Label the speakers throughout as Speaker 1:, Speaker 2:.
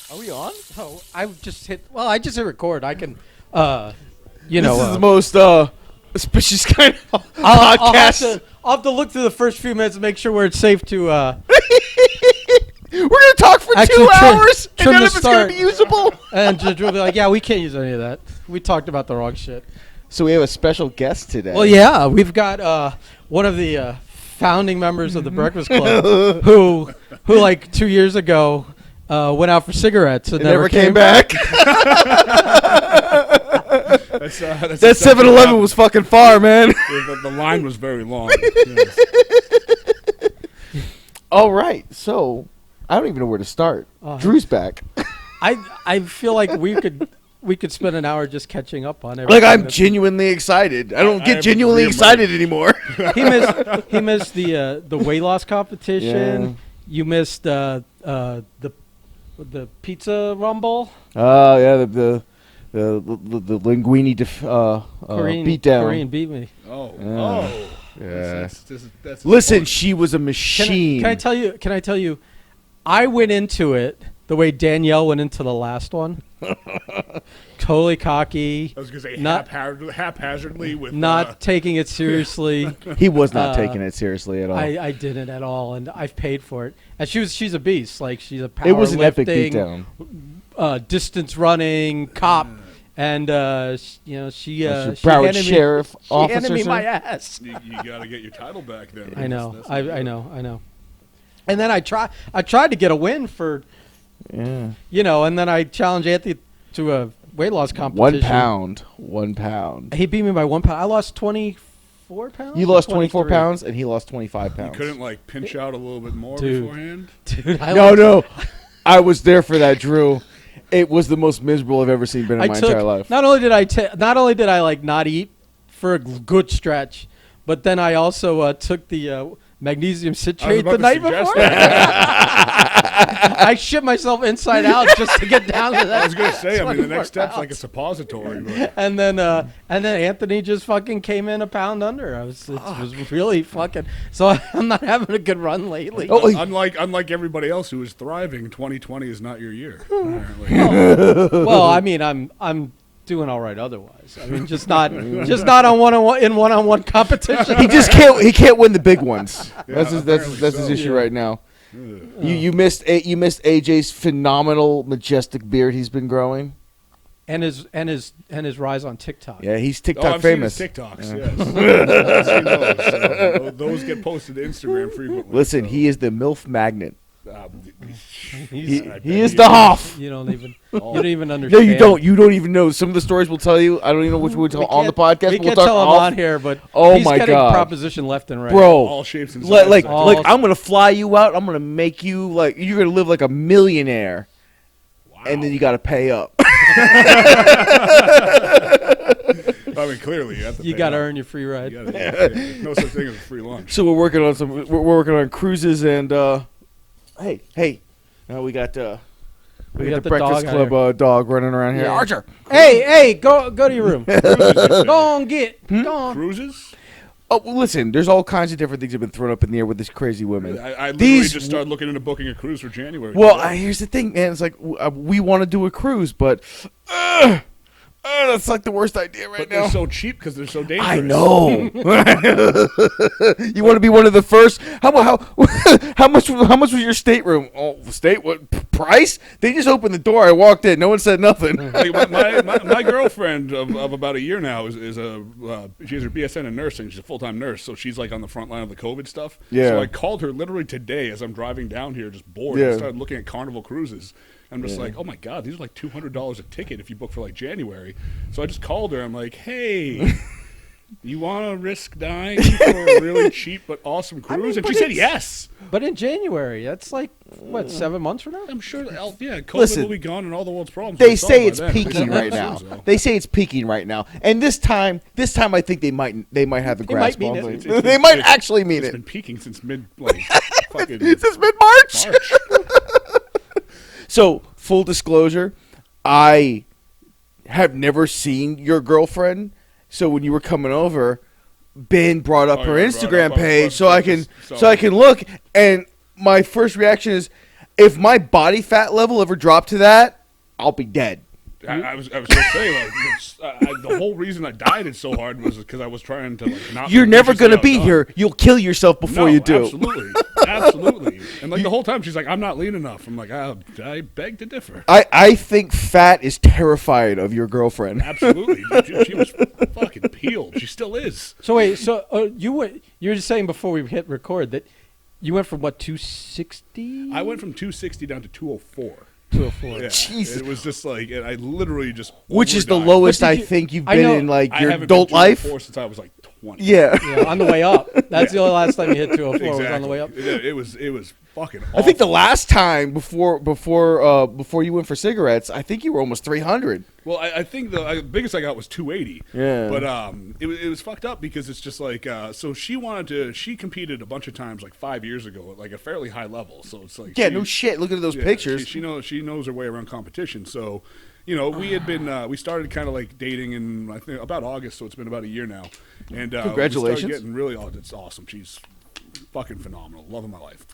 Speaker 1: Are we on?
Speaker 2: Oh, I just hit record. I can,
Speaker 3: This is the most suspicious kind of podcast.
Speaker 2: I'll have to look through the first few minutes and make sure where it's safe to.
Speaker 3: We're gonna talk for
Speaker 2: Actually,
Speaker 3: 2 hours, and
Speaker 2: trim
Speaker 3: none
Speaker 2: the
Speaker 3: of it's gonna
Speaker 2: start.
Speaker 3: be usable.
Speaker 2: And just be like, yeah, we can't use any of that. We talked about the wrong shit.
Speaker 3: So we have a special guest today.
Speaker 2: Well, yeah, we've got one of the founding members of the Breakfast Club who like 2 years ago went out for cigarettes and
Speaker 3: never came back. That 7-Eleven was fucking far, man.
Speaker 1: The line was very long. Yes.
Speaker 3: All right, so I don't even know where to start. Drew's back.
Speaker 2: I feel like we could spend an hour just catching up on everything.
Speaker 3: Like, I'm genuinely excited. I don't get genuinely excited anymore.
Speaker 2: He missed the weight loss competition.
Speaker 3: Yeah.
Speaker 2: You missed the pizza rumble.
Speaker 3: Yeah, the linguine beatdown.
Speaker 2: Korean beat me.
Speaker 3: Yeah.
Speaker 1: That's
Speaker 3: Listen, she was a machine.
Speaker 2: Can I tell you? I went into it the way Danielle went into the last one. Totally cocky.
Speaker 1: I was going to say
Speaker 2: not
Speaker 1: haphazardly with
Speaker 2: not taking it seriously.
Speaker 3: He was not taking it seriously at all.
Speaker 2: I didn't at all, and I've paid for it. And she's a beast. Like, she's a powerlifting.
Speaker 3: It was an epic beatdown.
Speaker 2: Distance running cop. And she
Speaker 3: Broward Sheriff officer.
Speaker 2: She handed me my ass.
Speaker 1: You got to get your title back then.
Speaker 2: I know. I know. And then I tried to get a win for, and then I challenged Anthony to a weight loss competition.
Speaker 3: 1 pound.
Speaker 2: He beat me by 1 pound. I lost 24 pounds.
Speaker 3: You lost 24 pounds, and he lost 25 pounds.
Speaker 1: You couldn't pinch out a little bit more
Speaker 2: Dude.
Speaker 1: beforehand?
Speaker 2: Dude,
Speaker 3: No. I was there for that, Drew. It was the most miserable I've ever seen in my entire life.
Speaker 2: Not only did I like not eat for a good stretch, but then I also took the magnesium citrate the night before. I shit myself inside out just to get down to that.
Speaker 1: I was going to say, the next step's like a suppository. But.
Speaker 2: And then Anthony just fucking came in a pound under. It was really fucking. So I'm not having a good run lately.
Speaker 1: Unlike everybody else who is thriving, 2020 is not your year. Apparently.
Speaker 2: Well, I'm doing all right otherwise. Just not on one-on-one competition.
Speaker 3: He can't win the big ones. That's his issue right now. You missed AJ's phenomenal majestic beard he's been growing,
Speaker 2: and his rise on TikTok.
Speaker 3: Yeah, he's TikTok famous.
Speaker 1: Seen his TikToks, yes. I've seen those. Those get posted to Instagram frequently.
Speaker 3: Listen, he is the MILF magnet.
Speaker 2: He
Speaker 3: is the Hoff.
Speaker 2: You don't even understand.
Speaker 3: No, you don't. You don't even know. Some of the stories we'll tell you. I don't even know which we'll tell on the podcast.
Speaker 2: We can't tell him on here, but he's
Speaker 3: my
Speaker 2: getting
Speaker 3: God,
Speaker 2: proposition left and right,
Speaker 3: bro.
Speaker 1: All shapes and sizes.
Speaker 3: Like I'm gonna fly you out. I'm gonna make you you're gonna live like a millionaire, and then you got to pay up.
Speaker 1: Clearly
Speaker 2: you got to earn your free ride.
Speaker 1: There's no such thing as a free lunch.
Speaker 3: So we're working on cruises and. Hey! Now we got the Breakfast Club dog running around here.
Speaker 2: Yeah. Archer. Hey! Go to your room. Go on, Go on.
Speaker 1: Cruises?
Speaker 3: Oh, well, listen. There's all kinds of different things that have been thrown up in the air with these crazy women.
Speaker 1: I literally just started looking into booking a cruise for January.
Speaker 3: Well, here's the thing, man. It's like we want to do a cruise, but. That's like the worst idea now.
Speaker 1: They're so cheap because they're so dangerous.
Speaker 3: I know. You want to be one of the first? How much was your stateroom? Oh, what price? They just opened the door. I walked in. No one said nothing.
Speaker 1: My girlfriend of about a year now she has her BSN in nursing. She's a full-time nurse, so she's like on the front line of the COVID stuff.
Speaker 3: Yeah.
Speaker 1: So I called her literally today as I'm driving down here, just bored.
Speaker 3: Yeah.
Speaker 1: And started looking at Carnival cruises. I'm just like, oh my God, these are like $200 a ticket if you book for like January. So I just called her. I'm like, hey, you want to risk dying for a really cheap but awesome cruise? And she said yes.
Speaker 2: But in January, that's like, 7 months from now?
Speaker 1: I'm sure, COVID will be gone and all the world's problems.
Speaker 3: They say it's peaking right now. They say it's peaking right now. And this time I think they might have a grasp on it. They might actually mean it.
Speaker 1: It's been peaking since mid-March.
Speaker 3: So, full disclosure, I have never seen your girlfriend. So when you were coming over, Ben brought up her Instagram page so I can look. And my first reaction is, if my body fat level ever dropped to that, I'll be dead.
Speaker 1: I was going to say, like, the whole reason I dieted so hard was because I was trying to, like, not.
Speaker 3: You're never going to be here. You'll kill yourself before you do.
Speaker 1: Absolutely. And, like, the whole time she's like, I'm not lean enough. I'm like, I beg to differ.
Speaker 3: I think fat is terrified of your girlfriend.
Speaker 1: Absolutely. She was fucking peeled. She still is.
Speaker 2: So wait, you were just saying before we hit record that you went from what, 260?
Speaker 1: I went from 260 down to 204.
Speaker 2: 204.
Speaker 1: Yeah,
Speaker 3: Jesus.
Speaker 1: it was just like, and I literally just.
Speaker 3: Which is the
Speaker 1: overdived.
Speaker 3: lowest I think you've been in like
Speaker 1: I
Speaker 3: your
Speaker 1: haven't
Speaker 3: adult
Speaker 1: been
Speaker 3: life.
Speaker 1: 204 since I was like 20.
Speaker 3: Yeah.
Speaker 2: Yeah, on the way up. That's the only last time you hit 204
Speaker 1: Exactly.
Speaker 2: was on the way up.
Speaker 1: It was fucking awful.
Speaker 3: I think the last time before you went for cigarettes, I think you were almost 300.
Speaker 1: Well, I think the biggest I got was 280.
Speaker 3: Yeah.
Speaker 1: But it was fucked up because it's just like so she competed a bunch of times like 5 years ago at like a fairly high level. So it's like
Speaker 3: Yeah, no shit. Look at those pictures.
Speaker 1: She knows her way around competition. So we had been we started kind of like dating in I think about August. So it's been about a year now. And
Speaker 3: Congratulations.
Speaker 1: We started getting really it's awesome. She's fucking phenomenal. Love of my life.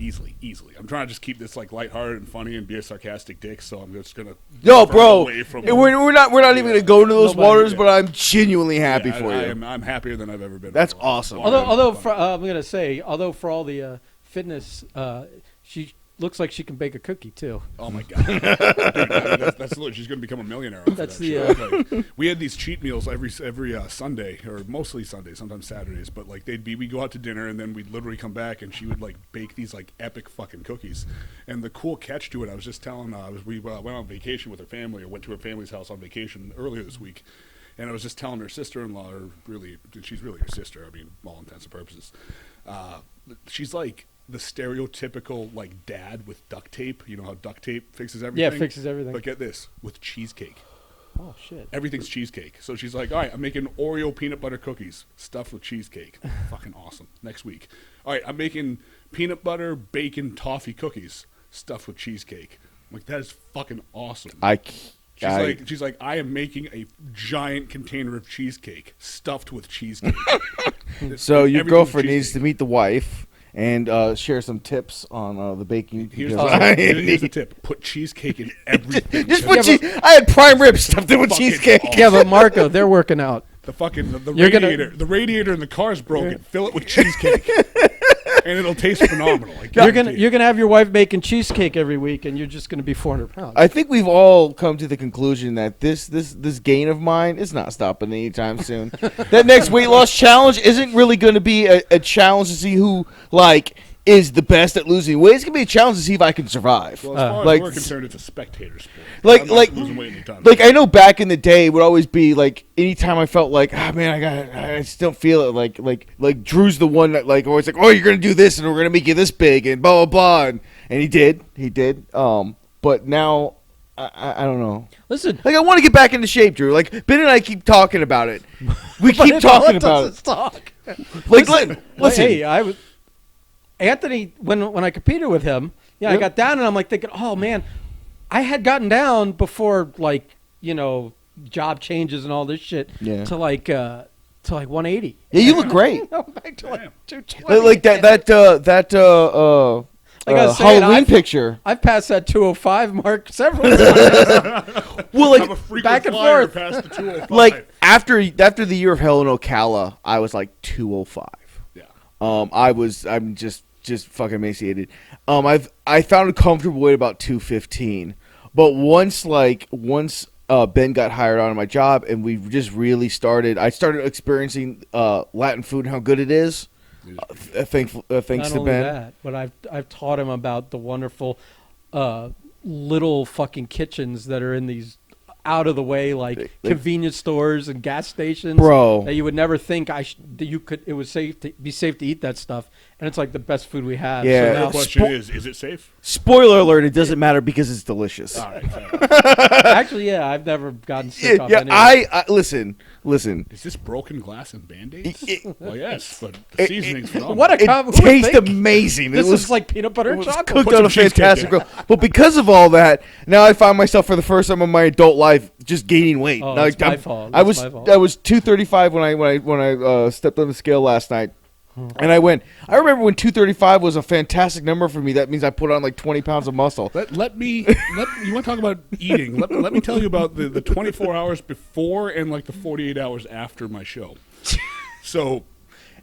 Speaker 1: Easily. I'm trying to just keep this like lighthearted and funny and be a sarcastic dick, so I'm just gonna away from
Speaker 3: we're not even gonna go into those waters,
Speaker 1: yeah.
Speaker 3: but I'm genuinely happy for you.
Speaker 1: I'm happier than I've ever been.
Speaker 3: That's awesome.
Speaker 2: Although I'm gonna say, for all the fitness, she looks like she can bake a cookie too.
Speaker 1: Oh my god, dude, that's she's gonna become a millionaire. Off
Speaker 2: That's
Speaker 1: that like, we had these cheat meals every Sunday, or mostly Sundays, sometimes Saturdays. But like we'd go out to dinner and then we'd literally come back and she would like bake these like epic fucking cookies. And the cool catch to it, I was just telling, we went on vacation with her family, or went to her family's house on vacation earlier this week. And I was just telling her sister-in-law, or really, she's really her sister. I mean, all intents and purposes. She's like the stereotypical like dad with duct tape. You know how duct tape fixes everything?
Speaker 2: Yeah, fixes everything.
Speaker 1: But get this, with cheesecake.
Speaker 2: Oh shit.
Speaker 1: Everything's cheesecake. So she's like, all right, I'm making Oreo peanut butter cookies stuffed with cheesecake. Fucking awesome. Next week. All right, I'm making peanut butter bacon toffee cookies stuffed with cheesecake. I'm like, that is fucking awesome. She's like, I am making a giant container of cheesecake stuffed with cheesecake.
Speaker 3: So your girlfriend needs to meet the wife and share some tips on the baking.
Speaker 1: Here's the tip: put cheesecake in everything.
Speaker 3: Just put cheese. I had prime rib stuffed in with cheesecake.
Speaker 1: Awesome.
Speaker 2: Yeah, but Marco, they're working out.
Speaker 1: The fucking the radiator in the car's broken. Fill it with cheesecake. And it'll taste phenomenal.
Speaker 2: You're gonna have your wife making cheesecake every week, and you're just gonna be 400 pounds.
Speaker 3: I think we've all come to the conclusion that this gain of mine is not stopping anytime soon. That next weight loss challenge isn't really going to be a challenge to see who is the best at losing weight. It's going to be a challenge to see if I can survive.
Speaker 1: Well, as far as we're concerned, it's a spectator sport. Losing weight anytime.
Speaker 3: I know back in the day it would always be like anytime I felt like, I just don't feel it. Like Drew's the one that always like, oh, you're gonna do this and we're gonna make you this big and blah blah blah, and he did. But now I don't know.
Speaker 2: Listen,
Speaker 3: I want to get back into shape, Drew. Ben and I keep talking about it. We keep talking about it.
Speaker 2: Talk.
Speaker 3: Listen.
Speaker 2: Hey, I was Anthony when I competed with him. Yeah, yep. I got down and I'm like thinking, oh man, I had gotten down before job changes and all this shit to like 180.
Speaker 3: Yeah, you look great.
Speaker 2: Back to like 220.
Speaker 3: That Halloween picture.
Speaker 2: I've passed that 205 mark several times.
Speaker 3: Well,
Speaker 1: I'm a frequent
Speaker 2: back and
Speaker 1: flyer
Speaker 2: forth.
Speaker 1: past the 205.
Speaker 3: After the year of hell in Ocala, I was like 205.
Speaker 1: Yeah.
Speaker 3: I'm just fucking emaciated. I found a comfortable weight about 215. But once Ben got hired on my job and we just really I started experiencing Latin food and how good it is. Thanks
Speaker 2: Not
Speaker 3: to
Speaker 2: only
Speaker 3: Ben.
Speaker 2: that, but I've taught him about the wonderful little fucking kitchens that are in these out of the way convenience stores and gas stations,
Speaker 3: bro,
Speaker 2: that you would never think it was safe to eat that stuff, and it's like the best food we have.
Speaker 3: Yeah.
Speaker 1: So the question is it safe?
Speaker 3: Spoiler alert, it doesn't matter because it's delicious.
Speaker 1: All right, fair enough.
Speaker 2: Actually, yeah, I've never gotten sick off any.
Speaker 3: I listen.
Speaker 1: Is this broken glass and Band-Aids? Well, yes, but the seasoning's phenomenal.
Speaker 2: What a
Speaker 3: it tastes amazing.
Speaker 2: This is like peanut butter and chocolate.
Speaker 3: Cooked on a fantastic grill. But because of all that, now I find myself for the first time in my adult life just gaining weight.
Speaker 2: Oh, that's my fault.
Speaker 3: I was 235 when I stepped on the scale last night. And I remember when 235 was a fantastic number for me. That means I put on like 20 pounds of muscle.
Speaker 1: You want to talk about eating? Let me tell you about the 24 hours before and like the 48 hours after my show. So,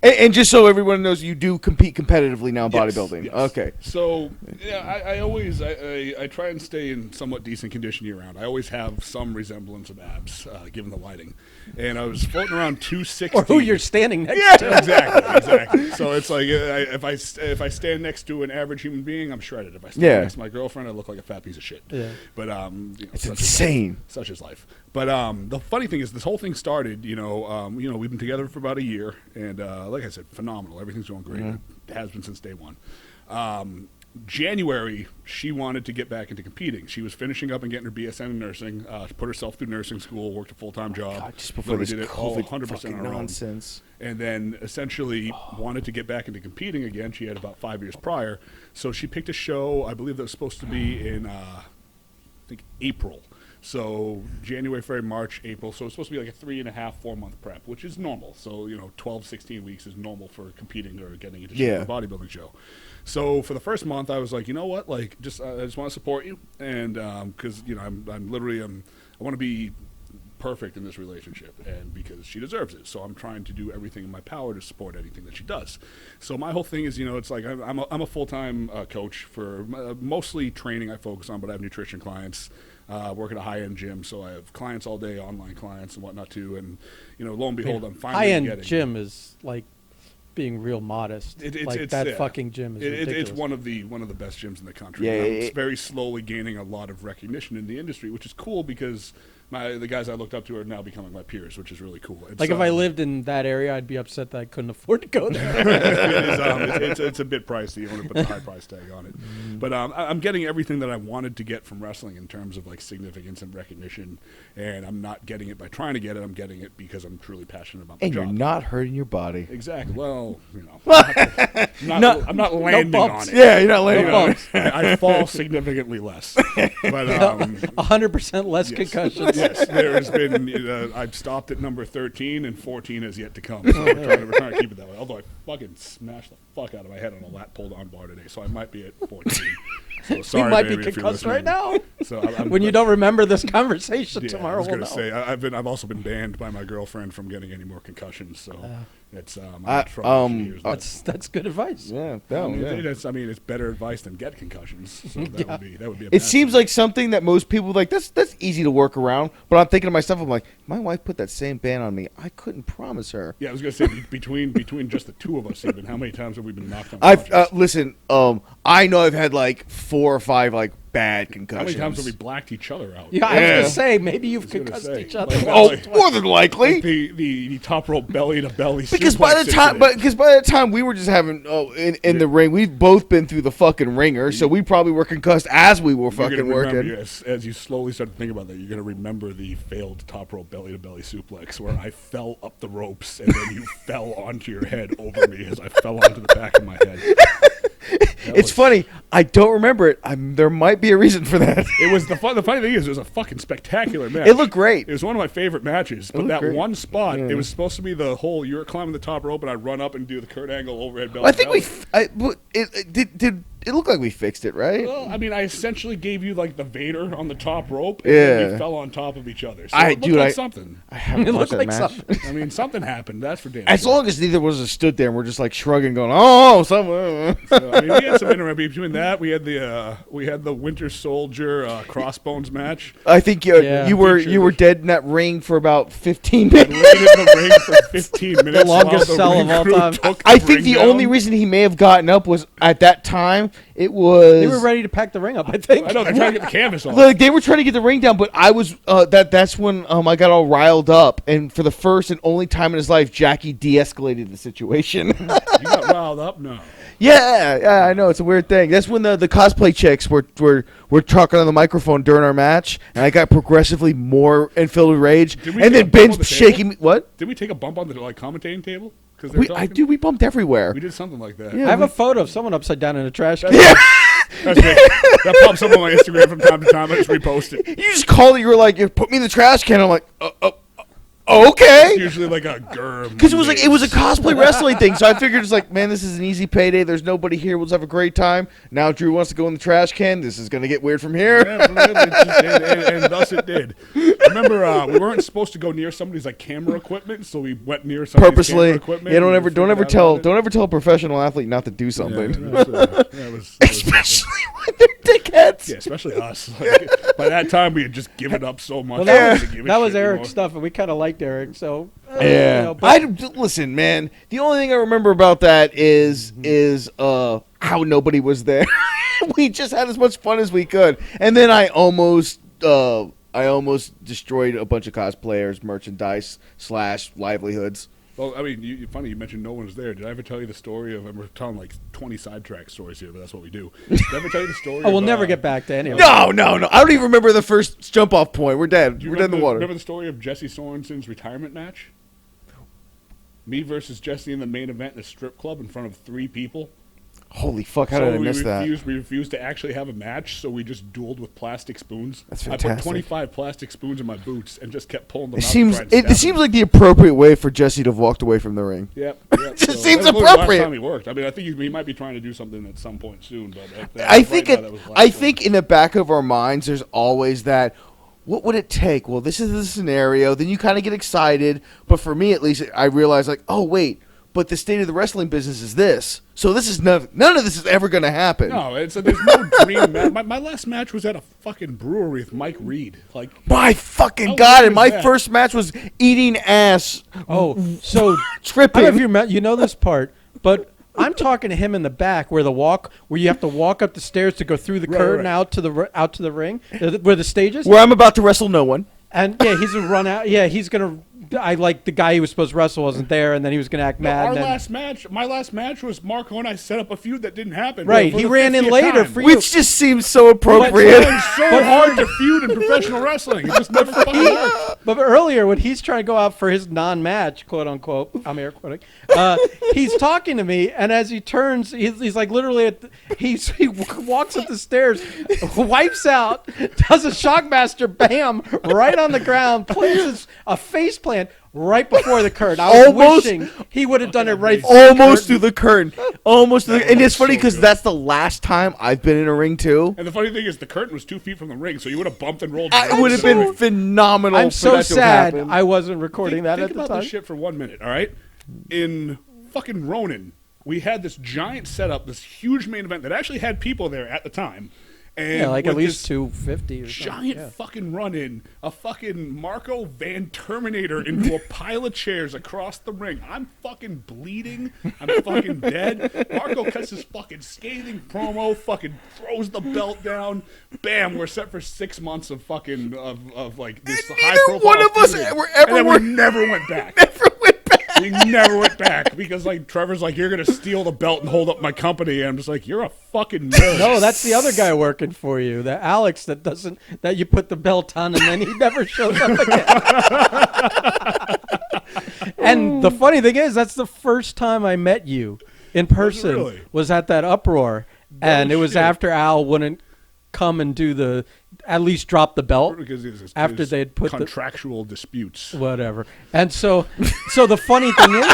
Speaker 3: and just so everyone knows, you do compete competitively now in bodybuilding.
Speaker 1: Yes.
Speaker 3: Okay.
Speaker 1: So, yeah, I always try and stay in somewhat decent condition year round. I always have some resemblance of abs, given the lighting. And I was floating around 260.
Speaker 2: Or who you're standing next to.
Speaker 1: Exactly. So it's like if I stand next to an average human being, I'm shredded. If I stand next to my girlfriend, I look like a fat piece of shit.
Speaker 2: Yeah.
Speaker 1: But
Speaker 3: it's insane.
Speaker 1: Such is life. But the funny thing is, this whole thing started. We've been together for about a year, and like I said, phenomenal. Everything's going great. It has been since day one. January, she wanted to get back into competing. She was finishing up and getting her BSN in nursing. She put herself through nursing school, worked a full-time job.
Speaker 3: God, just before this
Speaker 1: did it all
Speaker 3: COVID
Speaker 1: 100%
Speaker 3: fucking
Speaker 1: on her own.
Speaker 3: nonsense.
Speaker 1: And then essentially wanted to get back into competing again. She had about 5 years prior. So she picked a show, I believe that was supposed to be in, I think, April. So January, February, March, April. So it's supposed to be like a 3.5, 4 month prep, which is normal. So, 12, 16 weeks is normal for competing or getting into a bodybuilding show. So for the first month, I was like, you know what? Like, I just want to support you. And because, I'm literally, I want to be perfect in this relationship, and because she deserves it. So I'm trying to do everything in my power to support anything that she does. So my whole thing is, it's like I'm a full-time coach for mostly training I focus on, but I have nutrition clients. Work at a high-end gym, so I have clients all day, online clients and whatnot too. And lo and behold, I'm finally getting
Speaker 2: high-end gym is like being real modest. That fucking gym is ridiculous.
Speaker 1: It's one of the best gyms in the country. Yeah, it's very slowly gaining a lot of recognition in the industry, which is cool because the guys I looked up to are now becoming my peers, which is really cool.
Speaker 2: If I lived in that area, I'd be upset that I couldn't afford to go there.
Speaker 1: It's a bit pricey. You want to put the high price tag on it. But I'm getting everything that I wanted to get from wrestling in terms of like significance and recognition, and I'm not getting it by trying to get it. I'm getting it because I'm truly passionate about my job.
Speaker 3: And you're not hurting your body.
Speaker 1: Exactly. Well, I'm not landing on it.
Speaker 3: Yeah, you're not landing on it.
Speaker 1: I fall significantly less. But
Speaker 2: 100% less concussions.
Speaker 1: Yes, there has been. I've stopped at number 13, and 14 has yet to come. So we're trying to keep it that way. Although I fucking smashed the fuck out of my head on a lat pulled on bar today, so I might be at 14. So sorry,
Speaker 2: you might
Speaker 1: baby,
Speaker 2: be concussed right now.
Speaker 1: So
Speaker 2: when you don't remember this conversation tomorrow,
Speaker 1: I was going to say I've also been banned by my girlfriend from getting any more concussions. So it's
Speaker 2: that's good advice.
Speaker 3: Yeah,
Speaker 1: it's better advice than get concussions. So that would be.
Speaker 3: It seems like something that most people like. That's easy to work around. But I'm thinking to myself, I'm like, my wife put that same ban on me. I couldn't promise her.
Speaker 1: Yeah, I was going to say between just the two of us, even how many times have we been knocked on?
Speaker 3: Listen. I know I've had like 4 or 5 like bad concussions.
Speaker 1: How many times have we blacked each other out?
Speaker 2: Yeah, I was going to say maybe you've concussed each other.
Speaker 3: More than likely.
Speaker 1: Like the top rope belly to belly.
Speaker 3: Because by the time we were just having in the ring, we've both been through the fucking ringer, so we probably were concussed as we were fucking working.
Speaker 1: As you slowly start to think about that, you're going to remember the failed top rope belly to belly suplex where I fell up the ropes and then you fell onto your head over me as I fell onto the back of my head.
Speaker 3: It's funny. I don't remember it. There might be a reason for that.
Speaker 1: It was the funny thing is, it was a fucking spectacular match.
Speaker 3: It looked great.
Speaker 1: It was one of my favorite matches. But that one spot, it was supposed to be the whole. You were climbing the top rope, and I run up and do the Kurt Angle overhead belly.
Speaker 3: Well, I think it looked like we fixed it, right?
Speaker 1: Well, I mean, I essentially gave you like the Vader on the top rope, and then you fell on top of each other. So it looked like something.
Speaker 3: I haven't watched that match.
Speaker 2: Something.
Speaker 1: I mean, something happened. That's for damn.
Speaker 3: As long as neither of us stood there and we're just like shrugging, going, "Oh, something."
Speaker 1: So, I mean, we had some interim between that. We had the Winter Soldier Crossbones match.
Speaker 3: I think you were dead in that ring for about 15 minutes.
Speaker 1: I laid in the ring for 15 minutes.
Speaker 2: The longest sell of all time.
Speaker 3: I think the only reason he may have gotten up was at that time. It was
Speaker 2: they were ready to pack the ring up. I think.
Speaker 1: I know they're trying to get the canvas off.
Speaker 3: Like they were trying to get the ring down, but I was that's when I got all riled up, and for the first and only time in his life, Jackie de-escalated the situation.
Speaker 1: You got riled up? No.
Speaker 3: Yeah, I know it's a weird thing. That's when the cosplay chicks were talking on the microphone during our match, and I got progressively more and filled with rage. And then Ben's shaking me. What?
Speaker 1: Did we take a bump on the commentating table?
Speaker 3: We bumped everywhere.
Speaker 1: We did something like that.
Speaker 3: Yeah,
Speaker 2: I have a photo of someone upside down in a trash can.
Speaker 1: That's me. That pops up on my Instagram from time to time. I just repost it.
Speaker 3: You just called it. You were like, "You put me in the trash can." I'm like, Okay.
Speaker 1: It's usually like a Grr.
Speaker 3: Because it was a cosplay wrestling thing, so I figured it's like, man, this is an easy payday. There's nobody here. We'll just have a great time. Now Drew wants to go in the trash can. This is gonna get weird from here.
Speaker 1: Yeah, and thus it did. Remember, we weren't supposed to go near somebody's like camera equipment, so we went near somebody's
Speaker 3: Purposely.
Speaker 1: camera equipment.
Speaker 3: Yeah, don't ever tell a professional athlete not to do something. Especially when they're dickheads.
Speaker 1: Yeah, especially us. Like, by that time, we had just given up so much.
Speaker 2: Well, that was Eric's stuff, and we kind of liked Eric. So
Speaker 3: yeah, listen, man. The only thing I remember about that is how nobody was there. We just had as much fun as we could, and then I almost destroyed a bunch of cosplayers' merchandise / livelihoods.
Speaker 1: Well, I mean, funny you mentioned no one was there. Did I ever tell you the story of? We're telling like 20 sidetrack stories here, but that's what we do. Did I ever tell you the story?
Speaker 2: We'll never get back to any of it.
Speaker 3: No. I don't even remember the first jump off point. We're dead. We're dead in the water.
Speaker 1: Remember the story of Jesse Sorensen's retirement match? Me versus Jesse in the main event in a strip club in front of 3 people.
Speaker 3: Holy fuck! How did I miss that?
Speaker 1: We refused to actually have a match, so we just dueled with plastic spoons.
Speaker 3: That's fantastic.
Speaker 1: I put 25 plastic spoons in my boots and just kept pulling them out.
Speaker 3: It seems like the appropriate way for Jesse to have walked away from the ring.
Speaker 1: Yep.
Speaker 3: It just seems appropriate.
Speaker 1: Last time he worked. I mean, I think he might be trying to do something at some point soon. But
Speaker 3: I think in the back of our minds, there's always that. What would it take? Well, this is the scenario. Then you kind of get excited. But for me, at least, I realize like, oh wait. But the state of the wrestling business is this. So this is none of this is ever going to happen.
Speaker 1: No, there's no dream match. My last match was at a fucking brewery with Mike Reed. Like,
Speaker 3: my fucking God, and my first match was eating ass.
Speaker 2: Oh, so
Speaker 3: tripping.
Speaker 2: I don't know if you know this part, but I'm talking to him in the back where you have to walk up the stairs to go through the curtain out to the ring where the stage is.
Speaker 3: Where I'm about to wrestle no one.
Speaker 2: And yeah, he's gonna run out. Yeah, he's gonna. I like the guy he was supposed to wrestle wasn't there, and then he was gonna act mad.
Speaker 1: My last match was Marco and I set up a feud that didn't happen.
Speaker 2: Right, he ran in later for you,
Speaker 3: which just seems so appropriate.
Speaker 1: It's so hard to feud in professional wrestling. It just never fucking works.
Speaker 2: But earlier, when he's trying to go out for his non-match, quote unquote, I'm air quoting. He's talking to me, and as he turns, he's like literally he walks up the stairs, wipes out, does a shockmaster, bam, right on the ground, places a face plant right before the curtain. I was wishing he would have done it right
Speaker 3: through the curtain. Almost through the curtain. And it's funny because that's the last time I've been in a ring too.
Speaker 1: And the funny thing is the curtain was 2 feet from the ring, so you would have bumped and rolled.
Speaker 3: It would have been phenomenal.
Speaker 2: I'm so sad I wasn't recording that at the time.
Speaker 1: Think about this shit for 1 minute, all right? In fucking Ronin, we had this giant setup, this huge main event that actually had people there at the time. And
Speaker 2: yeah, like at least 250 or
Speaker 1: giant fucking run-in, a fucking Marco Van Terminator into a pile of chairs across the ring. I'm fucking bleeding. I'm fucking dead. Marco cuts his fucking scathing promo, fucking throws the belt down. Bam, we're set for 6 months of fucking, of like this high-profile
Speaker 3: one of us
Speaker 1: we never went back. We never went back because like Trevor's like, you're gonna steal the belt and hold up my company, and I'm just like, you're a fucking nerd.
Speaker 2: No, that's the other guy working for you, that Alex that you put the belt on and then he never shows up again. And the funny thing is, that's the first time I met you in person. Was at that uproar, and it was after Al wouldn't come and do at least drop the belt after they'd put
Speaker 1: contractual disputes,
Speaker 2: whatever. And so the funny thing is,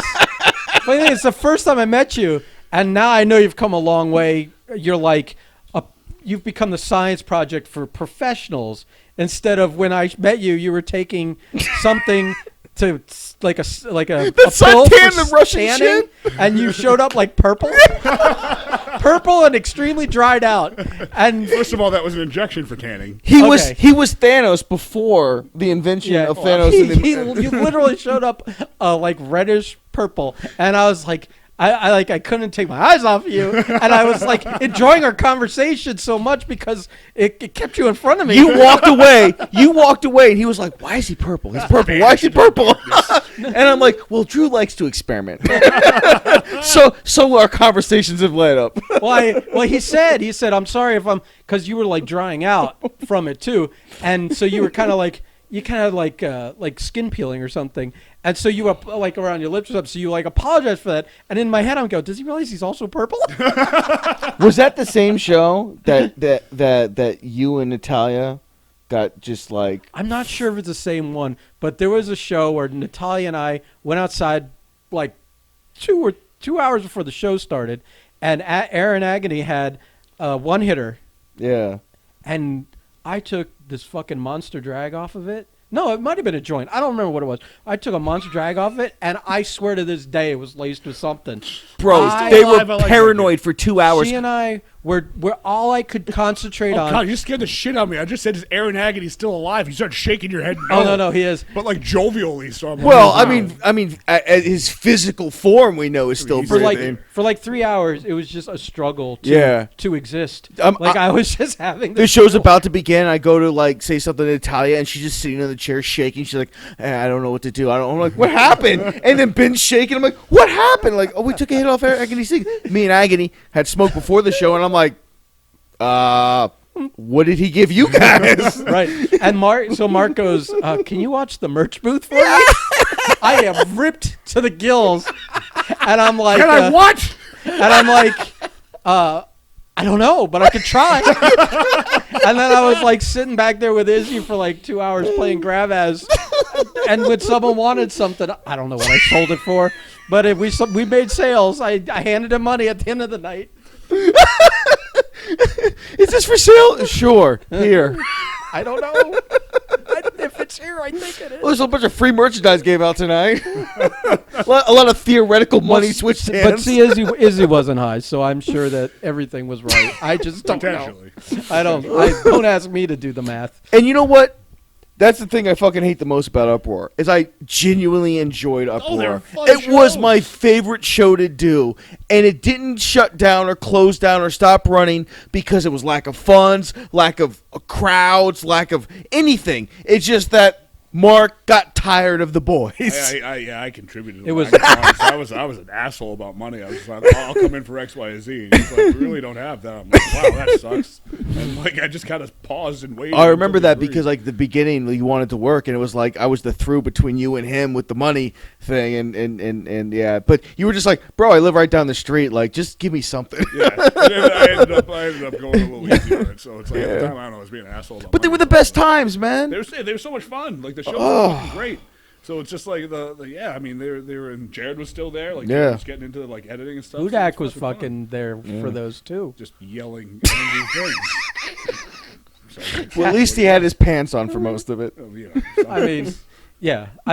Speaker 2: it's the first time I met you, and now I know you've come a long way. You're like you've become the science project for professionals instead of when I met you. You were taking something to like a pill for
Speaker 3: Russian
Speaker 2: tanning, and you showed up like purple and extremely dried out. And
Speaker 1: first of all, that was an injection for tanning.
Speaker 3: He was Thanos before the invention of Thanos.
Speaker 2: You literally showed up like reddish purple, and I was like, I couldn't take my eyes off you, and I was like enjoying our conversation so much because it kept you in front of me.
Speaker 3: You walked away, and he was like, "Why is he purple? He's purple. Why is he purple?" And I'm like, "Well, Drew likes to experiment." so our conversations have led up.
Speaker 2: Well, he said, "I'm sorry if because you were like drying out from it too, and so you were kind of like." You kind of like skin peeling or something, and so you like around your lips or something. So you like apologize for that, and in my head I'm going, does he realize he's also purple?
Speaker 3: Was that the same show that you and Natalia got just like.
Speaker 2: I'm not sure if it's the same one, but there was a show where Natalia and I went outside like 2 hours before the show started, and Aaron Agony had a one hitter.
Speaker 3: Yeah.
Speaker 2: And I took this fucking monster drag off of it. No, it might have been a joint. I don't remember what it was. I took a monster drag off it, and I swear to this day it was laced with something.
Speaker 3: Bro, they were paranoid for 2 hours.
Speaker 2: She and I were all I could concentrate on.
Speaker 1: God, you scared the shit out of me. I just said, is Aaron Agony still alive? You started shaking your head.
Speaker 2: Oh, no, he is.
Speaker 1: But like jovially. So I'm
Speaker 3: well,
Speaker 1: like,
Speaker 3: I mean, his physical form we know is still
Speaker 2: for
Speaker 3: breathing.
Speaker 2: like 3 hours. It was just a struggle to exist. I was just having
Speaker 3: the show's about to begin. I go to like say something to Natalia, and she's just sitting in the chair shaking. She's like, I don't know what to do. I'm like, what happened? And then Ben's shaking. I'm like, what happened? Like, oh, we took a hit off Agony's thing. Me and Agony had smoked before the show, and I'm like, what did he give you guys?
Speaker 2: Right. And Mark goes, can you watch the merch booth for me? I am ripped to the gills. And I'm like,
Speaker 1: can I what?
Speaker 2: And I'm like, I don't know, but I could try. And then I was like sitting back there with Izzy for like 2 hours playing grab-ass. And when someone wanted something, I don't know what I sold it for, but if we made sales, I handed him money at the end of the night.
Speaker 3: Is this for sale? Sure. Here.
Speaker 2: I don't know. If it's here, I think it is.
Speaker 3: Well, there's a bunch of free merchandise gave out tonight. a lot of theoretical money switched hands.
Speaker 2: But see, Izzy wasn't high, so I'm sure that everything was right. I just don't know. Don't ask me to do the math.
Speaker 3: And you know what? That's the thing I fucking hate the most about Uproar is I genuinely enjoyed Uproar. It was my favorite show to do, and it didn't shut down or close down or stop running because it was lack of funds, lack of crowds, lack of anything. It's just that Mark got tired of the boys.
Speaker 1: I contributed. I was an asshole about money. I was like, I'll come in for X, Y, and Z. And he's like, we really don't have that. I'm like, wow, that sucks. And like, I just kind of paused and waited.
Speaker 3: I remember that because like the beginning, you wanted to work, and it was like I was the through between you and him with the money thing, and yeah. But you were just like, bro, I live right down the street. Like, just give me something.
Speaker 1: Yeah. I ended up going a little easy on it. So it's like at the time, I don't know, I was being an asshole. About
Speaker 3: but they were the best times, man.
Speaker 1: They were so much fun. Like the show was great. So it's just like I mean they were and Jared was still there, like Jared was getting into like editing and stuff.
Speaker 2: Hudak was fucking there for those too.
Speaker 1: Just yelling angry things.
Speaker 3: Well, at least he had his pants on for most of it.
Speaker 2: I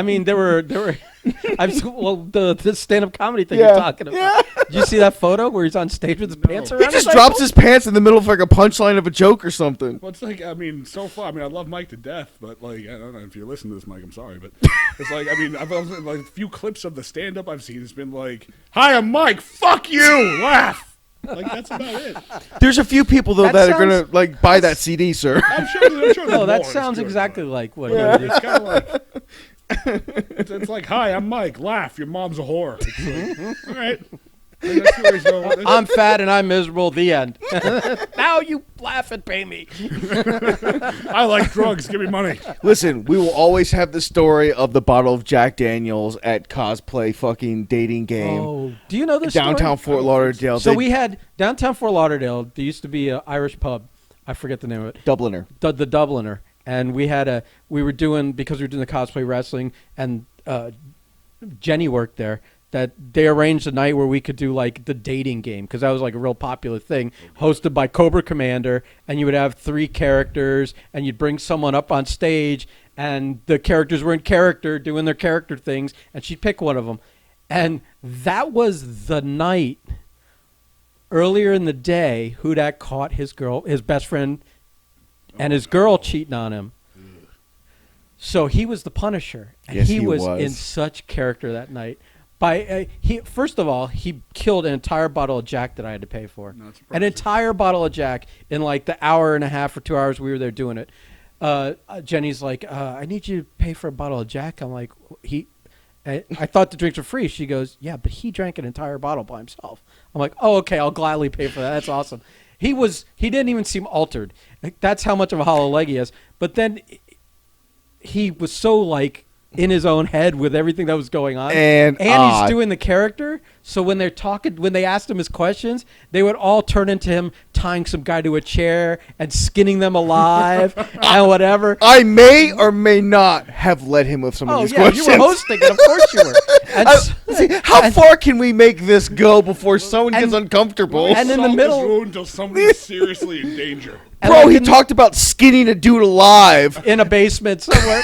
Speaker 2: mean there were the stand-up comedy thing you're talking about. Yeah. Did you see that photo where he's on stage with his pants around?
Speaker 3: He just drops his pants in the middle of like a punchline of a joke or something.
Speaker 1: Well, it's like, I mean, so far, I mean, I love Mike to death, but like, I don't know if you're listening to this, Mike, I'm sorry, but it's like, I mean, I've like a few clips of the stand-up I've seen. It's been like, "Hi, I'm Mike. Fuck you. Laugh." Like that's about it.
Speaker 3: There's a few people though that are gonna like buy that CD, sir.
Speaker 1: I'm sure.
Speaker 2: No, that sounds exactly like what.
Speaker 1: Yeah. It's kind of like. It's like, "Hi, I'm Mike. Laugh. Your mom's a whore." Like, all right.
Speaker 2: I'm fat and I'm miserable. The end. Now you laugh and pay me.
Speaker 1: I like drugs. Give me money.
Speaker 3: Listen, we will always have the story of the bottle of Jack Daniels at cosplay fucking dating game.
Speaker 2: Oh, do you know this
Speaker 3: downtown
Speaker 2: story?
Speaker 3: Fort Lauderdale?
Speaker 2: So we had downtown Fort Lauderdale. There used to be an Irish pub. I forget the name of it.
Speaker 3: Dubliner.
Speaker 2: The Dubliner. And we were doing, because we were doing the cosplay wrestling, and Jenny worked there, that they arranged a night where we could do like the dating game, because that was like a real popular thing, hosted by Cobra Commander, and you would have 3 characters, and you'd bring someone up on stage, and the characters were in character doing their character things, and she'd pick one of them. And that was the night earlier in the day Hudak caught his best friend and his girl cheating on him. So he was the Punisher, and
Speaker 3: yes,
Speaker 2: he was in such character that night. First of all, he killed an entire bottle of Jack that I had to pay for. An entire bottle of Jack in like the hour and a half or 2 hours we were there doing it. Jenny's like, I need you to pay for a bottle of Jack. I'm like, I thought the drinks were free. She goes, yeah, but he drank an entire bottle by himself. I'm like, oh, okay, I'll gladly pay for that. That's awesome. He didn't even seem altered. That's how much of a hollow leg he is. But then he was so like in his own head with everything that was going on.
Speaker 3: And
Speaker 2: he's doing the character. So when they're talking, when they asked him his questions, they would all turn into him tying some guy to a chair and skinning them alive and whatever.
Speaker 3: I may or may not have led him with some of these questions.
Speaker 2: You were hosting it. Of course you were. And
Speaker 3: how far can we make this go before someone gets uncomfortable?
Speaker 2: And in the middle,
Speaker 1: until somebody's seriously in danger.
Speaker 3: Bro, he talked about skinning a dude alive
Speaker 2: in a basement somewhere.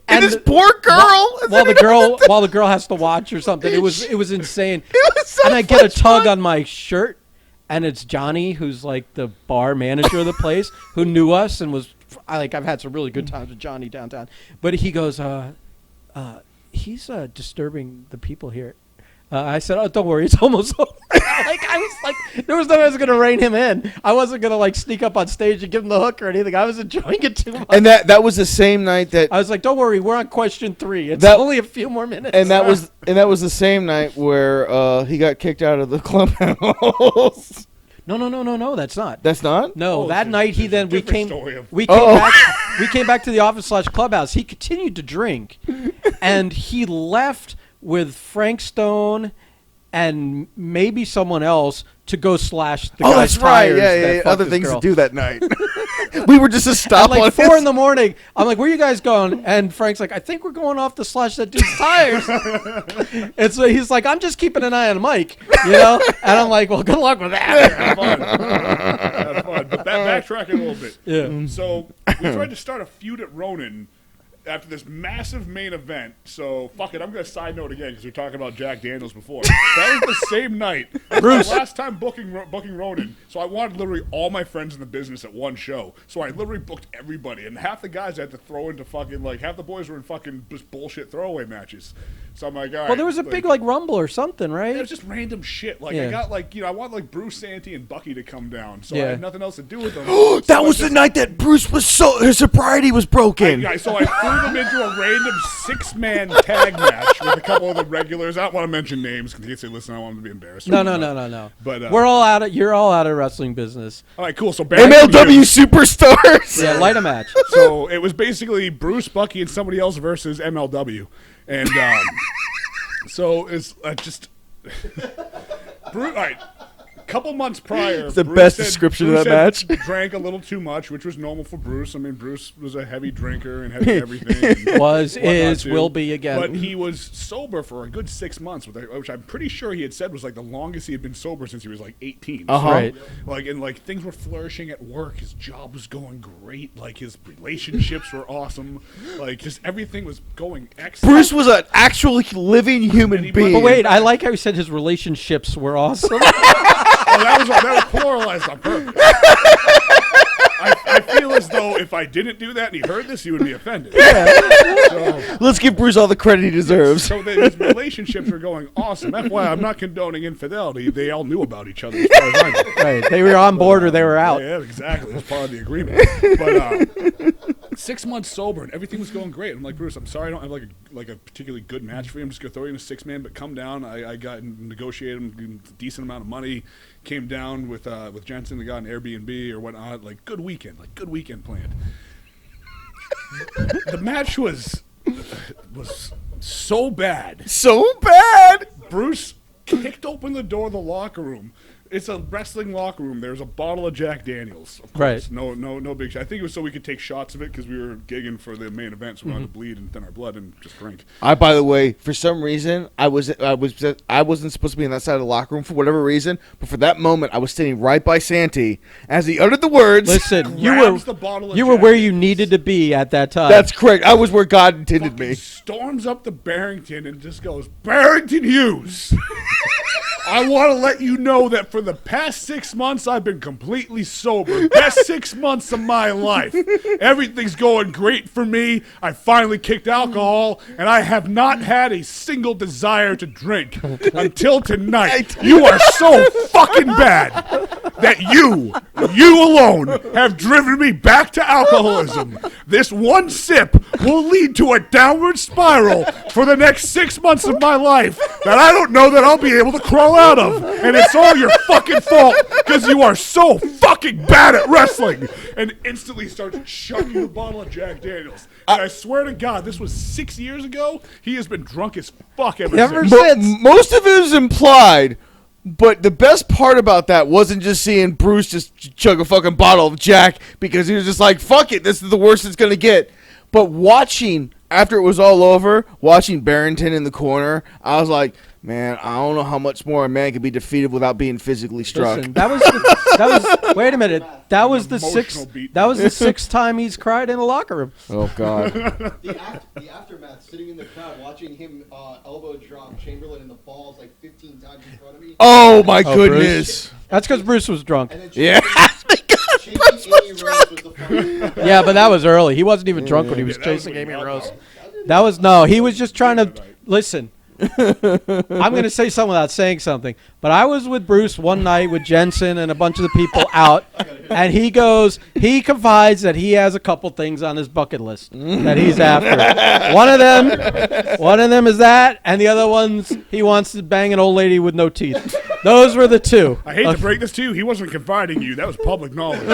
Speaker 3: And this poor girl,
Speaker 2: while the girl has to watch or something. It was insane.
Speaker 3: It was so
Speaker 2: and I get a tug
Speaker 3: fun.
Speaker 2: on my shirt, and it's Johnny, who's like the bar manager of the place, who knew us and was I've had some really good times with Johnny downtown. But he goes, he's disturbing the people here. I said, "Oh, don't worry, it's almost over." I was like, there was no way I was gonna rein him in. I wasn't gonna like sneak up on stage and give him the hook or anything. I was enjoying it too much.
Speaker 3: And that was the same night that
Speaker 2: I was like, "Don't worry, we're on question 3. It's
Speaker 3: that,
Speaker 2: only a few more minutes."
Speaker 3: And that was the same night where he got kicked out of the clubhouse.
Speaker 2: No, that's not.
Speaker 3: That's not?
Speaker 2: No, that night we came back to the office / clubhouse. He continued to drink, and he left with Frank Stone and maybe someone else to go slash the guy's
Speaker 3: that's right.
Speaker 2: tires.
Speaker 3: Yeah. Other things
Speaker 2: girl.
Speaker 3: to do that night. We were just a stop
Speaker 2: At like
Speaker 3: on
Speaker 2: 4 in the morning. I'm like, "Where you guys going?" And Frank's like, "I think we're going off to slash that dude's tires." And so he's like, "I'm just keeping an eye on Mike, you know." And I'm like, "Well, good luck with that."
Speaker 1: Have fun. Have fun. But backtracking a little bit.
Speaker 2: Yeah.
Speaker 1: So we tried to start a feud at Ronin after this massive main event. So fuck it, I'm gonna side note again because we were talking about Jack Daniels before. That was the same night.
Speaker 2: Bruce.
Speaker 1: The last time booking Ronin. So I wanted literally all my friends in the business at one show. So I literally booked everybody, and half the guys I had to throw into fucking half the boys were in fucking just bullshit throwaway matches. So I'm like, all right.
Speaker 2: Well, there was a big rumble or something, right?
Speaker 1: It was just random shit. I got I want Bruce, Santee, and Bucky to come down. So I had nothing else to do with them.
Speaker 3: That was the night that Bruce was his sobriety was broken.
Speaker 1: So I threw them into a random 6-man tag match with a couple of the regulars. I don't want to mention names because they say, "Listen, I don't want them to be embarrassed."
Speaker 2: No.
Speaker 1: But
Speaker 2: we're all out of. You're all out of wrestling business.
Speaker 1: All right, cool. So
Speaker 3: MLW superstars.
Speaker 2: Yeah, light a match.
Speaker 1: So it was basically Bruce, Bucky, and somebody else versus MLW, and so it's just Bruce. All right. Couple months prior,
Speaker 3: it's the
Speaker 1: Bruce
Speaker 3: best description of that match.
Speaker 1: Drank a little too much, which was normal for Bruce. I mean, Bruce was a heavy drinker and heavy everything.
Speaker 2: Will be again.
Speaker 1: But he was sober for a good 6 months, which I'm pretty sure he had said was the longest he had been sober since he was 18.
Speaker 2: Right.
Speaker 1: Things were flourishing at work. His job was going great. His relationships were awesome. Just everything was going excellent.
Speaker 3: Bruce was an actual living human being.
Speaker 2: But wait, I like how he said his relationships were awesome.
Speaker 1: That was pluralized on purpose. I feel as though if I didn't do that and he heard this, he would be offended.
Speaker 2: Yeah.
Speaker 1: So,
Speaker 3: let's give Bruce all the credit he deserves.
Speaker 1: So his relationships were going awesome. FYI, I'm not condoning infidelity. They all knew about each other as far as I know.
Speaker 2: Right. They were on board or they were out.
Speaker 1: Yeah, exactly. That's part of the agreement. But 6 months sober and everything was going great. I'm like, "Bruce, I'm sorry I don't have a particularly good match for you. I'm just gonna throw you in a 6-man, but come down." I got negotiated a decent amount of money. Came down with Jensen. They got an Airbnb or whatnot. Good weekend planned. The match was so bad.
Speaker 3: So bad.
Speaker 1: Bruce kicked open the door of the locker room. It's a wrestling locker room. There's a bottle of Jack Daniels, of course.
Speaker 2: Right.
Speaker 1: No big shot. I think it was so we could take shots of it because we were gigging for the main event, so we wanted to bleed and thin our blood and just drink.
Speaker 3: By the way, for some reason, I wasn't supposed to be in that side of the locker room for whatever reason, but for that moment, I was standing right by Santee as he uttered the words.
Speaker 2: Listen, you
Speaker 1: Jack
Speaker 2: were where you needed to be at that time.
Speaker 3: That's correct. I was where God intended me.
Speaker 1: Storms up to Barrington and just goes, "Barrington Hughes, I want to let you know that for the past 6 months, I've been completely sober. Best 6 months of my life. Everything's going great for me. I finally kicked alcohol, and I have not had a single desire to drink until tonight. You are so fucking bad that you alone have driven me back to alcoholism. This one sip will lead to a downward spiral for the next 6 months of my life that I don't know that I'll be able to crawl out of. And it's all your fucking fault because you are so fucking bad at wrestling. And instantly starts chugging the bottle of Jack Daniels. And I swear to God, this was 6 years ago. He has been drunk as fuck ever since.
Speaker 3: Most of it is implied. But the best part about that wasn't just seeing Bruce just chug a fucking bottle of Jack because he was just like, fuck it, this is the worst it's going to get. But watching, after it was all over, watching Barrington in the corner, I was like, man, I don't know how much more a man can be defeated without being physically struck.
Speaker 2: Listen, wait a minute. That was the sixth time he's cried in the locker room.
Speaker 3: Oh, God.
Speaker 4: The aftermath, sitting in the crowd, watching him elbow drop Chamberlain in the balls like 15 times in front of me.
Speaker 3: Oh, my goodness.
Speaker 2: Bruce. That's because Bruce was drunk.
Speaker 3: Yeah.
Speaker 2: Yeah, but that was early. He wasn't even drunk when he was chasing Amy Rose. He was just trying to listen. I'm going to say something without saying something, but I was with Bruce one night with Jensen and a bunch of the people out, and he confides that he has a couple things on his bucket list that he's after. One of them is that, and the other one's he wants to bang an old lady with no teeth. Those were the two.
Speaker 1: I hate to break this to you. He wasn't confiding you. That was public knowledge.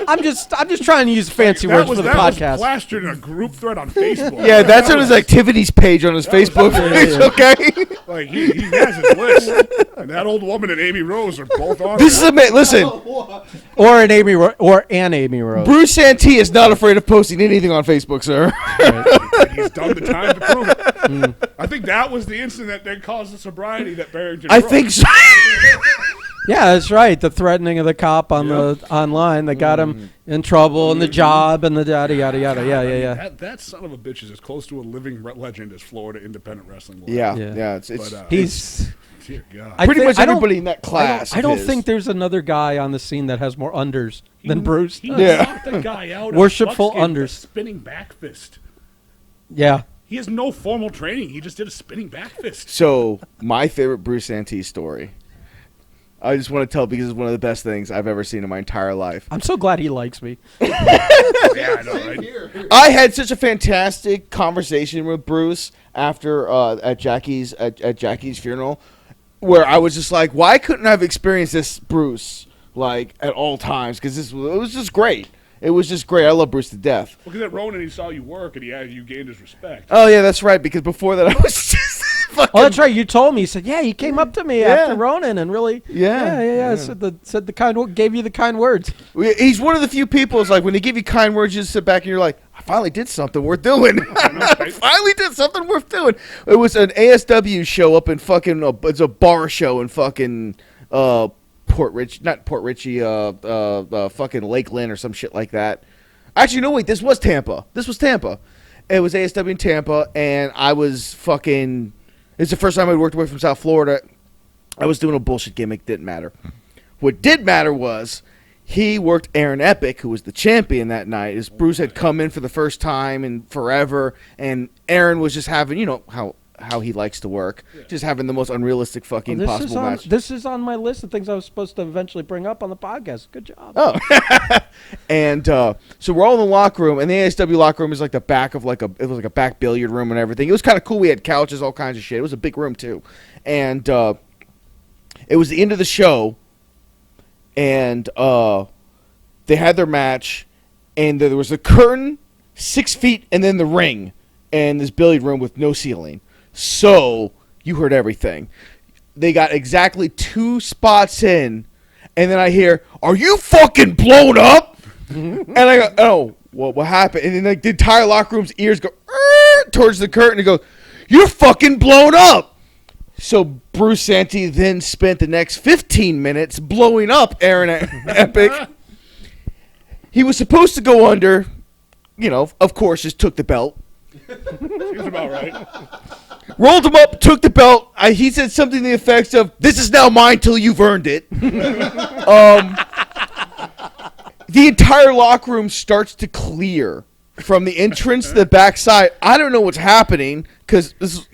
Speaker 2: I'm just trying to use fancy words for the podcast.
Speaker 1: That was plastered in a group thread on Facebook.
Speaker 3: Yeah, that's on his activities page on his Facebook page, okay?
Speaker 1: Like, he has his list. And that old woman and Amy Rose are both on
Speaker 3: This is amazing. Listen.
Speaker 2: Or an Amy Rose.
Speaker 3: Bruce Santee is not afraid of posting anything on Facebook, sir.
Speaker 1: Right. He's done the time to prove it. I think that was the incident that caused the sobriety that Barrington
Speaker 3: I
Speaker 1: broke.
Speaker 3: think so.
Speaker 2: Yeah, that's right. The threatening of the cop on the online that got him in trouble and the job and the yada yada yada. Yeah.
Speaker 1: That son of a bitch is as close to a living legend as Florida independent wrestling was.
Speaker 3: Yeah.
Speaker 2: He's
Speaker 1: dear God.
Speaker 3: Pretty much everybody in that class.
Speaker 2: I don't think there's another guy on the scene that has more unders than Bruce.
Speaker 1: He knocked the guy out.
Speaker 2: Worshipful unders.
Speaker 1: Spinning back fist.
Speaker 2: Yeah.
Speaker 1: He has no formal training. He just did a spinning back fist.
Speaker 3: So my favorite Bruce Santee story. I just want to tell because it's one of the best things I've ever seen in my entire life.
Speaker 2: I'm so glad he likes me.
Speaker 1: Yeah, I know, right?
Speaker 3: I had such a fantastic conversation with Bruce after at Jackie's funeral, where I was just like, "Why couldn't I have experienced this, Bruce, like at all times? Because it was just great. It was just great. I love Bruce to death."
Speaker 1: Well, because at Ronin he saw you work and you gained his respect.
Speaker 3: Oh yeah, that's right. Because before that, I was just.
Speaker 2: Oh, that's right. You told me. You said, "Yeah, he came up to me after Ronin and really,
Speaker 3: yeah.
Speaker 2: Said the kind, gave you the kind words."
Speaker 3: He's one of the few people. It's like when they give you kind words, you just sit back and you're like, "I finally did something worth doing. I finally did something worth doing." It was an ASW show up in fucking. It's a bar show in fucking Port Richey, fucking Lakeland or some shit like that. Actually, no, wait. This was Tampa. It was ASW in Tampa, and I was fucking. It's the first time I'd worked away from South Florida. I was doing a bullshit gimmick. Didn't matter. What did matter was he worked Aaron Epic, who was the champion that night. As Bruce had come in for the first time in forever, and Aaron was just having, how he likes to work, just having the most unrealistic fucking possible match.
Speaker 2: This is on my list of things I was supposed to eventually bring up on the podcast. Good job.
Speaker 3: Oh, and so we're all in the locker room, and the ASW locker room is like the back of it was like a back billiard room and everything. It was kind of cool. We had couches, all kinds of shit. It was a big room too, and it was the end of the show, and they had their match, and there was a curtain 6 feet, and then the ring, and this billiard room with no ceiling. So you heard everything. They got exactly 2 spots in, and then I hear, "Are you fucking blown up?" And I go, "Oh, what happened?" And then like the entire locker room's ears go towards the curtain and go, "You're fucking blown up." So Bruce Santee then spent the next 15 minutes blowing up Aaron Epic. He was supposed to go under, of course, just took the belt.
Speaker 1: Seems about right.
Speaker 3: Rolled him up, took the belt. He said something to the effects of, "This is now mine till you've earned it." The entire locker room starts to clear from the entrance to the backside. I don't know what's happening because this is,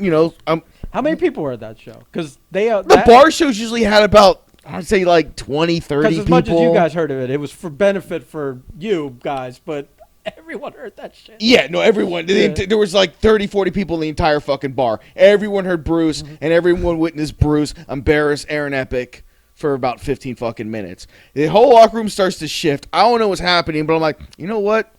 Speaker 2: How many people were at that show? Because
Speaker 3: The bar shows usually had about, I'd say, like 20, 30
Speaker 2: Because as
Speaker 3: people.
Speaker 2: much as you guys heard of it, it was for benefit for you guys, but everyone heard that shit.
Speaker 3: Yeah, no, everyone.
Speaker 2: Yeah.
Speaker 3: There was like 30, 40 people in the entire fucking bar. Everyone heard Bruce, and everyone witnessed Bruce embarrass Aaron Epic for about 15 fucking minutes. The whole locker room starts to shift. I don't know what's happening, but I'm like, you know what?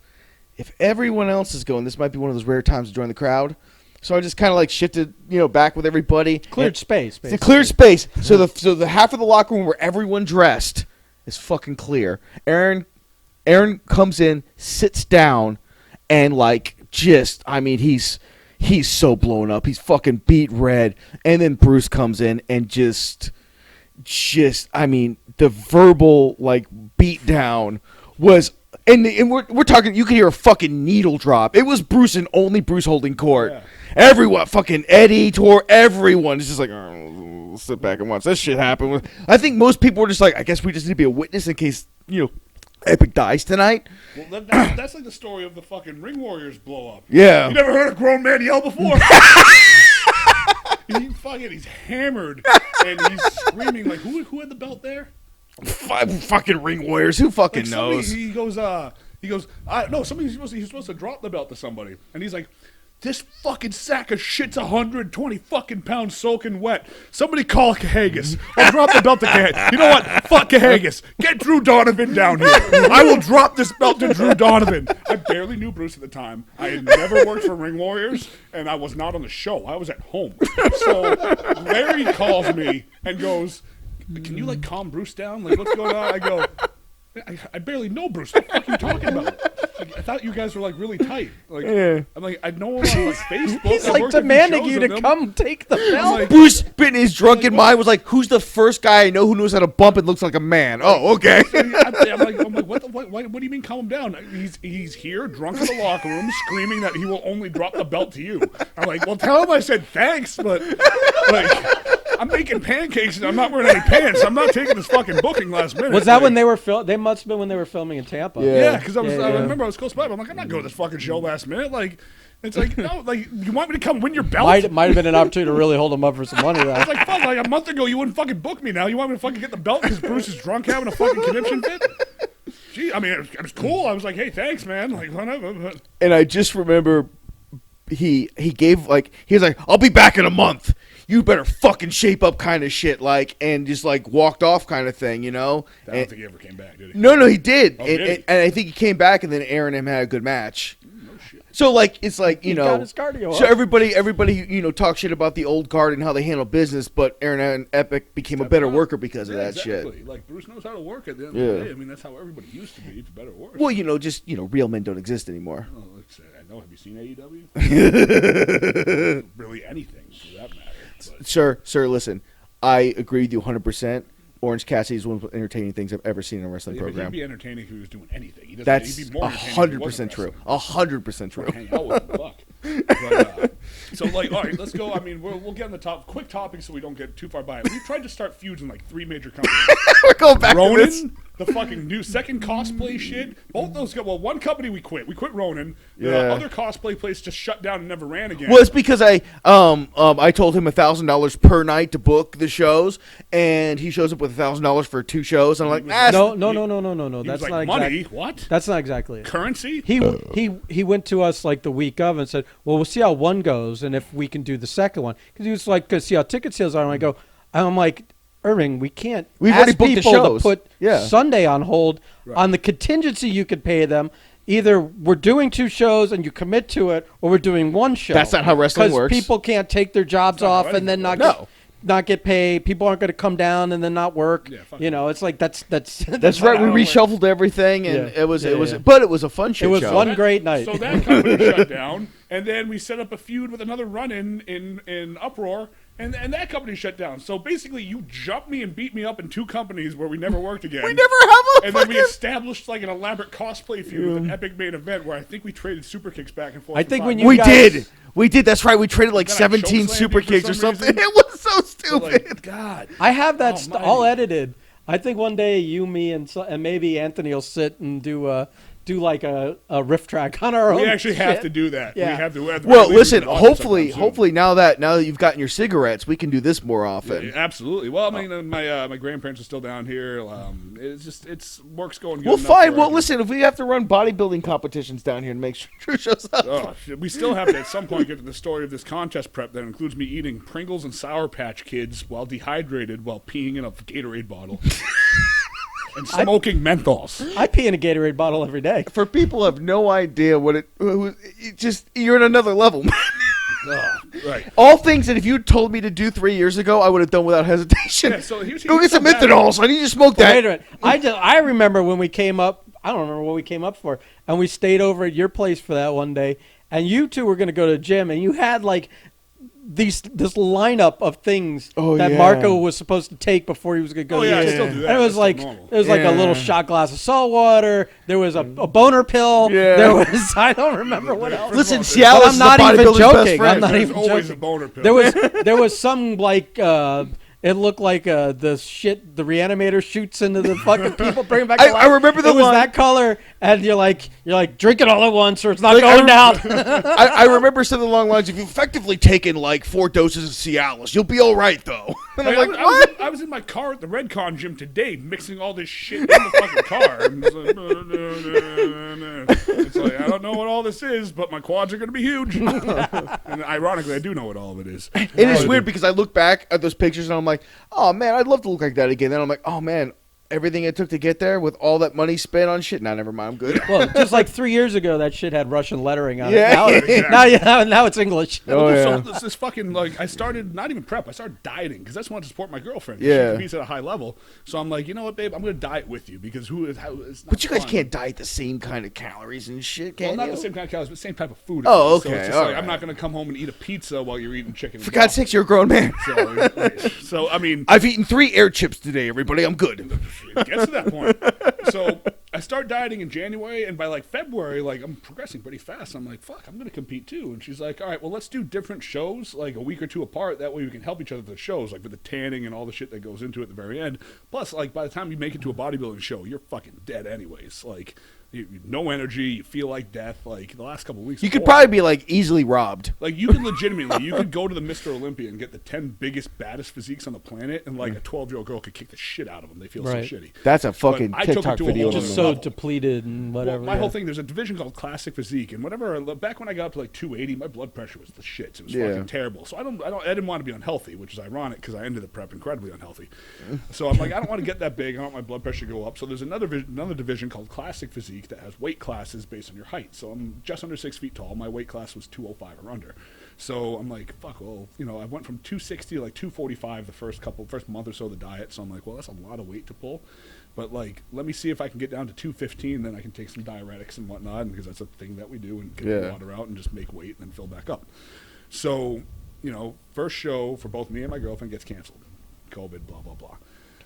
Speaker 3: If everyone else is going, this might be one of those rare times to join the crowd. So I just kind of like shifted, back with everybody.
Speaker 2: Cleared space,
Speaker 3: It's
Speaker 2: basically.
Speaker 3: a cleared space. So the half of the locker room where everyone dressed is fucking clear. Aaron comes in, sits down, and he's so blown up. He's fucking beat red. And then Bruce comes in and just the verbal beat down was. And we're talking, you could hear a fucking needle drop. It was Bruce and only Bruce holding court.
Speaker 1: Yeah.
Speaker 3: Everyone, fucking Eddie, Tor, everyone is just like, oh, sit back and watch this shit happen. I think most people were just like, I guess we just need to be a witness in case, Epic dies tonight.
Speaker 1: Well, that's like the story of the fucking Ring Warriors blow up.
Speaker 3: Yeah.
Speaker 1: You never heard a grown man yell before? He's hammered and he's screaming like, who had the belt there?
Speaker 3: Five fucking Ring Warriors. Who fucking knows?
Speaker 1: He goes, he's supposed to drop the belt to somebody. And he's like, this fucking sack of shit's 120 fucking pounds soaking wet. Somebody call Cahagas. I'll drop the belt to Cahagas. You know what? Fuck Cahagas. Get Drew Donovan down here. I will drop this belt to Drew Donovan. I barely knew Bruce at the time. I had never worked for Ring Warriors, and I was not on the show. I was at home. So Larry calls me and goes, can you calm Bruce down? What's going on? I go, I barely know Bruce. What the fuck are you talking about? I thought you guys were really tight. I'm like, I know him on Facebook.
Speaker 2: He's
Speaker 1: I worked a few
Speaker 2: demanding
Speaker 1: shows
Speaker 2: you
Speaker 1: with
Speaker 2: to
Speaker 1: him.
Speaker 2: come take the belt.
Speaker 1: like-
Speaker 3: Bruce, in his drunken mind, was like, who's the first guy I know who knows how to bump and looks like a man? Oh, okay.
Speaker 1: I'm like, what do you mean calm down? He's here, drunk in the locker room, screaming that he will only drop the belt to you. I'm like, well, tell him I said thanks, but I'm making pancakes and I'm not wearing any pants. I'm not taking this fucking booking last minute.
Speaker 2: Was that when they were they must have been when they were filming in Tampa.
Speaker 3: Yeah.
Speaker 1: because I remember I was close by. But I'm like, I'm not going to this fucking show last minute. It's like, no, you want me to come win your belt?
Speaker 2: Might have been an opportunity to really hold him up for some money.
Speaker 1: It's like, fuck, a month ago you wouldn't fucking book me now. You want me to fucking get the belt because Bruce is drunk having a fucking conniption fit? Gee, I mean, it was cool. I was like, hey, thanks, man. Whatever. But
Speaker 3: And I just remember he was like, I'll be back in a month. You better fucking shape up kind of shit, and just walked off kind of thing,
Speaker 1: I don't think he ever came back, did he?
Speaker 3: No, he did.
Speaker 1: Oh, did he?
Speaker 3: And I think he came back, and then Aaron and him had a good match.
Speaker 1: No shit.
Speaker 3: So it's
Speaker 2: He got his cardio
Speaker 3: So
Speaker 2: up.
Speaker 3: everybody talk shit about the old guard and how they handle business, but Aaron and Epic became a better worker because of that
Speaker 1: exactly.
Speaker 3: shit.
Speaker 1: Bruce knows how to work at the end
Speaker 3: Yeah.
Speaker 1: of the day. I mean, that's how everybody used to be, for better or worse.
Speaker 3: Well, real men don't exist anymore.
Speaker 1: Oh, I know. Have you seen AEW? Really anything, for that matter. But
Speaker 3: Sir, listen. I agree with you 100%. Orange Cassidy is one of the most entertaining things I've ever seen in a wrestling
Speaker 1: yeah, but
Speaker 3: program.
Speaker 1: he'd be entertaining if he was doing anything. He'd
Speaker 3: That's
Speaker 1: be more entertaining if he
Speaker 3: 100%
Speaker 1: wasn't
Speaker 3: true.
Speaker 1: wrestling.
Speaker 3: 100% true.
Speaker 1: Hang out with him, fuck. But, so, all right, let's go. I mean, we'll get on the quick topics so we don't get too far by it. We've tried to start feuds in 3 major companies.
Speaker 3: We're going back to this.
Speaker 1: Ronin, the fucking new second cosplay shit. Both those, one company we quit. We quit Ronin. The
Speaker 3: Yeah.
Speaker 1: other cosplay place just shut down and never ran again.
Speaker 3: Well, it's because I told him $1,000 per night to book the shows, and he shows up with $1,000 for 2 shows. And I'm like,
Speaker 2: No.
Speaker 1: He
Speaker 2: That's
Speaker 1: was
Speaker 2: not
Speaker 1: money.
Speaker 2: exactly.
Speaker 1: What?
Speaker 2: That's not exactly it.
Speaker 1: Currency?
Speaker 2: He went to us the week of and said, "Well, we'll see how one goes, and if we can do the second one." Because he was like, "Cause see how ticket sales are." And I'm like, Irving, we can't.
Speaker 3: We've
Speaker 2: ask
Speaker 3: already booked the
Speaker 2: people
Speaker 3: shows.
Speaker 2: to put
Speaker 3: Yeah.
Speaker 2: Sunday on hold
Speaker 1: Right.
Speaker 2: on the contingency you could pay them. Either we're doing 2 shows and you commit to it, or we're doing 1 show.
Speaker 3: That's not how wrestling works.
Speaker 2: Because people can't take their jobs
Speaker 1: not how
Speaker 2: off and then
Speaker 1: anything
Speaker 2: not get paid. People aren't going to come down and then not work.
Speaker 1: Yeah, fuck
Speaker 2: it's like that's
Speaker 3: That's
Speaker 2: not
Speaker 3: right.
Speaker 2: how
Speaker 3: We
Speaker 2: it works.
Speaker 3: reshuffled everything, and
Speaker 2: Yeah.
Speaker 3: it was
Speaker 2: Yeah.
Speaker 3: but it was a fun shit
Speaker 2: It was
Speaker 3: show.
Speaker 2: one great night.
Speaker 1: So that company shut down, and then we set up a feud with another run-in in Uproar, and that company shut down. So basically, you jumped me and beat me up in 2 companies where we never worked again.
Speaker 3: We never have a
Speaker 1: And then we
Speaker 3: fucking.
Speaker 1: established an elaborate cosplay feud with an epic main event where I think we traded super kicks back and forth.
Speaker 2: I
Speaker 1: for
Speaker 2: think
Speaker 1: 5
Speaker 2: when you
Speaker 1: minutes.
Speaker 3: We did. That's right. We traded
Speaker 1: Then I
Speaker 3: 17
Speaker 1: chokeslammed
Speaker 3: super
Speaker 1: you for
Speaker 3: kicks or
Speaker 1: some
Speaker 3: something.
Speaker 1: reason.
Speaker 3: It was so
Speaker 1: So,
Speaker 3: stupid.
Speaker 1: God.
Speaker 2: I have that all
Speaker 1: Almighty.
Speaker 2: edited. I think one day you, me, and maybe Anthony will sit and do do like a riff track on our own.
Speaker 1: We actually have
Speaker 2: shit.
Speaker 1: to do that.
Speaker 2: Yeah.
Speaker 1: We have to.
Speaker 3: Well, listen. Hopefully, now that you've gotten your cigarettes, we can do this more often.
Speaker 1: Yeah, absolutely. Well, I mean, my grandparents are still down here. It's work's going good.
Speaker 3: Well,
Speaker 1: enough
Speaker 3: fine.
Speaker 1: where
Speaker 3: Well,
Speaker 1: I can-
Speaker 3: listen. If we have to run bodybuilding competitions down here to make sure Drew shows up,
Speaker 1: Oh, shit. We still have to at some point get to the story of this contest prep that includes me eating Pringles and Sour Patch Kids while dehydrated while peeing in a Gatorade bottle and smoking menthols.
Speaker 2: I pee in a Gatorade bottle every day.
Speaker 3: for people who have no idea what it just you're at another level. Man.
Speaker 1: Right.
Speaker 3: All things that if you told me to do 3 years ago, I would have done without hesitation.
Speaker 1: Yeah, so here's
Speaker 3: Go get some
Speaker 1: bad.
Speaker 3: methanol, so I need you to smoke
Speaker 2: Wait a
Speaker 3: that.
Speaker 2: minute. I remember when we came up. I don't remember what we came up for, and we stayed over at your place for that one day. And you two were going to go to the gym, and you had like this lineup of things that
Speaker 3: yeah.
Speaker 2: Marco was supposed to take before he was going to go.
Speaker 1: Oh,
Speaker 2: to
Speaker 1: yeah,
Speaker 2: the
Speaker 1: I
Speaker 2: gym.
Speaker 1: still do that.
Speaker 2: And it was
Speaker 1: That's
Speaker 2: like
Speaker 1: still normal.
Speaker 2: it was like a little
Speaker 3: Yeah.
Speaker 2: shot glass of salt water. There was a boner pill.
Speaker 3: Yeah.
Speaker 2: There was I don't remember what else.
Speaker 3: Listen,
Speaker 1: But
Speaker 3: Cialis
Speaker 2: But
Speaker 3: is
Speaker 2: I'm
Speaker 3: the
Speaker 2: not even
Speaker 3: bodybuilder's best
Speaker 2: joking.
Speaker 3: friend.
Speaker 2: I'm not
Speaker 1: There's
Speaker 2: even
Speaker 1: always
Speaker 2: joking.
Speaker 1: a boner pill.
Speaker 2: There was some like it looked like the shit the reanimator shoots into the fucking people, bring it back to life.
Speaker 3: I remember the
Speaker 2: it was
Speaker 3: line.
Speaker 2: that color, and you're like drink it all at once or it's not
Speaker 3: Like,
Speaker 2: going down.
Speaker 3: I remember something along the lines of, you've effectively taken like 4 doses of Cialis. You'll be all right, though. And I'm
Speaker 1: Like,
Speaker 3: like,
Speaker 1: I
Speaker 3: what?
Speaker 1: was in my car at the Redcon gym today, mixing all this shit in the fucking car. And it's like, I don't know what all this is, but my quads are going to be huge. And ironically, I do know what all of it is.
Speaker 3: It is weird because I look back at those pictures and I'm like, oh man, I'd love to look like that again. Then I'm like, oh man, everything it took to get there with all that money spent on shit. Nah, never mind, I'm good.
Speaker 2: Well, just like 3 years ago, that shit had Russian lettering on
Speaker 3: Yeah.
Speaker 2: it. Now it's English.
Speaker 3: Oh, yeah.
Speaker 1: So this fucking, like, I started, not even prep, I started dieting because I just wanted to support my girlfriend.
Speaker 3: Yeah.
Speaker 1: She competes at a high level. So I'm like, you know what, babe, I'm going to diet with you because it's not
Speaker 3: But you guys
Speaker 1: fun.
Speaker 3: can't diet the same kind of calories and shit,
Speaker 1: Well,
Speaker 3: can
Speaker 1: not
Speaker 3: you?
Speaker 1: the same kind of calories, but same type of food.
Speaker 3: Oh,
Speaker 1: So
Speaker 3: okay,
Speaker 1: it's just
Speaker 3: all
Speaker 1: like, I'm
Speaker 3: right.
Speaker 1: not going to come home and eat a pizza while you're eating chicken.
Speaker 3: For God's sakes, you're a grown man.
Speaker 1: So, I mean,
Speaker 3: I've eaten 3 air chips today, everybody. I'm good.
Speaker 1: it gets to that point. So I start dieting in January, and by like February, like I'm progressing pretty fast. I'm like, fuck, I'm going to compete too. And she's like, all right, well, let's do different shows, like a week or two apart. That way we can help each other with the shows, like with the tanning and all the shit that goes into it at the very end. Plus, like by the time you make it to a bodybuilding show, you're fucking dead anyways. Like, no energy, you feel like death. Like the last couple of weeks,
Speaker 3: You
Speaker 1: are
Speaker 3: could
Speaker 1: horrible.
Speaker 3: probably be like easily robbed.
Speaker 1: Like, you could legitimately, you could go to the Mr. Olympia and get the 10 biggest, baddest physiques on the planet, and like a 12-year-old girl could kick the shit out of them. They feel
Speaker 2: Right.
Speaker 1: so shitty.
Speaker 3: That's a fucking
Speaker 1: But I took it
Speaker 3: TikTok
Speaker 1: to a
Speaker 3: video.
Speaker 1: whole
Speaker 2: Just
Speaker 1: other
Speaker 2: so
Speaker 1: level.
Speaker 2: depleted and whatever.
Speaker 1: Well, my
Speaker 2: yeah.
Speaker 1: whole thing, there's a division called Classic Physique, and whatever. Back when I got up to like 280, my blood pressure was the shits. It was
Speaker 3: Yeah.
Speaker 1: fucking terrible. So I didn't want to be unhealthy, which is ironic because I ended the prep incredibly unhealthy. So I'm like, I don't want to get that big. I don't want my blood pressure to go up. So there's another division called Classic Physique that has weight classes based on your height. So I'm just under 6 feet tall. My weight class was 205 or under. So I'm like, fuck. Well, I went from 260 to like 245 the first month or so of the diet. So I'm like, well, that's a lot of weight to pull. But like, let me see if I can get down to 215. Then I can take some diuretics and whatnot, because that's a thing that we do, and get the water out and just make weight and then fill back up. So, first show for both me and my girlfriend gets canceled. COVID, blah blah blah.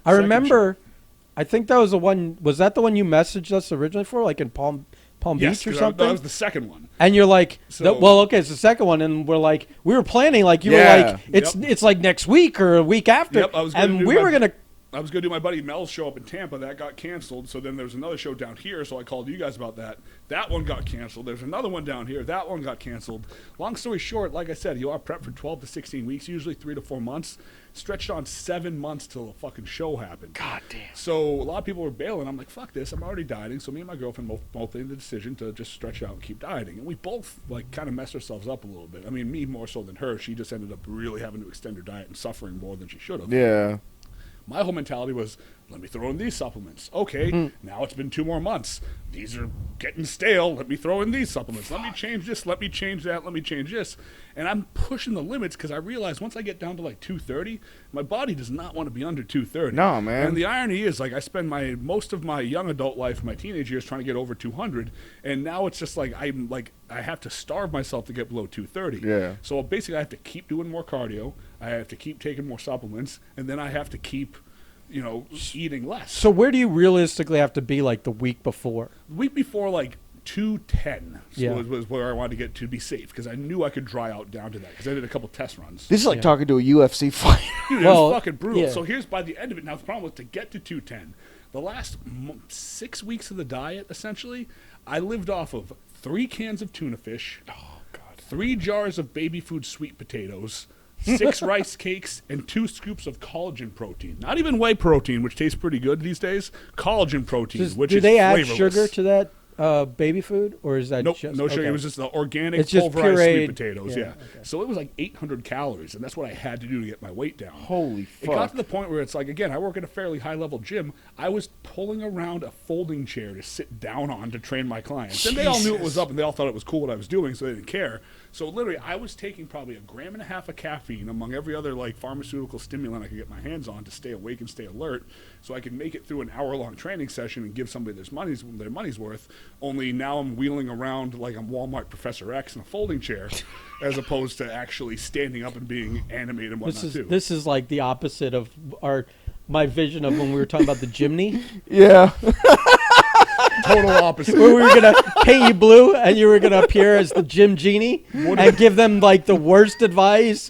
Speaker 2: I
Speaker 1: Second
Speaker 2: remember. I think that was the one. Was that the one you messaged us originally for, like in Palm
Speaker 1: Yes,
Speaker 2: Beach or
Speaker 1: 'cause
Speaker 2: something?
Speaker 1: that was the second one.
Speaker 2: And you're like,
Speaker 1: So-
Speaker 2: well, okay, it's the second one, and we're like, we were planning, like you
Speaker 3: Yeah.
Speaker 2: were like, it's
Speaker 1: Yep.
Speaker 2: it's like next week or a week after,
Speaker 1: Yep, I was gonna
Speaker 2: and
Speaker 1: do
Speaker 2: we
Speaker 1: my-
Speaker 2: were gonna.
Speaker 1: I was going to do my buddy Mel's show up in Tampa. That got canceled. So then there was another show down here. So I called you guys about that. That one got canceled. There's another one down here. That one got canceled. Long story short, like I said, you are prepped for 12 to 16 weeks, usually 3 to 4 months. Stretched on 7 months till the fucking show happened.
Speaker 3: God damn.
Speaker 1: So a lot of people were bailing. I'm like, fuck this. I'm already dieting. So me and my girlfriend both made the decision to just stretch out and keep dieting. And we both like kind of messed ourselves up a little bit. I mean, me more so than her. She just ended up really having to extend her diet and suffering more than she should have.
Speaker 3: Yeah.
Speaker 1: My whole mentality was, let me throw in these supplements. Okay, now it's been 2 more months. These are getting stale. Let me throw in these supplements. Let me change this. Let me change that. Let me change this. And I'm pushing the limits because I realize once I get down to like 230, my body does not want to be under 230.
Speaker 3: No, man.
Speaker 1: And the irony is, like, I spend most of my young adult life, my teenage years, trying to get over 200, and now it's just like I have to starve myself to get below 230.
Speaker 3: Yeah.
Speaker 1: So basically, I have to keep doing more cardio. I have to keep taking more supplements, and then I have to keep, eating less.
Speaker 2: So where do you realistically have to be, like the week before?
Speaker 1: The week before, like 210
Speaker 2: Yeah.
Speaker 1: was where I wanted to get to be safe, because I knew I could dry out down to that, because I did a couple test runs.
Speaker 3: This is like
Speaker 2: Yeah.
Speaker 3: talking to a UFC fighter.
Speaker 1: Dude, it
Speaker 2: Well,
Speaker 1: was fucking brutal.
Speaker 2: yeah.
Speaker 1: So here's by the end of it. Now the problem was to get to 210. The last 6 weeks of the diet, essentially, I lived off of 3 cans of tuna fish.
Speaker 3: Oh God.
Speaker 1: 3 jars of baby food sweet potatoes, 6 rice cakes, and 2 scoops of collagen protein. Not even whey protein, which tastes pretty good these days. Collagen protein, which
Speaker 2: do
Speaker 1: is
Speaker 2: they add
Speaker 1: flavorless.
Speaker 2: sugar to that baby food, or is that
Speaker 1: Nope,
Speaker 2: just
Speaker 1: no sugar.
Speaker 2: okay.
Speaker 1: It was just the organic
Speaker 2: It's just
Speaker 1: pulverized
Speaker 2: pureed.
Speaker 1: sweet potatoes.
Speaker 2: Yeah,
Speaker 1: Yeah.
Speaker 2: okay.
Speaker 1: So it was like 800 calories, and that's what I had to do to get my weight down.
Speaker 3: Holy
Speaker 1: It got
Speaker 3: fuck.
Speaker 1: to the point where it's like, again, I work at a fairly high-level gym. I was pulling around a folding chair to sit down on to train my clients. And they all knew it was up, and they all thought it was cool what I was doing, so they didn't care. So literally, I was taking probably 1.5 grams of caffeine among every other like pharmaceutical stimulant I could get my hands on to stay awake and stay alert, so I could make it through an hour-long training session and give somebody their money's worth. Only now I'm wheeling around like I'm Walmart Professor X in a folding chair, as opposed to actually standing up and being animated and whatnot too.
Speaker 2: This is like the opposite of my vision of when we were talking about the Jimny,
Speaker 3: Yeah.
Speaker 1: Total opposite.
Speaker 2: where we were gonna paint you blue and you were gonna appear as the Jim Genie and give them like the worst advice.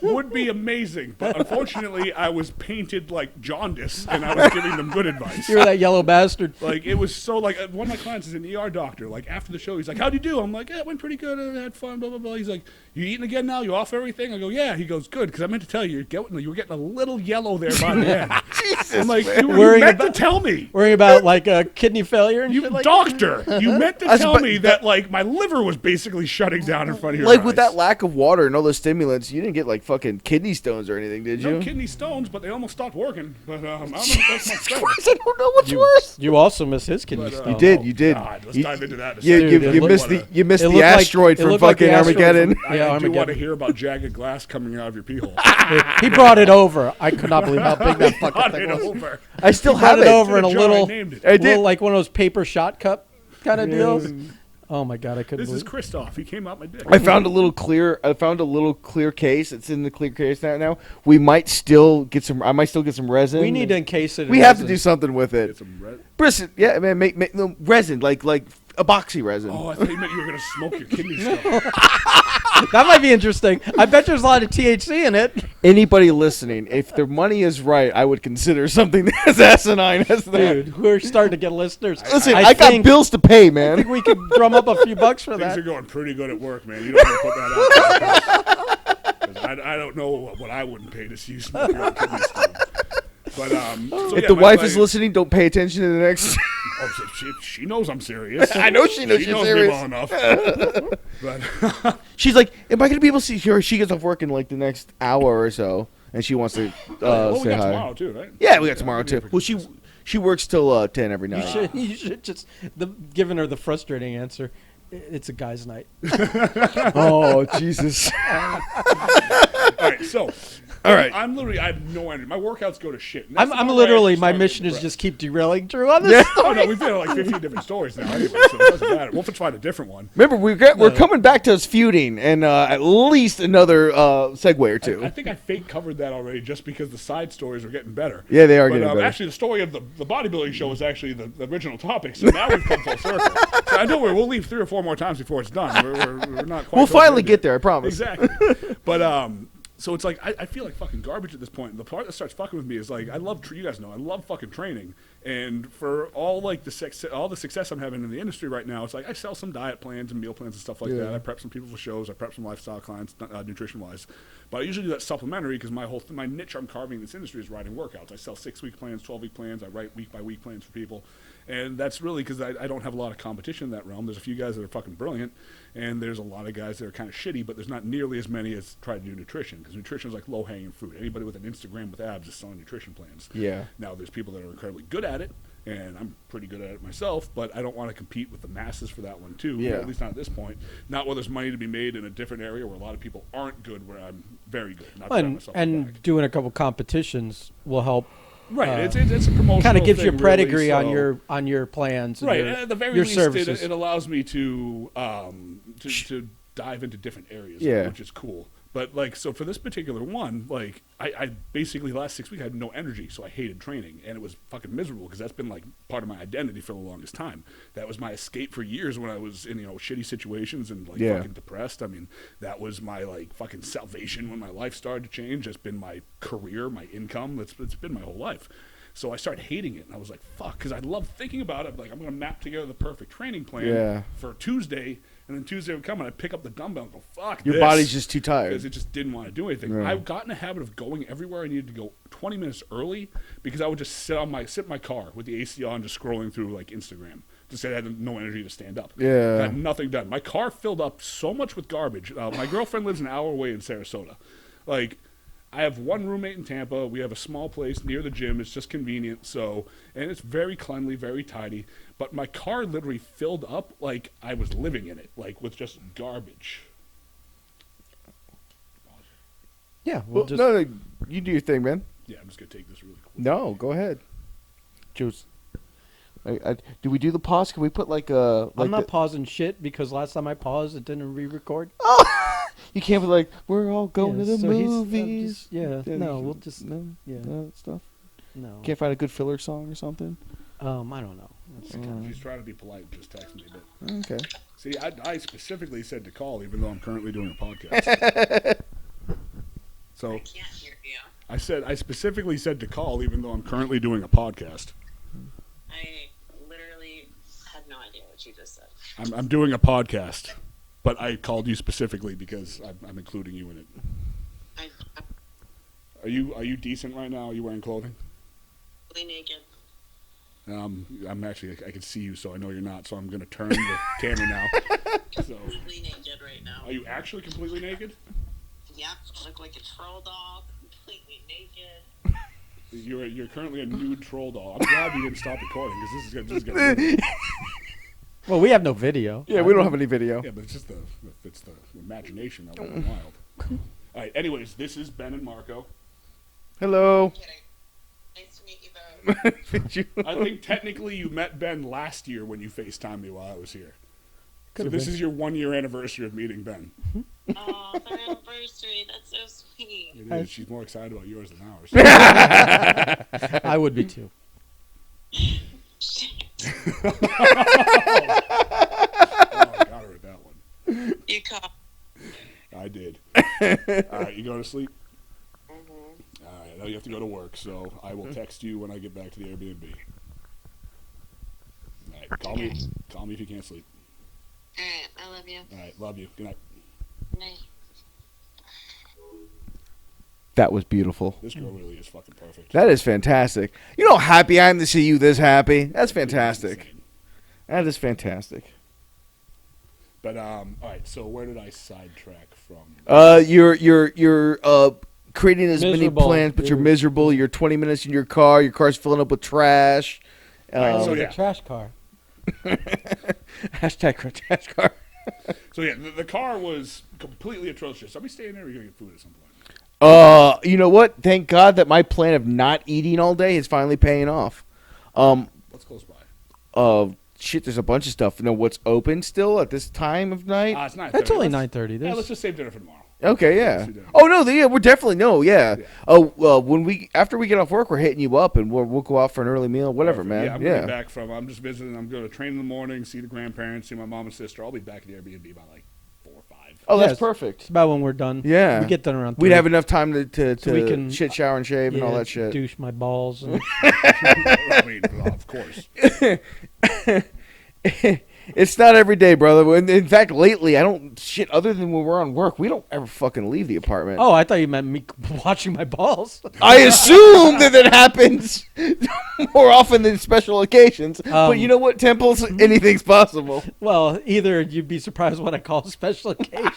Speaker 1: Would be amazing, but unfortunately, I was painted like jaundice, and I was giving them good advice.
Speaker 2: You were that yellow bastard.
Speaker 1: Like, it was so, like, one of my clients is an ER doctor. Like, after the show, he's like, how'd you do? I'm like, yeah, it went pretty good. I had fun, blah, blah, blah. He's like, you eating again now? You off everything? I go, yeah. He goes, good, because I meant to tell you, you were getting a little yellow there by the end.
Speaker 3: Jesus.
Speaker 1: I'm like,
Speaker 3: man.
Speaker 1: you
Speaker 2: Worrying
Speaker 1: meant to
Speaker 2: about-
Speaker 1: tell me.
Speaker 2: Worrying about like kidney failure and
Speaker 1: You
Speaker 2: shit like
Speaker 1: doctor, you meant to tell
Speaker 3: but
Speaker 1: me that, like, my liver was basically shutting down in front of your
Speaker 3: Like with
Speaker 1: eyes.
Speaker 3: that lack of water and all those stimulants, you didn't get like fucking kidney stones or anything, did you?
Speaker 1: No kidney stones, but they almost stopped working. But I don't know if that's much better.
Speaker 3: Christ, I don't know what's
Speaker 2: You,
Speaker 3: worse.
Speaker 2: you also miss his kidney
Speaker 1: But,
Speaker 2: stone.
Speaker 3: You did,
Speaker 1: oh,
Speaker 3: you did.
Speaker 1: God, let's
Speaker 3: You-
Speaker 1: dive into that in a
Speaker 3: You,
Speaker 1: second.
Speaker 3: you,
Speaker 2: Dude,
Speaker 3: you
Speaker 2: it
Speaker 3: missed
Speaker 1: looked-
Speaker 3: the you missed
Speaker 2: it
Speaker 3: the
Speaker 2: looked like-
Speaker 3: asteroid
Speaker 2: it
Speaker 3: from
Speaker 2: looked like the
Speaker 3: fucking
Speaker 2: asteroid from-
Speaker 3: Armageddon.
Speaker 1: I
Speaker 2: Yeah,
Speaker 1: do want to
Speaker 2: Armageddon.
Speaker 1: hear about jagged glass coming out of your pee hole.
Speaker 2: He brought it over. I could not believe how big that fucking
Speaker 1: Brought
Speaker 2: thing
Speaker 1: it
Speaker 2: was.
Speaker 1: over.
Speaker 3: I still
Speaker 2: Brought
Speaker 3: have
Speaker 2: it
Speaker 3: it.
Speaker 2: over in a
Speaker 1: Jar, I
Speaker 2: little,
Speaker 1: named it.
Speaker 3: I did.
Speaker 2: little, like one of those paper shot cup kind of deals. Oh my god, I couldn't
Speaker 1: This is
Speaker 2: believe.
Speaker 1: Christoph. He came out my dick.
Speaker 3: I found a little clear. I found a little clear case. It's in the clear case now. We might still get some. I might still get some resin.
Speaker 2: We need to encase it. in
Speaker 3: We have to
Speaker 2: resin.
Speaker 3: do something with
Speaker 1: Get
Speaker 3: it.
Speaker 1: some red.
Speaker 3: Resin, yeah, man. Make no, resin, like epoxy resin.
Speaker 1: Oh, I thought you meant you were going to smoke your kidney stone.
Speaker 2: That might be interesting. I bet there's a lot of THC in it.
Speaker 3: Anybody listening, if their money is right, I would consider something as asinine as that.
Speaker 2: Dude, we're starting to get listeners.
Speaker 3: Listen, I got
Speaker 2: think,
Speaker 3: bills to pay,
Speaker 2: I think
Speaker 3: man.
Speaker 2: we could drum up a few bucks for
Speaker 1: Things
Speaker 2: that.
Speaker 1: are going pretty good at work, man. You don't want to put that out there. 'Cause I don't know what I wouldn't pay to see you smoke your own kidney stone. But, so
Speaker 3: If
Speaker 1: yeah,
Speaker 3: the
Speaker 1: my-
Speaker 3: wife
Speaker 1: my-
Speaker 3: is listening, don't pay attention to the next.
Speaker 1: Oh, she knows I'm serious.
Speaker 3: I know she knows
Speaker 1: She
Speaker 3: you're
Speaker 1: knows
Speaker 3: serious.
Speaker 1: me well enough. But
Speaker 3: She's like, am I going to be able to see her? She gets off work in like the next hour or so, and she wants to
Speaker 1: well, we
Speaker 3: say
Speaker 1: got
Speaker 3: hi.
Speaker 1: tomorrow too, right?
Speaker 3: Yeah, we got tomorrow too. Well, she works till 10 every night.
Speaker 2: You should just giving her the frustrating answer. It's a guy's night.
Speaker 3: Oh Jesus!
Speaker 1: All right, so
Speaker 3: All right.
Speaker 1: I'm literally, I have no energy. My workouts go to shit. And that's
Speaker 2: I'm
Speaker 1: the part where I
Speaker 2: literally,
Speaker 1: actually
Speaker 2: my
Speaker 1: started
Speaker 2: mission
Speaker 1: to
Speaker 2: is
Speaker 1: depress.
Speaker 2: just keep derailing Drew on this.
Speaker 3: Yeah.
Speaker 1: Oh no, we've been like 15 different stories now anyway, so it doesn't matter. We'll find a different one.
Speaker 3: Remember, we're coming back to us feuding, and at least another segue or two.
Speaker 1: I think I fake covered that already just because the side stories are getting better.
Speaker 3: Yeah, they are
Speaker 1: But,
Speaker 3: getting better.
Speaker 1: Actually, the story of the bodybuilding show was actually the original topic, so now we've come full circle. So I know we'll leave 3 or 4 more times before it's done. We're not quite.
Speaker 3: We'll
Speaker 1: done
Speaker 3: finally
Speaker 1: yet.
Speaker 3: get there, I promise.
Speaker 1: Exactly. But so it's like I feel like fucking garbage at this point. The part that starts fucking with me is like I love you guys know I love fucking training, and for all like the success I'm having in the industry right now, it's like I sell some diet plans and meal plans and stuff like that. I prep some people for shows. I prep some lifestyle clients, nutrition wise. But I usually do that supplementary because my niche I'm carving in this industry is writing workouts. I sell 6-week plans, 12-week plans. I write week by week plans for people. And that's really because I don't have a lot of competition in that realm. There's a few guys that are fucking brilliant, and there's a lot of guys that are kind of shitty, but there's not nearly as many as try to do nutrition, because nutrition is like low-hanging fruit. Anybody with an Instagram with abs is selling nutrition plans.
Speaker 3: Yeah.
Speaker 1: Now, there's people that are incredibly good at it, and I'm pretty good at it myself, but I don't want to compete with the masses for that one, too.
Speaker 3: Yeah.
Speaker 1: At least not at this point. Not where there's money to be made in a different area where a lot of people aren't good, where I'm very good. Not to pat myself on the back.
Speaker 2: And doing a couple competitions will help.
Speaker 1: Right, it's a promotional
Speaker 2: Kind of gives you a
Speaker 1: thing,
Speaker 2: pedigree
Speaker 1: really,
Speaker 2: on your plans. And
Speaker 1: right,
Speaker 2: your,
Speaker 1: and at the very
Speaker 2: your
Speaker 1: least,
Speaker 2: services.
Speaker 1: it allows me to dive into different areas,
Speaker 3: Yeah.
Speaker 1: which is cool. But like, so for this particular one, like, I basically the last 6 weeks I had no energy, so I hated training, and it was fucking miserable because that's been like part of my identity for the longest time. That was my escape for years when I was in shitty situations and like
Speaker 3: Yeah.
Speaker 1: fucking depressed. I mean, that was my like fucking salvation when my life started to change. It's been my career, my income. It's been my whole life. So I started hating it, and I was like, fuck, because I love thinking about it. Like, I'm going to map together the perfect training plan
Speaker 3: Yeah.
Speaker 1: for Tuesday, and then Tuesday would come, and I'd pick up the dumbbell and go, fuck
Speaker 3: Your
Speaker 1: this.
Speaker 3: body's just too tired.
Speaker 1: Because it just didn't want to do anything.
Speaker 3: Right.
Speaker 1: I've gotten a habit of going everywhere I needed to go 20 minutes early because I would just sit in my car with the AC on, just scrolling through, like, Instagram. To say I had no energy to stand up.
Speaker 3: Yeah.
Speaker 1: I had nothing done. My car filled up so much with garbage. My girlfriend lives an hour away in Sarasota. Like, I have one roommate in Tampa. We have a small place near the gym. It's just convenient. So, and it's very cleanly, very tidy. But my car literally filled up like I was living in it, like with just garbage.
Speaker 2: Yeah,
Speaker 3: Well, no, you do your thing, man.
Speaker 1: Yeah, I'm just gonna take this really quick.
Speaker 3: No, go ahead. Juice. Do we do the pause? Can we put like a? Like
Speaker 2: I'm not pausing shit because last time I paused, it didn't re-record.
Speaker 3: You can't be like, we're all going
Speaker 2: Yeah,
Speaker 3: to the
Speaker 2: so he's-
Speaker 3: movies.
Speaker 2: no, we'll just
Speaker 3: stuff.
Speaker 2: no.
Speaker 3: Can't find a good filler song or something.
Speaker 2: I don't know. That's
Speaker 1: If he's trying to be polite, just text me. But
Speaker 3: Okay.
Speaker 1: see, I specifically said to call, even though I'm currently doing a podcast. So
Speaker 5: I can't hear you.
Speaker 1: I specifically said to call, even though I'm currently doing a podcast.
Speaker 5: I literally had no idea what you just said.
Speaker 1: I'm doing a podcast, but I called you specifically because I'm including you in it.
Speaker 5: I'm
Speaker 1: Are you decent right now? Are you wearing clothing?
Speaker 5: completely naked.
Speaker 1: I'm actually I can see you, so I know you're not. So I'm gonna turn the camera now. So
Speaker 5: Completely naked right now.
Speaker 1: are you actually completely naked?
Speaker 5: Yep, I look like a troll doll. Completely naked.
Speaker 1: You're currently a nude troll doll. I'm glad you didn't stop recording because this is gonna.
Speaker 2: Well, we have no video.
Speaker 3: Yeah, we don't have any video.
Speaker 1: Yeah, but it's just the imagination that went wild. All right. Anyways, this is Ben and Marco.
Speaker 3: Hello.
Speaker 5: Kidding. Nice to meet you both.
Speaker 1: I think technically you met Ben last year when you FaceTimed me while I was here. So
Speaker 2: Could've
Speaker 1: this
Speaker 2: been.
Speaker 1: is your 1 year anniversary of meeting Ben.
Speaker 5: Oh, their anniversary. That's so sweet.
Speaker 1: It is. She's more excited about yours than ours.
Speaker 2: I would be too.
Speaker 1: Oh, I got her at that one.
Speaker 5: You caught.
Speaker 1: I did. All right, you go to sleep?
Speaker 5: Mm-hmm.
Speaker 1: All right, now you have to go to work, so I will text you when I get back to the Airbnb. All right, call me if you can't sleep.
Speaker 5: Alright, I love you.
Speaker 1: All right, love you. Good night.
Speaker 5: Night.
Speaker 3: That was beautiful.
Speaker 1: This girl really is fucking perfect.
Speaker 3: That is fantastic. You know how happy I am to see you this happy? That's fantastic.
Speaker 1: Insane.
Speaker 3: That is fantastic.
Speaker 1: But all right. So where did I sidetrack from?
Speaker 3: You're creating as many
Speaker 2: Miserable.
Speaker 3: plans, but you're miserable. You're 20 minutes in your car. Your car's filling up with trash.
Speaker 1: Right, so
Speaker 2: It's
Speaker 1: yeah.
Speaker 2: a trash car.
Speaker 3: Hashtag trash car.
Speaker 1: So yeah, the car was completely atrocious. I'll be staying there. We're gonna get food at some point.
Speaker 3: You know what? Thank God that my plan of not eating all day is finally paying off.
Speaker 1: What's close by?
Speaker 3: Shit, there's a bunch of stuff. You know what's open still at this time of night?
Speaker 1: It's 9:30.
Speaker 2: That's only
Speaker 1: Let's-
Speaker 2: 9:30.
Speaker 1: Yeah, let's
Speaker 2: This
Speaker 1: just save dinner for tomorrow.
Speaker 3: Okay, yeah.
Speaker 1: Let's do dinner.
Speaker 3: Oh no, yeah, we're definitely yeah.
Speaker 1: Yeah.
Speaker 3: Oh, after we get off work, we're hitting you up and we'll go out for an early meal, whatever, man.
Speaker 1: Yeah, I'm gonna get back from. I'm just visiting. I'm going to train in the morning, see the grandparents, see my mom and sister. I'll be back at the Airbnb by like 4 or 5.
Speaker 3: Oh, that's
Speaker 2: Yes.
Speaker 3: perfect.
Speaker 2: it's about when we're done.
Speaker 3: Yeah.
Speaker 2: We get done around 3.
Speaker 3: We'd have enough time to
Speaker 2: So we can-
Speaker 3: shit, shower, and shave and all that shit.
Speaker 2: Douche my balls. And
Speaker 1: I mean, of course.
Speaker 3: It's not every day, brother. In fact, lately, I don't shit other than when we're on work. We don't ever fucking leave the apartment.
Speaker 2: oh, I thought you meant me watching my balls.
Speaker 3: I assume that happens more often than special occasions. But you know what, Temples? Anything's possible.
Speaker 2: Well, either you'd be surprised what I call a special occasion,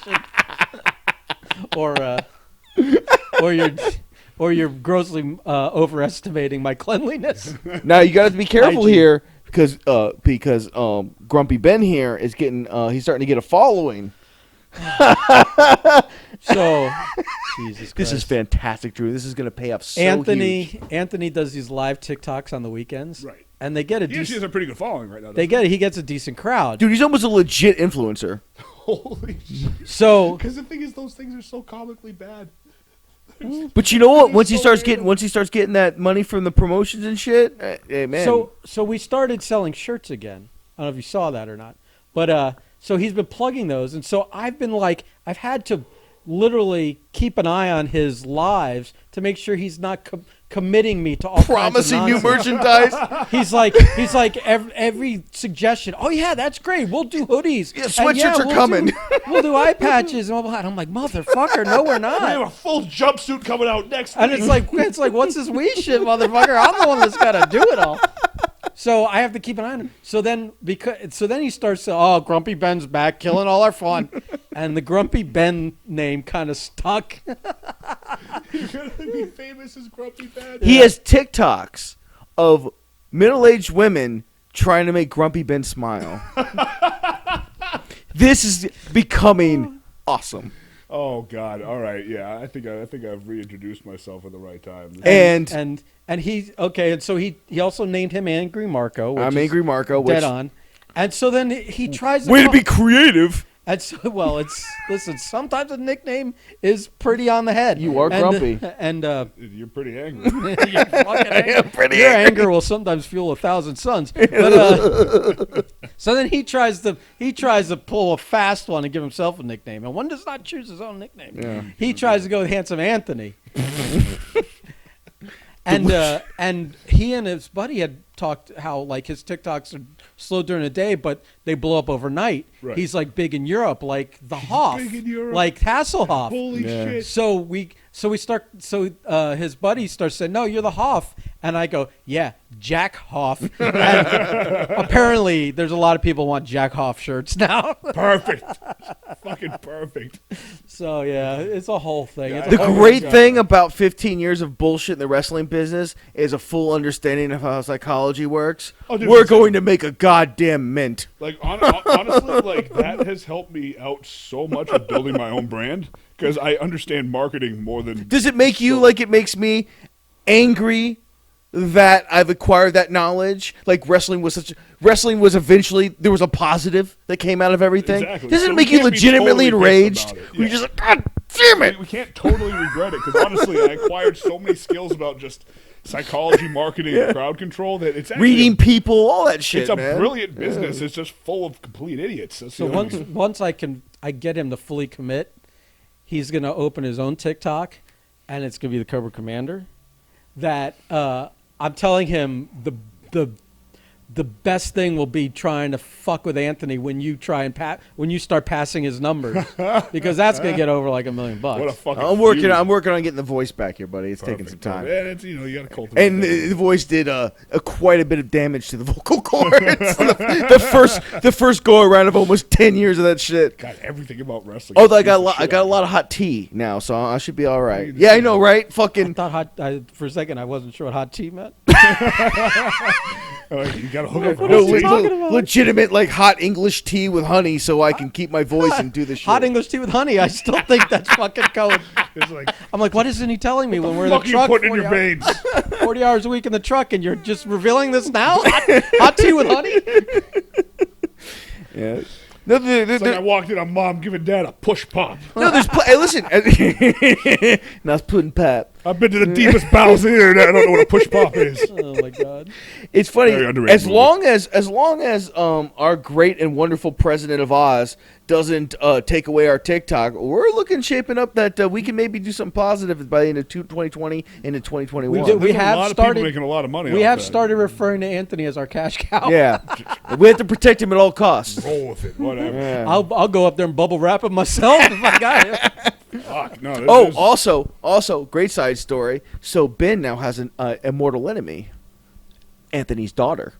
Speaker 2: or you're grossly overestimating my cleanliness.
Speaker 3: Now you got to be careful
Speaker 2: Hygiene.
Speaker 3: here because Grumpy Ben here is getting he's starting to get a following.
Speaker 2: So, Jesus Christ.
Speaker 3: This is fantastic, Drew. This is going to pay off so huge.
Speaker 2: Anthony does these live TikToks on the weekends,
Speaker 1: Right.
Speaker 2: and they get a
Speaker 1: He actually has
Speaker 2: decent.
Speaker 1: a pretty good following right now.
Speaker 2: He gets a decent crowd.
Speaker 3: Dude, he's almost a legit influencer.
Speaker 1: Holy shit.
Speaker 2: So
Speaker 1: Because the thing is, those things are so comically bad.
Speaker 3: But you know what?
Speaker 1: He's
Speaker 3: Once he
Speaker 1: so
Speaker 3: starts
Speaker 1: random.
Speaker 3: getting that money from the promotions and shit, hey man.
Speaker 2: So we started selling shirts again. I don't know if you saw that or not, but so he's been plugging those, and so I've had to literally keep an eye on his lives to make sure he's not committing me to all
Speaker 3: Promising
Speaker 2: kinds
Speaker 3: new
Speaker 2: of nonsense.
Speaker 3: merchandise.
Speaker 2: He's like every suggestion. Oh yeah, that's great. We'll do hoodies.
Speaker 3: Yeah,
Speaker 2: And
Speaker 3: sweatshirts are
Speaker 2: we'll
Speaker 3: coming.
Speaker 2: we'll do eye patches and all that. I'm like, motherfucker, no, we're
Speaker 1: We have
Speaker 2: not.
Speaker 1: a full jumpsuit coming out next
Speaker 2: And
Speaker 1: week.
Speaker 2: it's like, what's this we shit, motherfucker? I'm the one that's got to do it all. So I have to keep an eye on him. So then he starts to, oh, Grumpy Ben's back, killing all our fun, and the Grumpy Ben name kind of stuck.
Speaker 1: You're gonna be famous as Grumpy Ben.
Speaker 3: He has TikToks of middle-aged women trying to make Grumpy Ben smile. This is becoming awesome.
Speaker 1: Oh God! All right, yeah. I think I've reintroduced myself at the right time.
Speaker 2: And he okay, and so he also named him Angry Marco. Which
Speaker 3: I'm
Speaker 2: is
Speaker 3: Angry Marco. Which,
Speaker 2: dead on. And so then he tries to
Speaker 3: way to be creative.
Speaker 2: And so, well, listen. Sometimes a nickname is pretty on the head.
Speaker 3: You are grumpy.
Speaker 2: and
Speaker 1: You're pretty angry.
Speaker 2: you're fucking angry. Your anger will sometimes fuel 1,000 suns. But so then he tries to pull a fast one and give himself a nickname, and one does not choose his own nickname.
Speaker 3: Yeah.
Speaker 2: He tries to go with Handsome Anthony. And he and his buddy had talked how like his TikToks are slow during the day, but they blow up overnight.
Speaker 1: Right.
Speaker 2: He's like big in Europe, like the Hoff,
Speaker 1: big in Europe?
Speaker 2: like Hasselhoff.
Speaker 1: Holy
Speaker 3: Yeah.
Speaker 1: shit!
Speaker 2: So his buddy starts saying, "No, you're the Hoff," and I go, "Yeah, Jack Hoff." And apparently, there's a lot of people want Jack Hoff shirts now.
Speaker 1: Perfect. Fucking perfect.
Speaker 2: So yeah, it's a whole thing.
Speaker 1: Yeah,
Speaker 2: It's a
Speaker 3: The
Speaker 1: Oh
Speaker 2: whole-
Speaker 1: my
Speaker 3: great
Speaker 1: God.
Speaker 3: thing about 15 years of bullshit in the wrestling business is a full understanding of how psychology works.
Speaker 1: Oh, dude,
Speaker 3: We're
Speaker 1: it's-
Speaker 3: going to make a goddamn mint.
Speaker 1: Like honestly, like that has helped me out so much with building my own brand because I understand marketing more than.
Speaker 3: Does it make you like it makes me angry that I've acquired that knowledge? Like wrestling was eventually there was a positive that came out of everything.
Speaker 1: Exactly.
Speaker 3: Doesn't
Speaker 1: So
Speaker 3: it
Speaker 1: we
Speaker 3: make you
Speaker 1: can't be
Speaker 3: legitimately
Speaker 1: totally pissed
Speaker 3: enraged?
Speaker 1: about it.
Speaker 3: You're
Speaker 1: Yeah.
Speaker 3: just like, God damn it!
Speaker 1: We can't totally regret it because honestly, I acquired so many skills about just psychology, marketing, and crowd control that it's actually
Speaker 3: Reading people, all that shit,
Speaker 1: It's a
Speaker 3: man.
Speaker 1: brilliant business. It's just full of complete idiots. That's
Speaker 2: So
Speaker 1: the only-
Speaker 2: once I get him to fully commit, he's gonna open his own TikTok, and it's gonna be the Cobra Commander. That I'm telling him the best thing will be trying to fuck with Anthony when you start passing his numbers, because that's gonna get over like $1 million.
Speaker 1: what a fucking.
Speaker 3: I'm working
Speaker 1: feud.
Speaker 3: on getting the voice back here, buddy. It's taking
Speaker 1: Perfect.
Speaker 3: some time.
Speaker 1: Yeah, it's, you got to cultivate.
Speaker 3: And
Speaker 1: that.
Speaker 3: the voice did quite a bit of damage to the vocal cords. the first go around of almost 10 years of that shit.
Speaker 1: God, everything about wrestling.
Speaker 3: Although I
Speaker 1: scares the
Speaker 3: got
Speaker 1: shit
Speaker 3: a
Speaker 1: out
Speaker 3: lot of hot tea now, so I should be all right. Yeah, I know, right? Fucking
Speaker 2: For a second, I wasn't sure what hot tea meant.
Speaker 1: of me. You got to hook up.
Speaker 2: What
Speaker 3: no,
Speaker 2: is he talking about?
Speaker 3: legitimate like hot English tea with honey, so I can keep my voice and do the shit.
Speaker 2: Hot English tea with honey. I still think that's fucking code.
Speaker 1: It's like,
Speaker 2: I'm like, what isn't he telling me when we're in the
Speaker 1: fuck you
Speaker 2: truck?
Speaker 1: putting in
Speaker 2: 40
Speaker 1: your
Speaker 2: hours-
Speaker 1: veins.
Speaker 2: 40 hours a week in the truck, and you're just revealing this now? Hot tea with honey?
Speaker 3: Yeah. No,
Speaker 1: It's like I walked in on mom giving dad a push pop.
Speaker 3: no, there's hey, listen. Now it's pudding pap.
Speaker 1: I've been to the deepest bowels of the internet. I don't know what a push pop is.
Speaker 2: Oh my god.
Speaker 3: It's funny.
Speaker 1: Very underrated
Speaker 3: As
Speaker 1: movie.
Speaker 3: long as our great and wonderful president of Oz doesn't take away our TikTok, we're shaping up that we can maybe do something positive by the end of 2020 into 2021.
Speaker 2: We do-
Speaker 1: There's
Speaker 2: have
Speaker 1: a lot
Speaker 2: started-
Speaker 1: of people making a lot of money.
Speaker 2: We
Speaker 1: off
Speaker 2: have
Speaker 1: that.
Speaker 2: started referring to Anthony as our cash cow.
Speaker 3: Yeah, we have to protect him at all costs.
Speaker 1: Roll with it. Whatever.
Speaker 3: Yeah.
Speaker 2: I'll go up there and bubble wrap him myself if I got it.
Speaker 1: Fuck. No. This
Speaker 3: Oh,
Speaker 1: is-
Speaker 3: also, great side story. So Ben now has an immortal enemy, Anthony's daughter.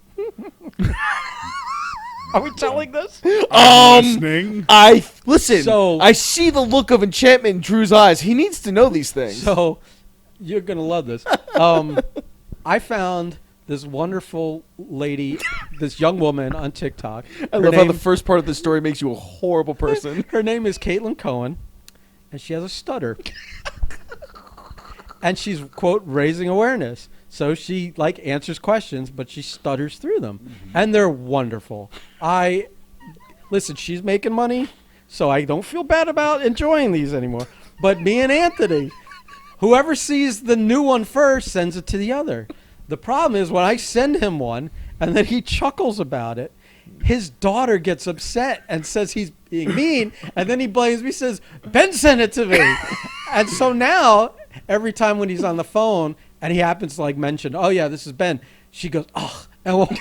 Speaker 2: Are we telling this?
Speaker 1: listening.
Speaker 3: I listen.
Speaker 2: So-
Speaker 3: I see the look of enchantment in Drew's eyes. He needs to know these things.
Speaker 2: So you're gonna love this. I found this wonderful lady, this young woman on TikTok.
Speaker 3: I love how the first part of the story makes you a horrible person.
Speaker 2: Her name is Caitlin Cohen, and she has a stutter. And she's, quote, raising awareness. So she, answers questions, but she stutters through them.
Speaker 3: Mm-hmm.
Speaker 2: And they're wonderful. Listen, she's making money, so I don't feel bad about enjoying these anymore. But me and Anthony, whoever sees the new one first sends it to the other. The problem is when I send him one, and then he chuckles about it, his daughter gets upset and says he's being mean, and then he blames me, says, Ben sent it to me. And so now, every time when he's on the phone and he happens to like mention, "Oh yeah, this is Ben," she goes, "Oh," and walks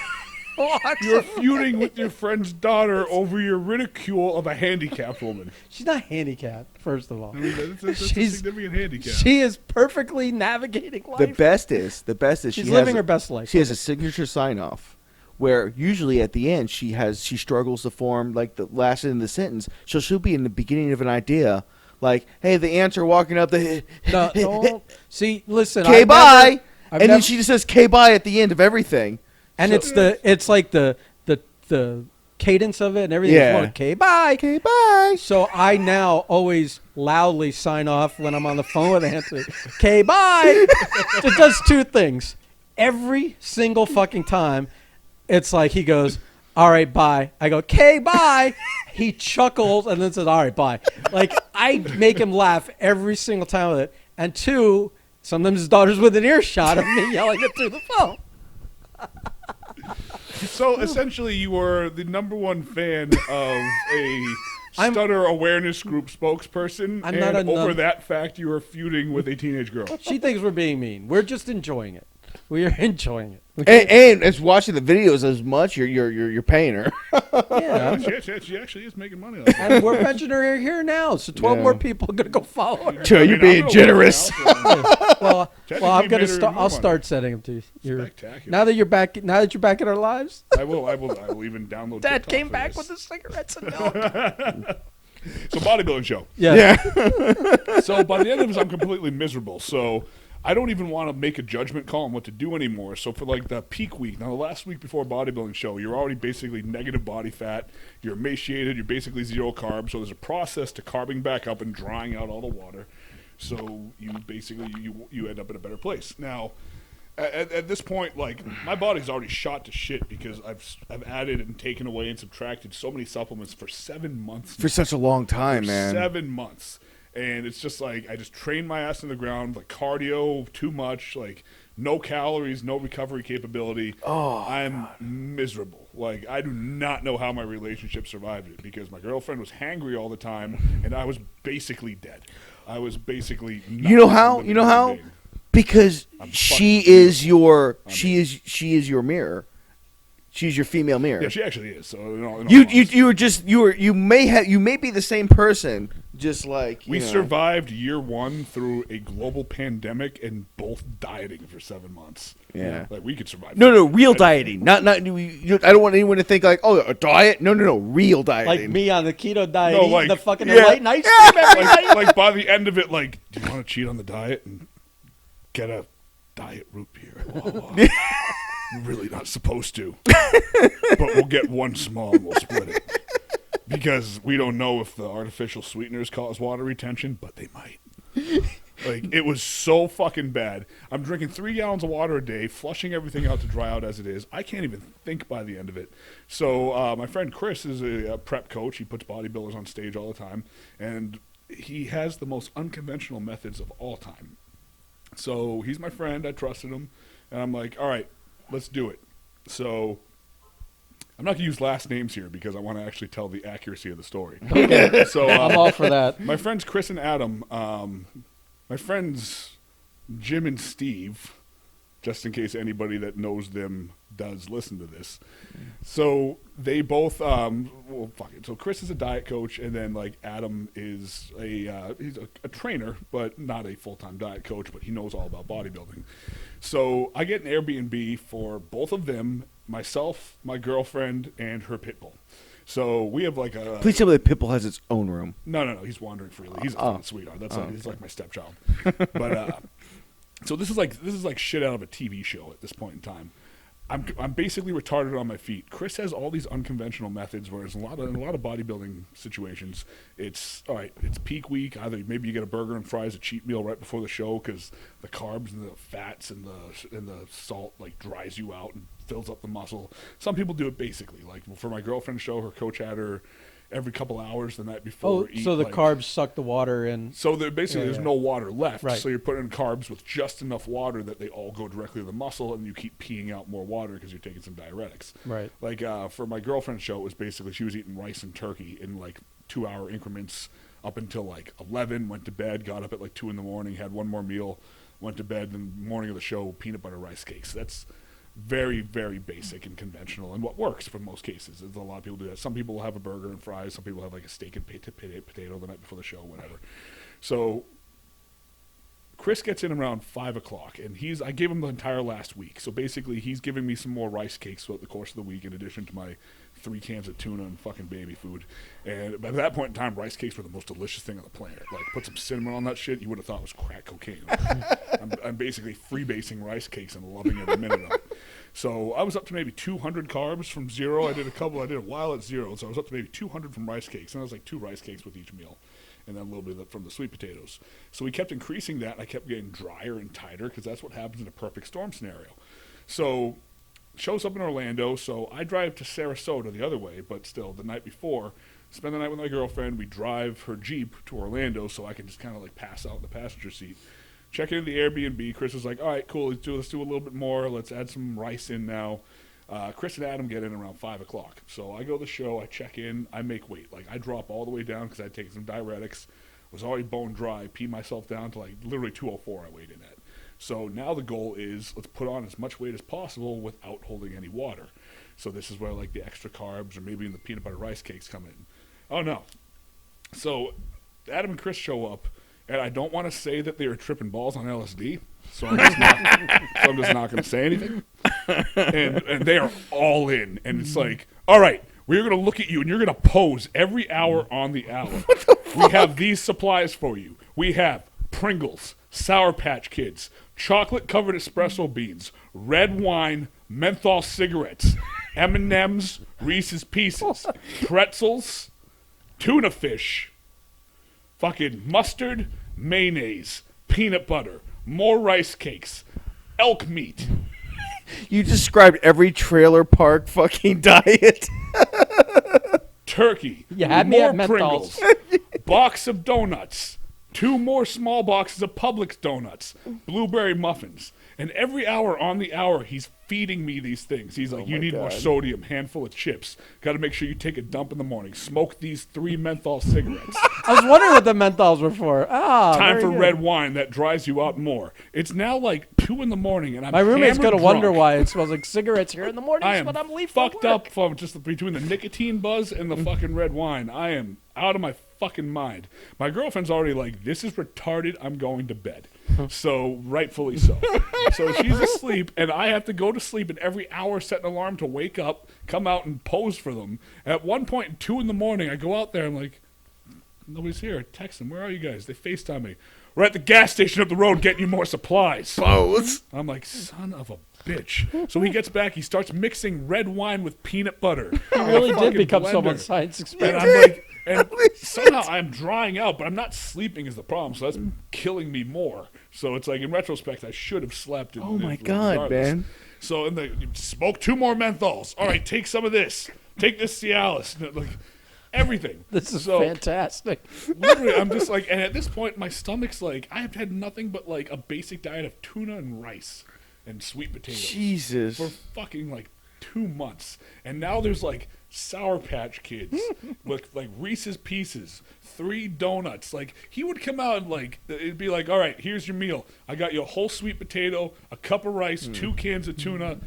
Speaker 1: You're feuding with your friend's daughter over your ridicule of a handicapped woman.
Speaker 2: She's not handicapped, first of all.
Speaker 1: I mean, that's a
Speaker 2: She's-
Speaker 1: significant handicap.
Speaker 2: She is perfectly navigating life.
Speaker 3: The best is
Speaker 2: She's
Speaker 3: she
Speaker 2: living
Speaker 3: has
Speaker 2: her best life.
Speaker 3: She has a signature sign off where usually at the end she struggles to form like the last end of the sentence. So she'll be in the beginning of an idea like, "Hey, the ants are walking up the
Speaker 2: No, see, listen.
Speaker 3: K bye,"
Speaker 2: I've
Speaker 3: and
Speaker 2: never-
Speaker 3: then she just says K bye at the end of everything.
Speaker 2: and
Speaker 3: So-
Speaker 2: it's like the cadence of it and everything.
Speaker 3: Yeah.
Speaker 2: Is more K bye.
Speaker 3: K bye.
Speaker 2: So I now always loudly sign off when I'm on the phone with Anthony. Okay, bye. It does two things. Every single fucking time, it's like he goes, "All right, bye." I go, "Okay, bye." He chuckles and then says, "All right, bye." Like, I make him laugh every single time with it. And two, sometimes his daughter's within earshot of me yelling it through the phone.
Speaker 1: So essentially, you were the number one fan of a stutter awareness group spokesperson,
Speaker 2: I'm
Speaker 1: and
Speaker 2: not a
Speaker 1: over
Speaker 2: num-
Speaker 1: that fact, you were feuding with a teenage girl.
Speaker 2: She thinks we're being mean. We're just enjoying it. We are enjoying it.
Speaker 3: And as watching the videos as much, you're paying her.
Speaker 2: Yeah.
Speaker 1: She actually is making money on it.
Speaker 2: And we're mentioning her here now, so 12
Speaker 3: Yeah.
Speaker 2: more people are going to go follow her.
Speaker 3: Joe, you're being
Speaker 1: I'm gonna
Speaker 3: generous.
Speaker 1: work now,
Speaker 2: Well,
Speaker 1: Technically
Speaker 2: I'm going
Speaker 1: made
Speaker 2: to
Speaker 1: her
Speaker 2: start.
Speaker 1: more
Speaker 2: I'll
Speaker 1: money.
Speaker 2: start setting them to you.
Speaker 1: Spectacular.
Speaker 2: Now that you're back. Now that you're back in our lives.
Speaker 1: I will even download.
Speaker 2: Dad
Speaker 1: TikTok
Speaker 2: came
Speaker 1: for
Speaker 2: back
Speaker 1: this.
Speaker 2: with the cigarettes and milk.
Speaker 1: So bodybuilding show.
Speaker 2: Yeah.
Speaker 1: So by the end of this, I'm completely miserable. So I don't even want to make a judgment call on what to do anymore. So for like the peak week, now the last week before a bodybuilding show, you're already basically negative body fat. You're emaciated. You're basically zero carbs. So there's a process to carbing back up and drying out all the water. So you basically you end up in a better place. Now, at this point, like my body's already shot to shit because I've added and taken away and subtracted so many supplements for 7 months.
Speaker 3: For such a long time, man.
Speaker 1: 7 months. And it's just like I just trained my ass in the ground, like cardio too much, like no calories, no recovery capability. I'm miserable. Like I do not know how my relationship survived it because my girlfriend was hangry all the time and I was basically dead. I was basically not
Speaker 3: You know how?
Speaker 1: even
Speaker 3: You know how?
Speaker 1: being.
Speaker 3: Because
Speaker 1: I'm
Speaker 3: she
Speaker 1: fucking
Speaker 3: is your
Speaker 1: I
Speaker 3: she is your mirror. She's your female mirror.
Speaker 1: Yeah, she actually is. So in all
Speaker 3: you
Speaker 1: honesty.
Speaker 3: you may be the same person, just like
Speaker 1: We
Speaker 3: you know.
Speaker 1: survived year one through a global pandemic and both dieting for 7 months.
Speaker 3: Yeah.
Speaker 1: Like we could survive.
Speaker 3: No, real
Speaker 1: I-
Speaker 3: dieting. Not I don't want anyone to think like, oh, a diet. No, real dieting.
Speaker 2: Like me on the keto diet,
Speaker 1: No,
Speaker 2: eating
Speaker 1: like-
Speaker 2: the fucking
Speaker 3: yeah.
Speaker 2: late night stream every night.
Speaker 1: like by the end of it, like, do you want to cheat on the diet and get a diet root beer? You're really not supposed to, but we'll get one small and we'll split it because we don't know if the artificial sweeteners cause water retention, but they might. Like it was so fucking bad. I'm drinking 3 gallons of water a day, flushing everything out to dry out as it is. I can't even think by the end of it. So my friend Chris is a prep coach. He puts bodybuilders on stage all the time, and he has the most unconventional methods of all time. So he's my friend. I trusted him, and I'm like, all right, let's do it. So I'm not gonna use last names here because I want to actually tell the accuracy of the story.
Speaker 2: Okay.
Speaker 1: So
Speaker 2: I'm all for that.
Speaker 1: my friends Chris and Adam, my friends Jim and Steve, just in case anybody that knows them does listen to this. So they both, well, fuck it. So Chris is a diet coach, and then like Adam is he's a trainer, but not a full-time diet coach, but he knows all about bodybuilding. So I get an Airbnb for both of them, myself, my girlfriend, and her pit bull. So we have like a
Speaker 3: Please tell me that Pitbull has its own room.
Speaker 1: no, he's wandering freely. He's a
Speaker 3: Oh.
Speaker 1: fucking sweetheart. He's like my stepchild. But so this is like shit out of a TV show at this point in time. I'm basically retarded on my feet. Chris has all these unconventional methods, whereas in a lot of bodybuilding situations, it's all right. It's peak week. Either maybe you get a burger and fries, a cheat meal right before the show because the carbs and the fats and the salt like dries you out and fills up the muscle. Some people do it basically. Like for my girlfriend's show, her coach had her every couple hours the night before.
Speaker 2: Oh, so the
Speaker 1: like,
Speaker 2: carbs suck the water in.
Speaker 1: so basically, there's
Speaker 2: yeah.
Speaker 1: no water left.
Speaker 2: Right.
Speaker 1: So you're putting in carbs with just enough water that they all go directly to the muscle, and you keep peeing out more water because you're taking some diuretics.
Speaker 2: Right.
Speaker 1: Like for my girlfriend's show, it was basically she was eating rice and turkey in like 2-hour increments up until like 11. Went to bed, got up at like 2 in the morning, had one more meal, went to bed, and the morning of the show, peanut butter rice cakes. That's very, very basic and conventional, and what works for most cases. There's a lot of people do that. Some people will have a burger and fries. Some people have like a steak and potato the night before the show, whatever. So Chris gets in around 5 o'clock, and I gave him the entire last week. So basically, he's giving me some more rice cakes throughout the course of the week, in addition to my 3 cans of tuna and fucking baby food. And by that point in time, rice cakes were the most delicious thing on the planet. Like, put some cinnamon on that shit, you would have thought it was crack cocaine. I'm basically freebasing rice cakes and loving every minute of it. So I was up to maybe 200 carbs from zero. I did a while at zero, so I was up to maybe 200 from rice cakes. And I was like 2 rice cakes with each meal, and then a little bit from the sweet potatoes. So we kept increasing that, and I kept getting drier and tighter, because that's what happens in a perfect storm scenario. So show's up in Orlando, so I drive to Sarasota the other way, but still, the night before, spend the night with my girlfriend. We drive her Jeep to Orlando so I can just kind of like pass out in the passenger seat. Check into the Airbnb. Chris was like, all right, cool, let's do a little bit more. Let's add some rice in now. Chris and Adam get in around 5 o'clock. So I go to the show, I check in, I make weight. Like, I drop all the way down because I'd taken some diuretics, was already bone dry, pee myself down to like literally 204 I weighed in at. So now the goal is, let's put on as much weight as possible without holding any water. So this is where like the extra carbs or maybe even the peanut butter rice cakes come in. Oh no. So Adam and Chris show up, and I don't want to say that they were tripping balls on LSD, so I'm just not going to say anything. And they are all in, and it's like, all right, we're going to look at you, and you're going to pose every hour on the hour. We have these supplies for you. We have Pringles, Sour Patch Kids, chocolate-covered espresso beans, red wine, menthol cigarettes, M&M's, Reese's Pieces, pretzels, tuna fish, fucking mustard, mayonnaise, peanut butter, more rice cakes, elk meat.
Speaker 3: You described every trailer park fucking diet.
Speaker 1: Turkey,
Speaker 2: You had me
Speaker 1: more
Speaker 2: at menthols.
Speaker 1: Pringles, box of donuts, 2 more small boxes of Publix donuts, blueberry muffins. And every hour on the hour, he's feeding me these things. He's like, you need more sodium, handful of chips. Got to make sure you take a dump in the morning. Smoke these 3 menthol cigarettes.
Speaker 2: I was wondering what the menthols were for.
Speaker 1: Time for
Speaker 2: very good.
Speaker 1: red wine that dries you out more. It's now like 2 in the morning, and I'm
Speaker 2: My roommate's
Speaker 1: hammered
Speaker 2: gonna wonder
Speaker 1: drunk.
Speaker 2: why it smells like cigarettes here in the morning
Speaker 1: I am
Speaker 2: when I'm leaving
Speaker 1: fucked
Speaker 2: for work.
Speaker 1: up from just between the nicotine buzz and the fucking red wine. I am out of my fucking mind. My girlfriend's already like, this is retarded. I'm going to bed. So rightfully so. So she's asleep, and I have to go to sleep, and every hour set an alarm to wake up, come out and pose for them. At one point, 2 in the morning, I go out there. I'm like, nobody's here. I text them. Where are you guys? They FaceTime me. We're at the gas station up the road getting you more supplies.
Speaker 3: Pose.
Speaker 1: I'm like, son of a bitch. So he gets back. He starts mixing red wine with peanut butter.
Speaker 2: He really did
Speaker 1: Fucking
Speaker 2: become
Speaker 1: blender.
Speaker 2: someone's science
Speaker 1: And
Speaker 2: experiment.
Speaker 1: I'm like, and somehow I'm drying out, but I'm not sleeping is the problem. So that's killing me more. So it's like, in retrospect, I should have slept.
Speaker 3: Oh my God, man.
Speaker 1: So you smoke 2 more menthols. All right, take some of this. Take this Cialis. Like, everything.
Speaker 2: This is
Speaker 1: so,
Speaker 2: fantastic.
Speaker 1: Literally, I'm just like, and at this point, my stomach's like, I have had nothing but like a basic diet of tuna and rice and sweet potatoes
Speaker 3: Jesus.
Speaker 1: for fucking like 2 months, and now there's like Sour Patch Kids with like Reese's Pieces, 3 donuts. Like, he would come out and like, it'd be like, all right, here's your meal. I got you a whole sweet potato, a cup of rice, 2 cans of tuna,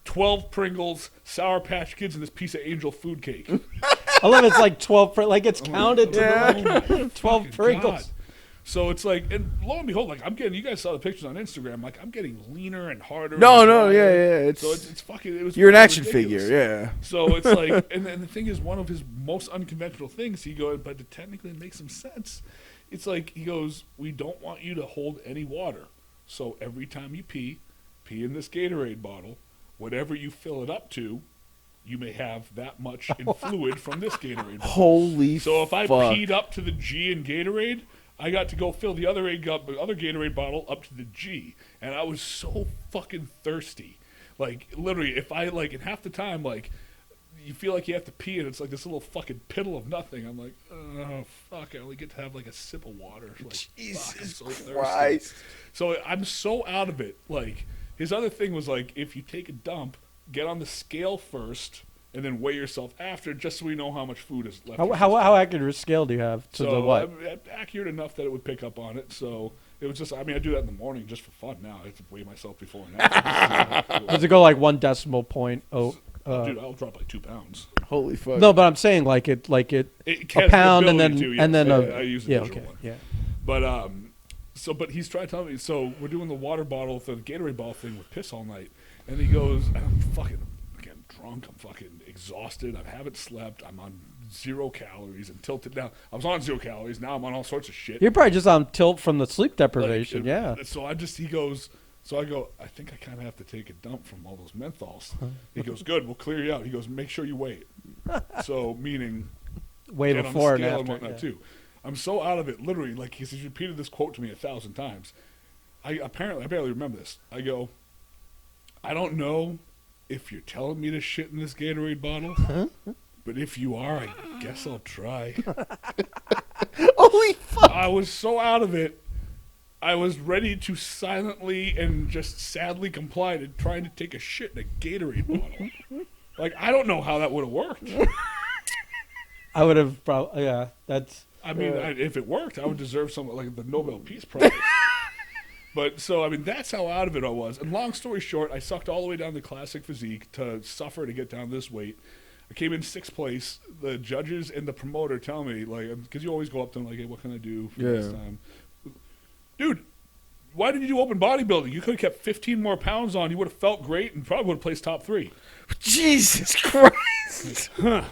Speaker 1: 12 Pringles, Sour Patch Kids, and this piece of angel food cake.
Speaker 2: I love it's like 12, like it's counted to
Speaker 3: Yeah.
Speaker 2: the right. 12
Speaker 1: Fucking
Speaker 2: Pringles.
Speaker 1: God. So it's like, and lo and behold, like, I'm getting, you guys saw the pictures on Instagram, like, I'm getting leaner and harder.
Speaker 3: No,
Speaker 1: and
Speaker 3: no,
Speaker 1: drier.
Speaker 3: yeah. It's,
Speaker 1: So it's fucking, it was
Speaker 3: you're an
Speaker 1: fucking
Speaker 3: action
Speaker 1: ridiculous.
Speaker 3: figure, yeah.
Speaker 1: So it's like, and the thing is, one of his most unconventional things, he goes, but to technically make some sense, it's like, he goes, we don't want you to hold any water. So every time you pee in this Gatorade bottle, whatever you fill it up to, you may have that much in fluid from this Gatorade bottle.
Speaker 3: Holy
Speaker 1: So if I
Speaker 3: fuck.
Speaker 1: peed up to the G in Gatorade, I got to go fill the other Gatorade bottle up to the G, and I was so fucking thirsty. Like, literally, if I, like, in half the time, like, you feel like you have to pee, and it's like this little fucking piddle of nothing. I'm like, oh, fuck, I only get to have, like, a sip of water. Like, fuck, I'm
Speaker 3: Jesus
Speaker 1: so thirsty.
Speaker 3: Christ.
Speaker 1: So I'm so out of it. Like, his other thing was, like, if you take a dump, get on the scale first, and then weigh yourself after, just so we know how much food is left.
Speaker 2: How accurate a scale do you have to the what?
Speaker 1: I'm accurate enough that it would pick up on it. So It was just, I mean, I do that in the morning just for fun now. I have to weigh myself before and after.
Speaker 2: Does it go like 1 decimal point?
Speaker 1: Dude, I'll drop like 2 pounds.
Speaker 3: Holy fuck.
Speaker 2: No, but I'm saying like it
Speaker 1: It
Speaker 2: a
Speaker 1: has the
Speaker 2: pound and then
Speaker 1: ability to,
Speaker 2: and then
Speaker 1: yes. I use the
Speaker 2: yeah,
Speaker 1: digital
Speaker 2: okay,
Speaker 1: one.
Speaker 2: yeah.
Speaker 1: But but he's trying to tell me. So we're doing the water bottle, the Gatorade bottle thing with piss all night, and he goes, and I'm fucking again drunk. I'm fucking exhausted. I haven't slept. I'm on 0 calories and tilted down. I was on 0 calories. Now I'm on all sorts of shit.
Speaker 2: You're probably just on tilt from the sleep deprivation.
Speaker 1: Like,
Speaker 2: yeah.
Speaker 1: So he goes. So I go, I think I kind of have to take a dump from all those menthols. He goes, good, we'll clear you out. He goes, make sure you wait. So meaning
Speaker 2: Way
Speaker 1: get
Speaker 2: before
Speaker 1: on the
Speaker 2: and
Speaker 1: scale
Speaker 2: after.
Speaker 1: whatnot
Speaker 2: Yeah.
Speaker 1: too. I'm so out of it, literally. Like he's repeated this quote to me 1,000 times. I barely remember this. I go, I don't know if you're telling me to shit in this Gatorade bottle, but if you are, I guess I'll try.
Speaker 3: Holy fuck.
Speaker 1: I was so out of it. I was ready to silently and just sadly comply to trying to take a shit in a Gatorade bottle. Like, I don't know how that would have worked.
Speaker 2: I would have probably, yeah, that's.
Speaker 1: I mean, if it worked, I would deserve something like the Nobel Peace Prize. But so, I mean, that's how out of it I was. And long story short, I sucked all the way down to classic physique to suffer to get down this weight. I came in 6th place. The judges and the promoter tell me, like, because you always go up to them, like, hey, what can I do for this time? Dude, why did you do open bodybuilding? You could have kept 15 more pounds on. You would have felt great and probably would have placed top 3.
Speaker 3: Jesus Christ.
Speaker 1: Could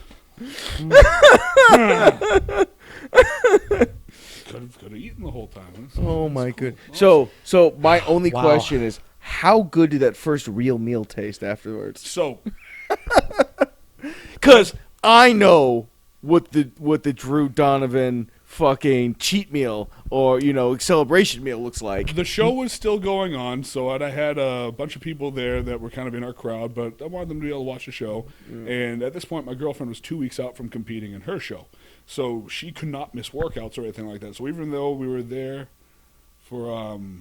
Speaker 1: have eaten the whole time.
Speaker 3: Oh my goodness. So my only
Speaker 2: Wow.
Speaker 3: question is, how good did that first real meal taste afterwards?
Speaker 1: So,
Speaker 3: Because I know what the Drew Donovan fucking cheat meal or celebration meal looks like.
Speaker 1: the show was still going on, so I had a bunch of people there that were kind of in our crowd, but I wanted them to be able to watch the show. And at this point, my girlfriend was 2 weeks out from competing in her show, so she could not miss workouts or anything like that. So even though we were there for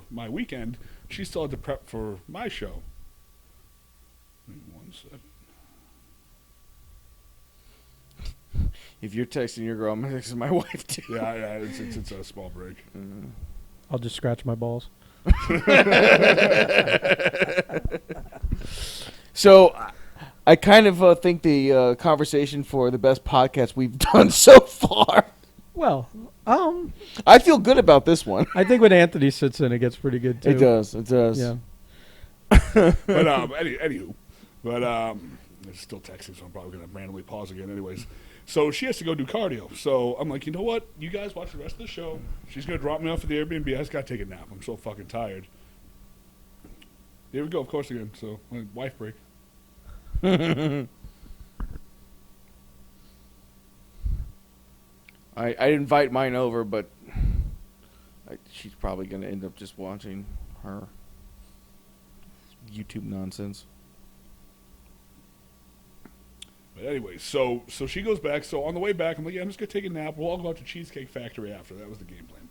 Speaker 1: my weekend, she still had to prep for my show. Wait 1 second.
Speaker 3: If you're texting your girl, I'm texting my wife too.
Speaker 1: Yeah, it's a small break.
Speaker 2: I'll just scratch my balls.
Speaker 3: So I kind of think the conversation for the best podcast we've done so far.
Speaker 2: Well,
Speaker 3: I feel good about this one.
Speaker 2: I think when Anthony sits in, it gets pretty good too.
Speaker 3: It does.
Speaker 2: Yeah.
Speaker 1: But anywho, it's still texting, so I'm probably gonna randomly pause again, anyways. So she has to go do cardio. So I'm like, you know what? You guys watch the rest of the show. She's gonna drop me off at the Airbnb. I just gotta take a nap. I'm so fucking tired. Here we go, of course again. So wife break.
Speaker 3: I invite mine over, but she's probably going to end up just watching her YouTube nonsense.
Speaker 1: But anyway, so she goes back. So on the way back, I'm like, yeah, I'm just gonna take a nap. We'll all go out to Cheesecake Factory after. That was the game plan.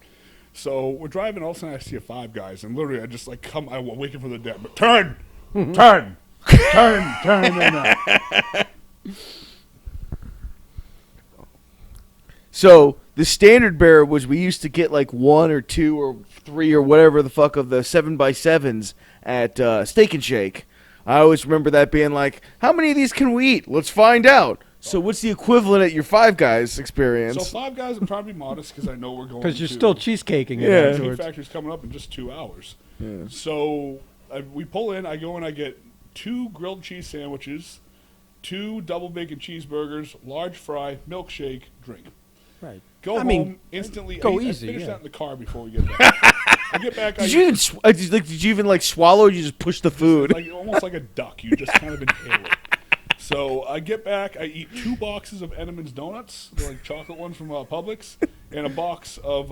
Speaker 1: So we're driving. All of a sudden, I see a Five Guys, and literally, I just like I'm waiting for the dad. But turn.
Speaker 3: So the standard bearer was we used to get like 1 or 2 or 3 or whatever the fuck of the 7x7s at Steak and Shake. I always remember that being like, how many of these can we eat? Let's find out. So what's the equivalent at your Five Guys experience?
Speaker 1: So Five Guys would probably be modest because I know we're going.
Speaker 2: Because you're
Speaker 1: to
Speaker 2: still cheesecaking it
Speaker 3: Yeah.
Speaker 1: Cheesecake
Speaker 2: afterwards.
Speaker 1: Factory's coming up in just 2 hours.
Speaker 3: Yeah.
Speaker 1: So we pull in. I go and I get 2 grilled cheese sandwiches, 2 double bacon cheeseburgers, large fry, milkshake, drink.
Speaker 2: Right.
Speaker 1: Go
Speaker 2: I
Speaker 1: home
Speaker 2: mean,
Speaker 1: instantly.
Speaker 2: go
Speaker 1: I
Speaker 2: easy,
Speaker 1: finish
Speaker 2: yeah.
Speaker 1: that in the car before we get back. I get back.
Speaker 3: Did you even like swallow? Or you just push the food?
Speaker 1: Like almost like a duck. You just kind of inhale it. So I get back. I eat 2 boxes of Entenmann's donuts, the like chocolate ones from Publix, and a box of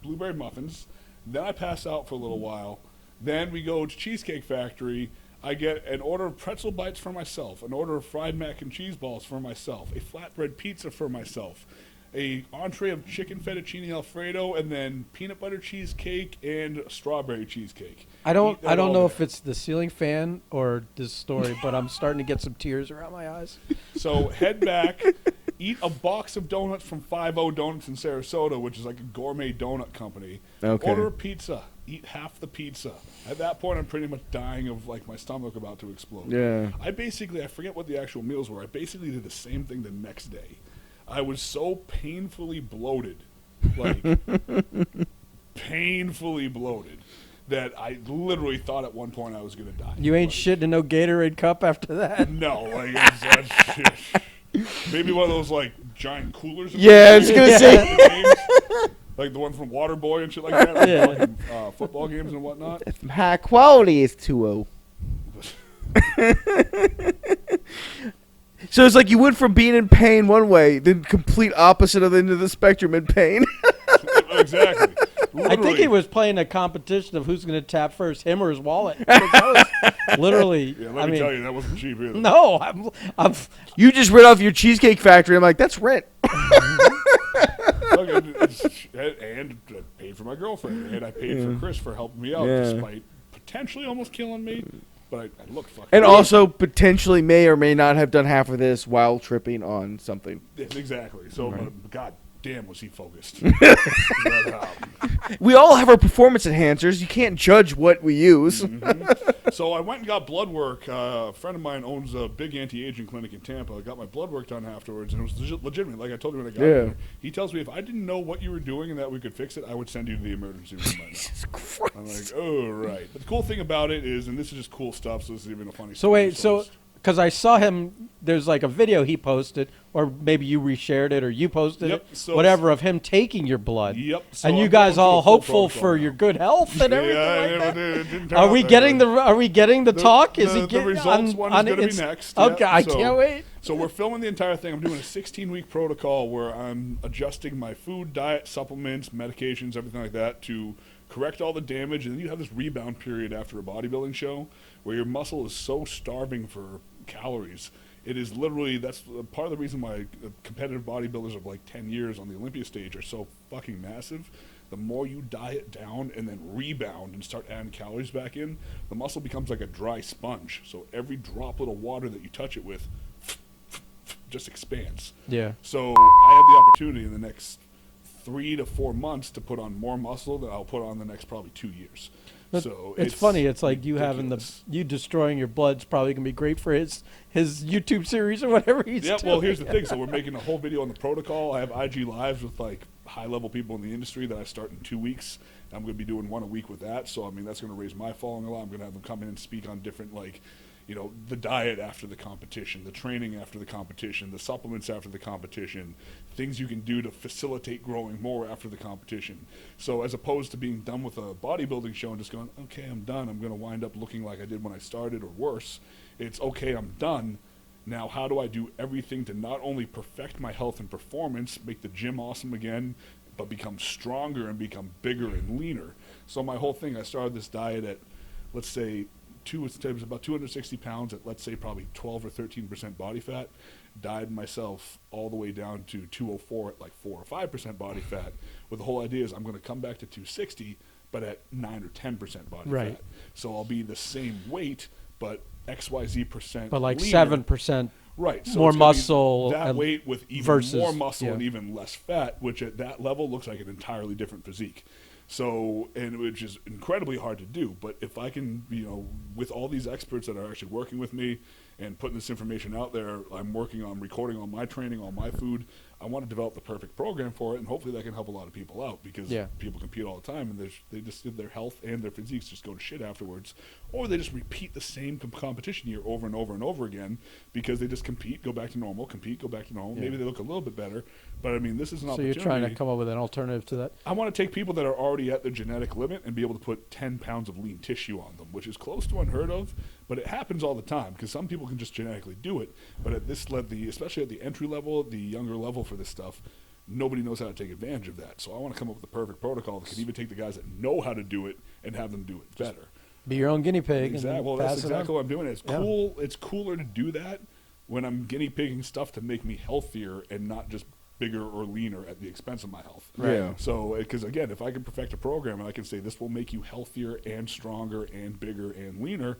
Speaker 1: blueberry muffins. Then I pass out for a little while. Then we go to Cheesecake Factory. I get an order of pretzel bites for myself, an order of fried mac and cheese balls for myself, a flatbread pizza for myself, a entree of chicken fettuccine alfredo, and then peanut butter cheesecake and strawberry cheesecake.
Speaker 2: I don't
Speaker 1: Eat that all
Speaker 2: know
Speaker 1: day.
Speaker 2: if it's the ceiling fan or this story, but I'm starting to get some tears around my eyes.
Speaker 1: So head back, eat a box of donuts from 5-0 Donuts in Sarasota, which is like a gourmet donut company.
Speaker 3: Okay.
Speaker 1: Order a pizza. Eat half the pizza. At that point, I'm pretty much dying of like my stomach about to explode.
Speaker 3: Yeah.
Speaker 1: I forget what the actual meals were. I basically did the same thing the next day. I was so painfully bloated, like painfully bloated, that I literally thought at one point I was gonna die.
Speaker 2: You ain't
Speaker 1: Like,
Speaker 2: shitting in no Gatorade cup after that.
Speaker 1: No, like maybe one of those like giant coolers.
Speaker 3: Yeah, I was gonna
Speaker 2: Yeah.
Speaker 3: say.
Speaker 1: Like the one from Waterboy and shit like that, like
Speaker 2: Yeah.
Speaker 1: fucking, football games and whatnot.
Speaker 3: High quality is 2-0. So it's like you went from being in pain one way, then complete opposite of the end of the spectrum in pain.
Speaker 1: Exactly.
Speaker 2: I think he
Speaker 1: Literally.
Speaker 2: was playing a competition of who's going to tap first, him or his wallet. That was literally.
Speaker 1: Yeah,
Speaker 2: I
Speaker 1: let me
Speaker 2: mean,
Speaker 1: tell you, that wasn't cheap either.
Speaker 2: no, I'm
Speaker 3: You just read off your Cheesecake Factory. I'm like, that's rent.
Speaker 1: Look, and I paid for my girlfriend, and I paid for Chris for helping me out,
Speaker 3: Yeah.
Speaker 1: despite potentially almost killing me. But I looked fucking.
Speaker 3: And also potentially may or may not have done half of this while tripping on something.
Speaker 1: Yes, exactly. So, God damn, was he focused?
Speaker 3: We all have our performance enhancers. You can't judge what we use.
Speaker 1: So I went and got blood work. A friend of mine owns a big anti-aging clinic in Tampa. I got my blood work done afterwards, and it was legitimate. Like I told you when I got
Speaker 3: Yeah.
Speaker 1: there. He tells me if I didn't know what you were doing and that we could fix it, I would send you to the emergency room right now.
Speaker 3: Jesus Christ.
Speaker 1: I'm like, oh, right. But the cool thing about it is, and this is just cool stuff, so this is even a funny
Speaker 2: So
Speaker 1: story.
Speaker 2: wait, so because I saw him, there's like a video he posted, or maybe you reshared it, or you posted
Speaker 1: Yep,
Speaker 2: it,
Speaker 1: so-
Speaker 2: whatever, of him taking your blood.
Speaker 1: Yep. So
Speaker 2: And you
Speaker 1: I'm
Speaker 2: guys
Speaker 1: going through
Speaker 2: all
Speaker 1: a full
Speaker 2: hopeful
Speaker 1: protocol
Speaker 2: for
Speaker 1: now.
Speaker 2: your good health and everything
Speaker 1: Yeah,
Speaker 2: like that.
Speaker 1: it didn't turn
Speaker 2: Are
Speaker 1: out
Speaker 2: we
Speaker 1: that
Speaker 2: getting
Speaker 1: good.
Speaker 2: Are we getting the talk? Is
Speaker 1: the,
Speaker 2: he getting
Speaker 1: the results one is going to be next.
Speaker 2: Okay,
Speaker 1: yeah.
Speaker 2: I
Speaker 1: So-
Speaker 2: can't wait.
Speaker 1: So we're filming the entire thing. I'm doing a 16-week protocol where I'm adjusting my food, diet, supplements, medications, everything like that to correct all the damage. And then you have this rebound period after a bodybuilding show where your muscle is so starving for calories. It is literally, that's part of the reason why competitive bodybuilders of like 10 years on the Olympia stage are so fucking massive. The more you diet down and then rebound and start adding calories back in, the muscle becomes like a dry sponge. So every droplet of water that you touch it with just expands.
Speaker 2: Yeah.
Speaker 1: So I have the opportunity in the next 3 to 4 months to put on more muscle than I'll put on the next probably 2 years.
Speaker 2: But
Speaker 1: So
Speaker 2: it's funny. It's like you having
Speaker 1: ridiculous.
Speaker 2: you destroying your blood's probably gonna be great for his YouTube series or whatever he's
Speaker 1: Yeah,
Speaker 2: doing.
Speaker 1: well, here's the thing. So we're making a whole video on the protocol. I have IG lives with like high-level people in the industry that I start in 2 weeks. I'm going to be doing one a week with that. So I mean, that's going to raise my following a lot. I'm going to have them come in and speak on different like, you know, the diet after the competition, the training after the competition, the supplements after the competition, things you can do to facilitate growing more after the competition. So as opposed to being done with a bodybuilding show and just going, okay, I'm done. I'm going to wind up looking like I did when I started or worse. It's okay, I'm done. Now, how do I do everything to not only perfect my health and performance, make the gym awesome again, but become stronger and become bigger and leaner? So my whole thing, I started this diet at, let's say, about 260 pounds at, let's say, probably 12 or 13% body fat. Died myself all the way down to 204 at like 4 or 5% body fat. With the whole idea is I'm going to come back to 260, but at 9 or 10% body
Speaker 2: Right.
Speaker 1: fat. So I'll be the same weight, but XYZ percent.
Speaker 2: but like
Speaker 1: leaner.
Speaker 2: 7%.
Speaker 1: Right. So
Speaker 2: more
Speaker 1: it's gonna be
Speaker 2: muscle
Speaker 1: that
Speaker 2: and
Speaker 1: weight with even
Speaker 2: versus-
Speaker 1: more muscle
Speaker 2: yeah.
Speaker 1: and even less fat, which at that level looks like an entirely different physique. So, and which is incredibly hard to do. But if I can, you know, with all these experts that are actually working with me and putting this information out there, I'm working on recording all my training, all my food. I want to develop the perfect program for it, and hopefully that can help a lot of people out because
Speaker 2: Yeah.
Speaker 1: people compete all the time, and they just their health and their physiques just go to shit afterwards, or they just repeat the same competition year over and over and over again because they just compete, go back to normal, compete, go back to normal.
Speaker 2: Yeah.
Speaker 1: Maybe they look a little bit better, but I mean, this is an
Speaker 2: So
Speaker 1: opportunity.
Speaker 2: you're trying to come up with an alternative to that.
Speaker 1: I want to take people that are already at their genetic limit and be able to put 10 pounds of lean tissue on them, which is close to unheard of, but it happens all the time because some people can just genetically do it. But at this level, especially at the entry level, the younger level for this stuff, nobody knows how to take advantage of that. So I want to come up with the perfect protocol that can even take the guys that know how to do it and have them do it better.
Speaker 2: Be your own guinea pig.
Speaker 1: Exactly.
Speaker 2: And
Speaker 1: Well, that's
Speaker 2: pass it on.
Speaker 1: exactly what I'm doing. It's
Speaker 2: Yeah.
Speaker 1: cool. It's cooler to do that when I'm guinea pigging stuff to make me healthier and not just bigger or leaner at the expense of my health.
Speaker 3: Right. Yeah.
Speaker 1: So, because again, if I can perfect a program and I can say this will make you healthier and stronger and bigger and leaner,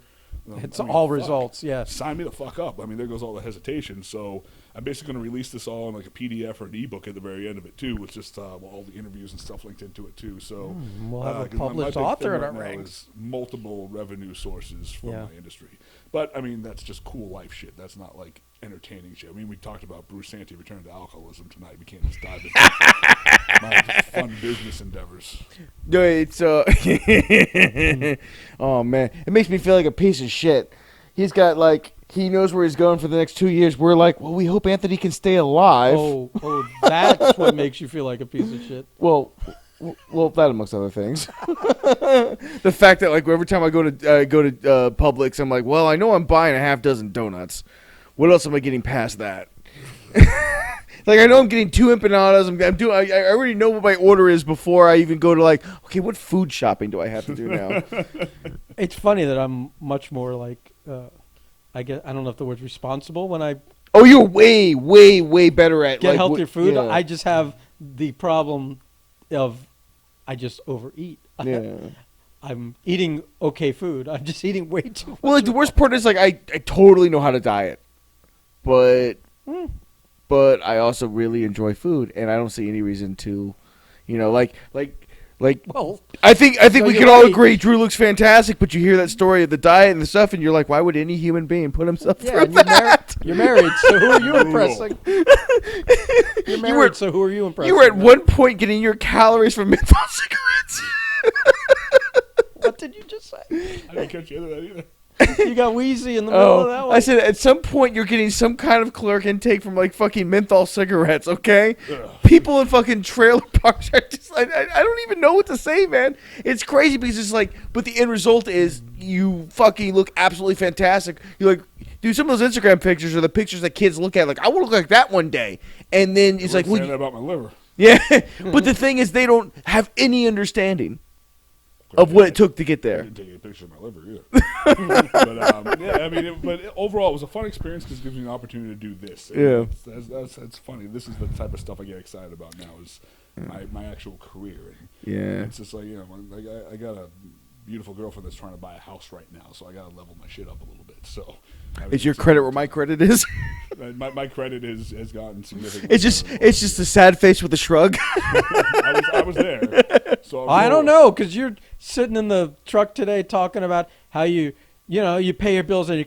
Speaker 2: It's
Speaker 1: I mean,
Speaker 2: all
Speaker 1: fuck.
Speaker 2: results, yes.
Speaker 1: Sign me the fuck up. I mean, there goes all the hesitation. So I'm basically going to release this all in like a PDF or an ebook at the very end of it too, with just all the interviews and stuff linked into it too. So
Speaker 2: we'll have a
Speaker 1: 'cause
Speaker 2: published
Speaker 1: big
Speaker 2: author
Speaker 1: thing
Speaker 2: in
Speaker 1: right
Speaker 2: our
Speaker 1: now
Speaker 2: ranks.
Speaker 1: is multiple revenue sources for
Speaker 2: Yeah.
Speaker 1: my industry. But I mean, that's just cool life shit. That's not like entertaining shit. I mean, we talked about Bruce Santee returning to alcoholism tonight. We can't just dive into my fun business endeavors.
Speaker 3: No, it's oh man, it makes me feel like a piece of shit. He's got like he knows where he's going for the next 2 years. We're like, well, we hope Anthony can stay alive.
Speaker 2: Oh, that's what makes you feel like a piece of shit.
Speaker 3: Well, that amongst other things. The fact that like every time I go to Publix, I'm like, well, I know I'm buying a half dozen donuts. What else am I getting past that? Like I know I'm getting 2 empanadas. I'm doing. I already know what my order is before I even go to like. Okay, what food shopping do I have to do now?
Speaker 2: It's funny that I'm much more like, I don't know if the word's responsible when I
Speaker 3: Oh, you're way, way, way better at
Speaker 2: get
Speaker 3: like,
Speaker 2: healthier food.
Speaker 3: Yeah.
Speaker 2: I just have the problem of I just overeat.
Speaker 3: Yeah.
Speaker 2: I'm eating okay food. I'm just eating way too much.
Speaker 3: Well, like, the worst part is like I totally know how to diet, but I also really enjoy food, and I don't see any reason to, like.
Speaker 2: Well,
Speaker 3: I think
Speaker 2: So
Speaker 3: we
Speaker 2: you're
Speaker 3: can all
Speaker 2: right.
Speaker 3: agree Drew looks fantastic, but you hear that story of the diet and the stuff, and you're like, why would any human being put himself
Speaker 2: yeah,
Speaker 3: through
Speaker 2: and
Speaker 3: that?
Speaker 2: you're married, so who are you impressing? You're married,
Speaker 3: were-
Speaker 2: so who are you impressing?
Speaker 3: You were at one point getting your calories from menthol cigarettes.
Speaker 2: What did you just say?
Speaker 1: I didn't catch the end of that either.
Speaker 2: You got wheezy in the middle of that one.
Speaker 3: I said at some point you're getting some kind of caloric intake from like fucking menthol cigarettes, okay?
Speaker 1: Ugh.
Speaker 3: People in fucking trailer parks are just like, I don't even know what to say, man. It's crazy because it's like, but the end result is you fucking look absolutely fantastic. You're like, dude, some of those Instagram pictures are the pictures that kids look at, like, I want to look like that one day. And then it's like,
Speaker 1: saying
Speaker 3: well,
Speaker 1: that about my liver.
Speaker 3: yeah, but the thing is they don't have any understanding of what it took to get
Speaker 1: I
Speaker 3: there.
Speaker 1: didn't take any pictures of my liver either. But yeah, I mean, but overall, it was a fun experience because it gives me an opportunity to do this. And
Speaker 3: Yeah.
Speaker 1: that's funny. This is the type of stuff I get excited about now. Is my actual career. And
Speaker 3: Yeah.
Speaker 1: it's just like like I got a beautiful girlfriend that's trying to buy a house right now, so I got to level my shit up a little bit. So
Speaker 3: Is your credit where my credit is?
Speaker 1: my credit has gotten significant.
Speaker 3: It's just a sad face with a shrug.
Speaker 1: I was there. So
Speaker 2: I don't know, because you're sitting in the truck today talking about how you pay your bills on your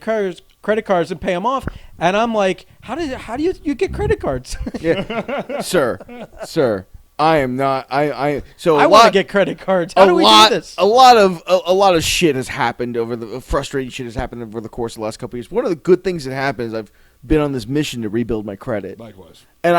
Speaker 2: credit cards and pay them off, and I'm like, how do you get credit cards?
Speaker 3: Yeah, sir, I am not. So
Speaker 2: I want to get credit cards. How do we do this?
Speaker 3: A lot of shit has happened frustrating shit has happened over the course of the last couple of years. One of the good things that happened is I've been on this mission to rebuild my credit,
Speaker 1: Likewise.
Speaker 3: and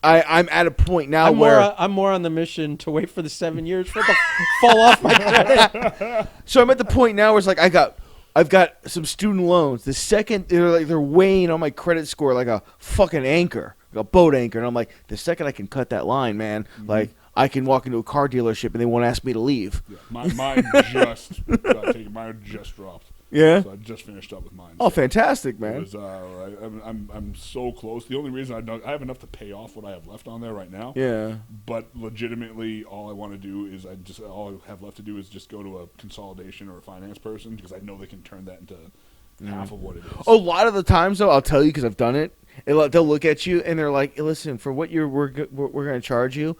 Speaker 3: I'm at a point now where
Speaker 2: I'm more on the mission to wait for the 7 years for it to fall off my credit.
Speaker 3: so I'm at the point now where it's like I've got some student loans. The second they're weighing on my credit score like a fucking anchor, like a boat anchor, and I'm like, the second I can cut that line, man, like I can walk into a car dealership and they won't ask me to leave.
Speaker 1: Yeah, mine just got taken. Mine just dropped.
Speaker 3: Yeah.
Speaker 1: So I just finished up with mine.
Speaker 3: Oh,
Speaker 1: So
Speaker 3: fantastic,
Speaker 1: it
Speaker 3: man.
Speaker 1: was, I'm so close. The only reason I have enough to pay off what I have left on there right now.
Speaker 3: Yeah.
Speaker 1: But legitimately, all I want to do is all I have left to do is just go to a consolidation or a finance person because I know they can turn that into half of what it is.
Speaker 3: A lot of the times, though, I'll tell you because I've done it. They'll look at you and they're like, "Listen, for what we're going to charge you,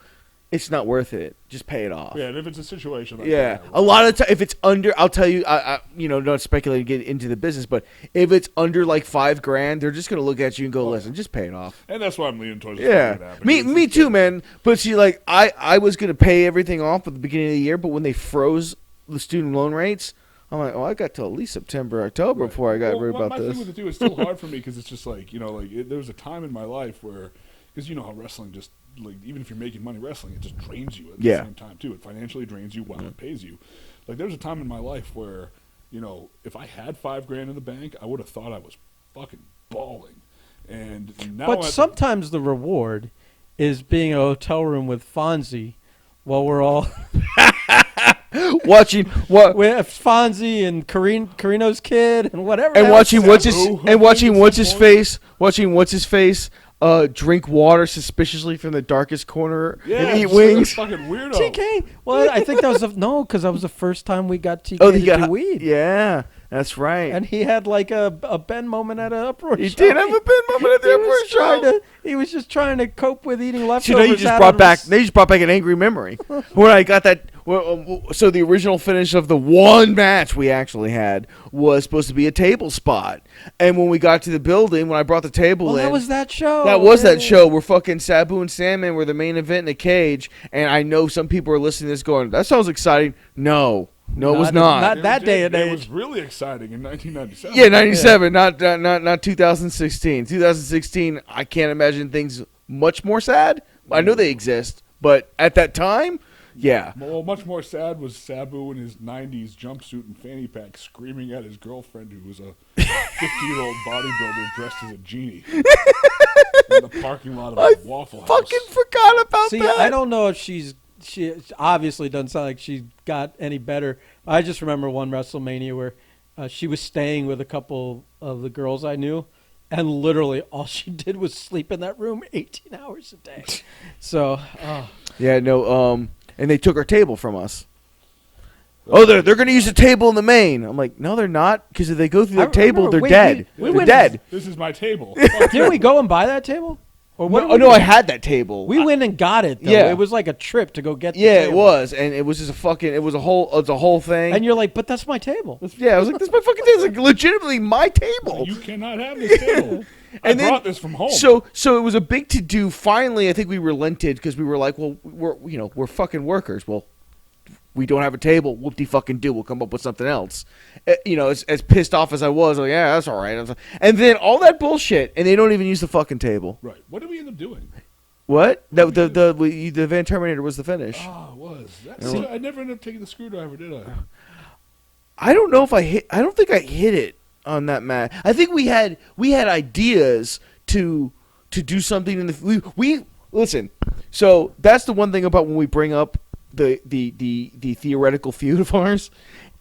Speaker 3: it's not worth it. Just pay it off."
Speaker 1: Yeah, and if it's a situation like
Speaker 3: Yeah,
Speaker 1: that,
Speaker 3: a lot of time if it's under, I'll tell you, I not speculate to get into the business, but if it's under like $5,000, they're just gonna look at you and go, "Listen, just pay it off."
Speaker 1: and that's why I'm leaning towards
Speaker 3: Yeah, me too, man. But see, like I was gonna pay everything off at the beginning of the year, but when they froze the student loan rates, I'm like, I got till at least September, October before I got worried about
Speaker 1: my
Speaker 3: this.
Speaker 1: thing with it too is still hard for me because it's just like there was a time in my life where because you know how wrestling just like even if you're making money wrestling, it just drains you at the same time too. It financially drains you while it pays you. Like there was a time in my life where if I had $5,000 in the bank, I would have thought I was fucking balling. And now,
Speaker 2: But sometimes the reward is being in a hotel room with Fonzie while we're all
Speaker 3: watching what
Speaker 2: with Fonzie and Carino's kid and whatever.
Speaker 3: and
Speaker 2: else.
Speaker 3: watching what's his
Speaker 1: Sabu,
Speaker 3: and watching
Speaker 1: at
Speaker 3: what's
Speaker 1: some
Speaker 3: his
Speaker 1: point.
Speaker 3: face, watching what's his face. Drink water suspiciously from the darkest corner and eat
Speaker 1: just
Speaker 3: wings.
Speaker 1: like a fucking weirdo.
Speaker 2: TK. Well, I think that was because that was the first time we got TK
Speaker 3: Oh,
Speaker 2: to
Speaker 3: he got
Speaker 2: do weed.
Speaker 3: Yeah, That's right.
Speaker 2: And he had like a Ben moment at an uproar
Speaker 3: He
Speaker 2: show.
Speaker 3: did have a Ben moment at the uproar show.
Speaker 2: He was just trying to cope with eating
Speaker 3: So
Speaker 2: leftovers.
Speaker 3: they just brought back an angry memory. When I got that, so the original finish of the one match we actually had was supposed to be a table spot, and when we got to the building, when I brought the table in,
Speaker 2: that was that show.
Speaker 3: that was that show where fucking Sabu and Sandman were the main event in a cage, and I know some people are listening to this going, "That sounds exciting." No, it was not.
Speaker 2: Not that day and
Speaker 1: It
Speaker 2: age.
Speaker 1: was really exciting in 1997.
Speaker 3: Yeah, 97, not 2016. 2016, I can't imagine things much more sad. I know they exist, but at that time, yeah.
Speaker 1: Well, much more sad was Sabu in his 90s jumpsuit and fanny pack screaming at his girlfriend, who was a 50-year-old bodybuilder dressed as a genie in the parking lot of a Waffle House.
Speaker 3: Fucking forgot about
Speaker 2: See,
Speaker 3: that.
Speaker 2: I don't know if she obviously doesn't sound like she got any better. I just remember one WrestleMania where she was staying with a couple of the girls I knew, and literally all she did was sleep in that room 18 hours a day. So,
Speaker 3: Yeah, no, and they took our table from us. Oh, they're going to use the table in the main. I'm like, no, they're not, because if they go through
Speaker 2: I
Speaker 3: their table,
Speaker 2: remember,
Speaker 3: they're dead.
Speaker 2: we
Speaker 3: They're
Speaker 2: went-
Speaker 3: dead.
Speaker 1: This is my table.
Speaker 2: didn't we go and buy that table? Or what?
Speaker 3: No, I had that table.
Speaker 2: We went and got it. Though.
Speaker 3: Yeah.
Speaker 2: It was like a trip to go get. The
Speaker 3: Yeah, it
Speaker 2: table.
Speaker 3: was, and it was just it was a whole thing.
Speaker 2: And you're like, but that's my table.
Speaker 3: Yeah, I was like, this is my fucking table. It's like legitimately my table.
Speaker 1: You cannot have this table. I
Speaker 3: And then-
Speaker 1: brought this from home.
Speaker 3: So it was a big to do. Finally, I think we relented because we were like, well, we're fucking workers. Well, we don't have a table. Whoop de fucking do. We'll come up with something else. As pissed off as I was, like, yeah, that's all right. And then all that bullshit, and they don't even use the fucking table.
Speaker 1: Right. What did we end up doing?
Speaker 3: What? The Van Terminator was the finish.
Speaker 1: Ah, it was.
Speaker 3: See-
Speaker 1: I never ended up taking the screwdriver, did I?
Speaker 3: I don't know if I hit. I don't think I hit it on that match. I think we had ideas to do something in the. We listen. So that's the one thing about when we bring up the theoretical feud of ours,